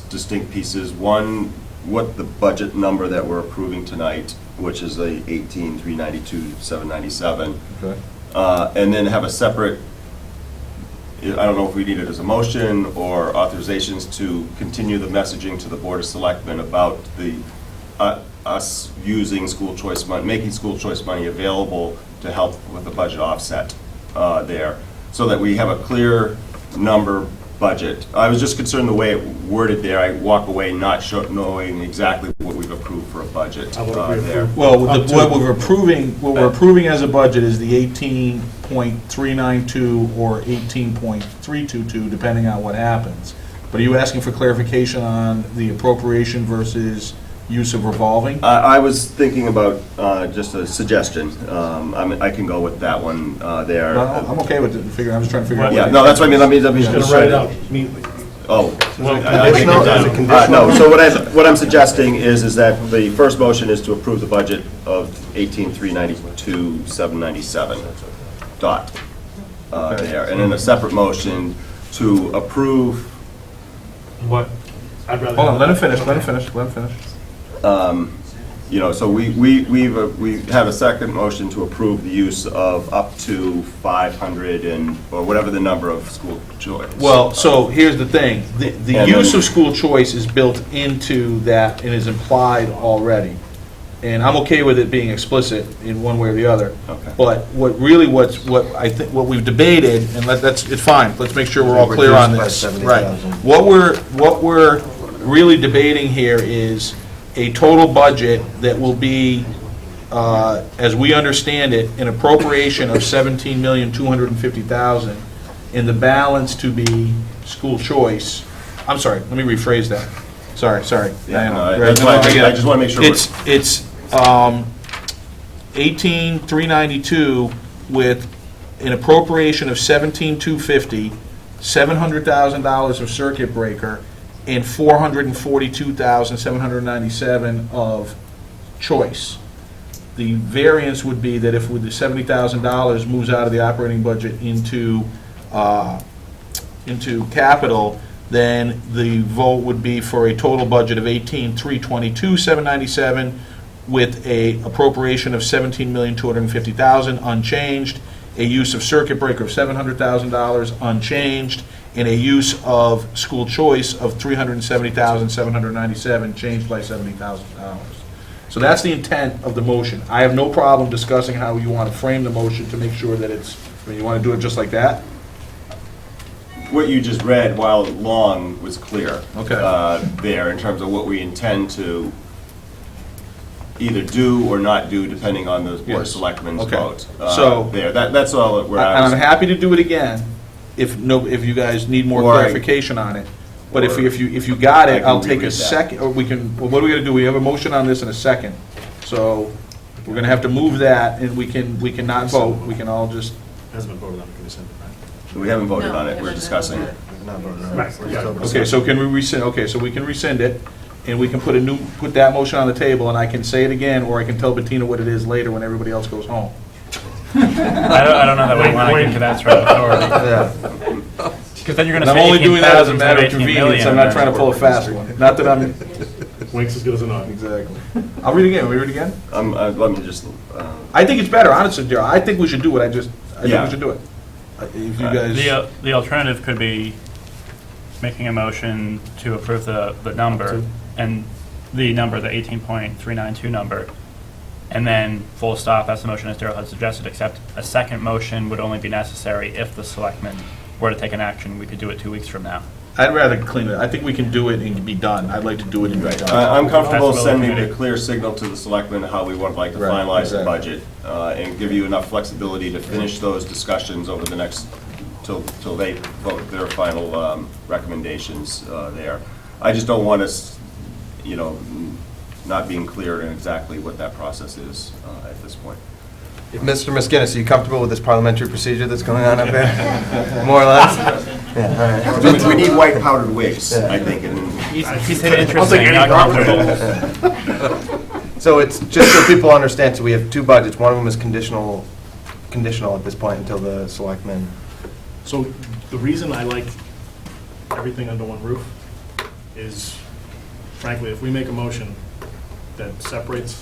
distinct pieces? One, what the budget number that we're approving tonight, which is the $18,392,797. Okay. And then have a separate, I don't know if we need it as a motion or authorizations to continue the messaging to the Board of Selectmen about us using school choice money, making school choice money available to help with the budget offset there, so that we have a clear number budget. I was just concerned the way it worded there. I walk away not knowing exactly what we've approved for a budget there. Well, what we're approving as a budget is the 18.392 or 18.322, depending on what happens. But are you asking for clarification on the appropriation versus use of revolving? I was thinking about just a suggestion. I can go with that one there. No, I'm okay with it, I'm just trying to figure out. Yeah, no, that's what I mean. Let me Just write it out immediately. Oh. Conditional, as a conditional? No, so what I'm suggesting is that the first motion is to approve the budget of $18,392,797 there, and then a separate motion to approve. What? I'd rather. Hold on, let him finish. So we have a second motion to approve the use of up to 500 or whatever the number of school choice. Well, so here's the thing, the And use then- of school choice is built into that and is implied already. And I'm okay with it being explicit in one way or the other. Okay. But what we've debated, and it's fine, let's make sure we're all clear on this. Reduced by Right. 70,000. What we're really debating here is a total budget that will be, as we understand it, an appropriation of $17,250,000, and the balance to be school choice. I'm sorry, let me rephrase that. Sorry. Yeah, no, Right, that's why I just want to make sure. It's 18,392 with an appropriation of 17,250, $700,000 of circuit breaker, and 442,797 of choice. The variance would be that if with the $70,000 moves out of the operating budget into capital, then the vote would be for a total budget of $18,322,797 with a appropriation of $17,250,000 unchanged, a use of circuit breaker of $700,000 unchanged, and a use of school choice of $370,797 changed by $70,000. So that's the intent of the motion. I have no problem discussing how you want to frame the motion to make sure that you want to do it just like that? What you just read, while long, was clear. Okay. There, in terms of what we intend to either do or not do, depending on the Board of Yes. Selectmen's Okay. vote. So- There, that's all that we're And I'm asking. happy to do it again if you guys need more Or I- clarification on it. But if you got I it, can I'll take a reread that. second, or we can, well, what are we gonna do? We have a motion on this in a second. So we're gonna have to move that, and we can not vote. We can all just, Hasn't been voted on, can we send it back? We haven't voted on it, we're discussing it. Not voting on it. Right, yeah. okay, so can we rescind, okay, so we can rescind it, and we can put that motion on the table, and I can say it again, or I can tell Bettina what it is later when everybody else goes home. I don't know that we want to get into that sort of authority. Because then you're going And to I'm say only doing that as a 18,000 matter of 18 convenience, million. I'm not trying to pull a fast one. Not that I'm, Wink's as good as a nod. exactly. I'll read it again, we read it again? Let me just, I think it's better, honestly, Darrell. I think we should do what I think Yeah. we should do it. If you guys, The alternative could be making a motion to approve the number, and the number, the 18.392 number, and then full stop, as the motion as Daryl had suggested, except a second motion would only be necessary if the selectmen were to take an action. We could do it 2 weeks from now. I'd rather clean it. I think we can do it and be done. I'd like to do it and be done. I'm comfortable That's the will of the sending a committee. clear signal to the selectmen how we would like to Right, finalize the exactly. budget, and give you enough flexibility to finish those discussions over the next, till they vote their final recommendations there. I just don't want us, not being clear in exactly what that process is at this point. Mr. Miskinnis, are you comfortable with this parliamentary procedure that's going on up there? More or less? Yeah, all right. We need white powdered wigs, I think, and He's I'll interested, take any not problem. comfortable. So it's, just so people understand, so we have two budgets. One of them is conditional at this point until the selectmen. So the reason I like everything under one roof is, frankly, if we make a motion that separates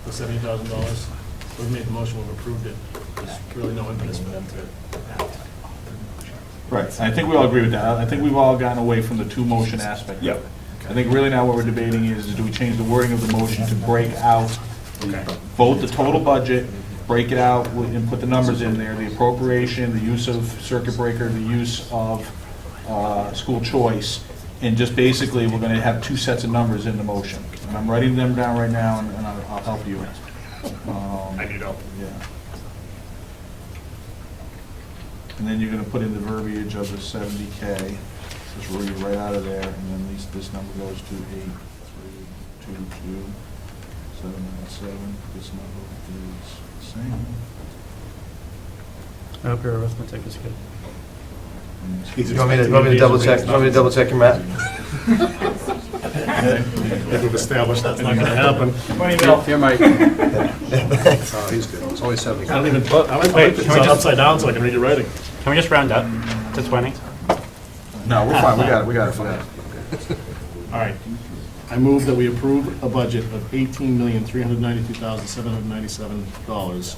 the $70,000, we've made the motion, we've approved it, there's really no impetus for them to act. Right, I think we all agree with that. I think we've all gotten away from the two-motion aspect. Yep. I think really now what we're debating is do we change the wording of the motion to break out, vote the total budget, break it out and put the numbers in there, the appropriation, the use of circuit breaker, the use of school choice, and just basically, we're gonna have two sets of numbers in the motion. And I'm writing them down right now, and I'll help you. I need help. Yeah. And then you're gonna put in the verbiage of the 70K, just read it right out of there, and then at least this number goes to 8,322, 797. This number is the same. I hope your arithmetic is good. You want me to double check, your math? I think we've established that's not gonna happen. Here, Mike. He's good. It's only 70. I don't even, I like can it we just- upside down so I can read your writing. Can we just round up to 20? No, we're fine, we got it. All right. I move that we approve a budget of $18,392,797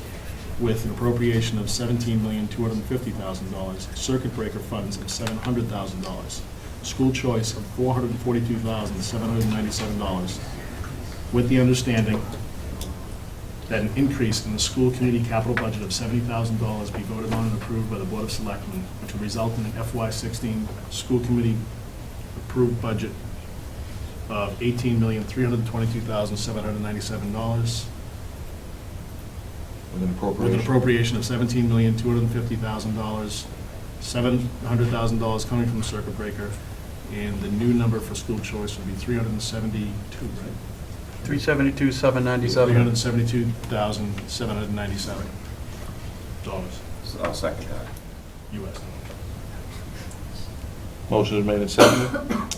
with an appropriation of $17,250,000, circuit breaker funds of $700,000, school choice of $442,797, with the understanding that an increase in the school committee capital budget of $70,000 be voted on and approved by the Board of Selectmen, which will result in an FY16 school committee approved budget of $18,322,797, With an with an appropriation. appropriation of $17,250,000, $700,000 coming from the circuit breaker, and the new number for school choice would be 372, right? 372,797. $372,797 So I'll second that. US. Motion is made and seconded.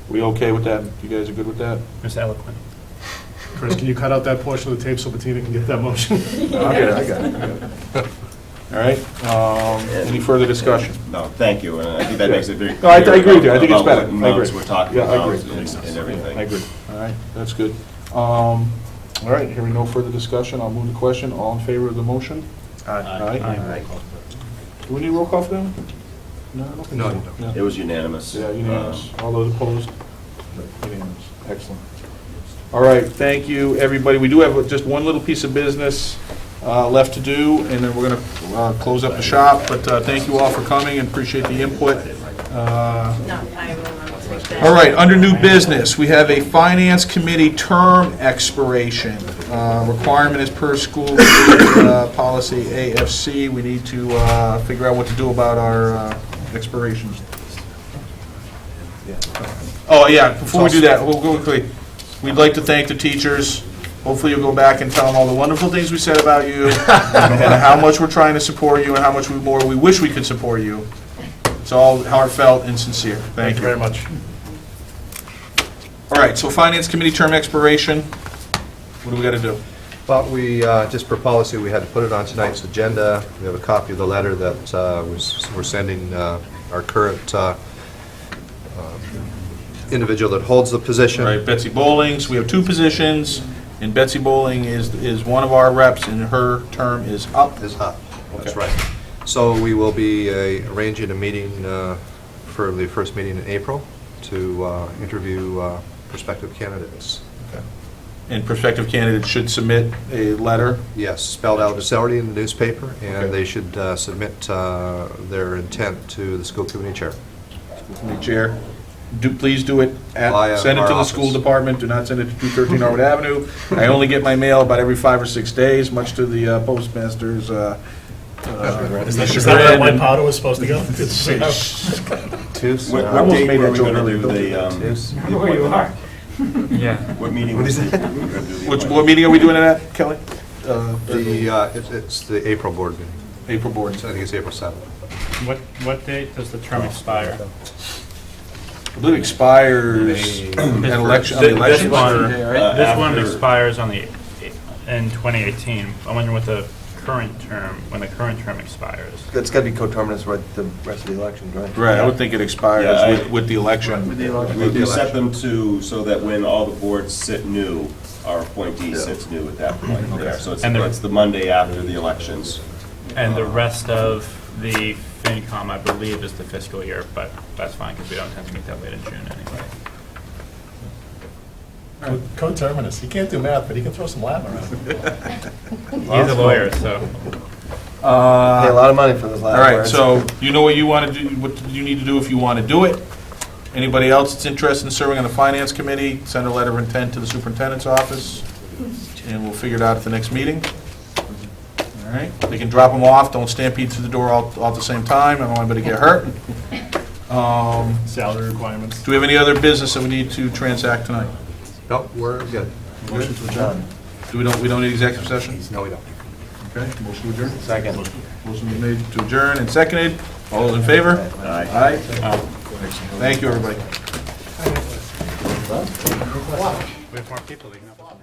We okay with that? You guys are good with that? Mr. Eloquent. Chris, can you cut out that portion of the tape so Bettina can get that motion? I got it. All right, any further discussion? No, thank you, and I think that makes it very No, clear. I agree with you. I think it's about better. what I amounts agree. we're talking Yeah, I about agree. and everything. I agree. All right, that's good. All right, hearing no further discussion, I'll move the question. All in favor of the motion? Aye. Do we need a roll call for that? No, I don't think No, so. you don't. It was unanimous. Yeah, unanimous. All those opposed? Unanimous. Excellent. All right, thank you, everybody. We do have just one little piece of business left to do, and then we're going to close up the shop. But thank you all for coming and appreciate the input. All right, under new business, we have a finance committee term expiration. Requirement is per school policy AFC. We need to figure out what to do about our expirations. Oh, yeah, before we do that, we'll go quickly. We'd like to thank the teachers. Hopefully you'll go back and tell them all the wonderful things we said about you, and how much we're trying to support you, and how much more we wish we could support you. It's all heartfelt and sincere. Thank you very much. All right, so Finance Committee term expiration, what do we got to do? But we, just for policy, we had to put it on tonight's agenda. We have a copy of the letter that we're sending our current individual that holds the position. All right, Betsy Bowlings, we have two positions, and Betsy Bowling is one of our reps, and her term is up. Is up. That's Okay. right. So we will be arranging a meeting for the first meeting in April to interview prospective candidates. And prospective candidates should submit a letter. Yes, spelled out, it's already in the newspaper, and Okay. they should submit their intent to the school committee chair. Committee chair, please do it, Via send it our to the office. school department, do not send it to 213 Norwood Avenue. I only get my mail about every 5 or 6 days, much to the postmaster's Is that chagrin. where that white powder was supposed to go? Two, so What I what almost date made were that we joke going to do earlier. the, Where you are. Yeah. what meeting was it? What meeting are we doing it at, Kelly? It's the April board meeting. April board. I think it's April 7th. What date does the term expire? I believe it expires at election, on the election day, right? This one After- expires in 2018. I'm wondering what the current term, when the current term expires. That's got to be coterminous with the rest of the elections, right? Right, I would think it Yeah, expires I- with the election. We set them to, so that when all the boards sit new, our appointee sits new at that point there. So And the- it's the Monday after the elections. And the rest of the FinCom, I believe, is the fiscal year, but that's fine, because we don't tend to meet that late in June anyway. Coterminous. He can't do math, but he can throw some Latin around. He's a lawyer, so. Pay a lot of money for those All last right, words. so you know what you want to do, what you need to do if you want to do it. Anybody else that's interested in serving on the finance committee, send a letter of intent to the superintendent's office, and we'll figure it out at the next meeting. All right, they can drop them off, don't stampede to the door all at the same time, I don't want anybody to get hurt. Salary requirements. Do we have any other business that we need to transact tonight? No, we're good. Motion to adjourn? We don't need executive session? No, we don't. Okay, motion to adjourn? Second. Motion been made to adjourn and seconded. All those in favor? Aye. Thank you, everybody. We have more people. They can help us.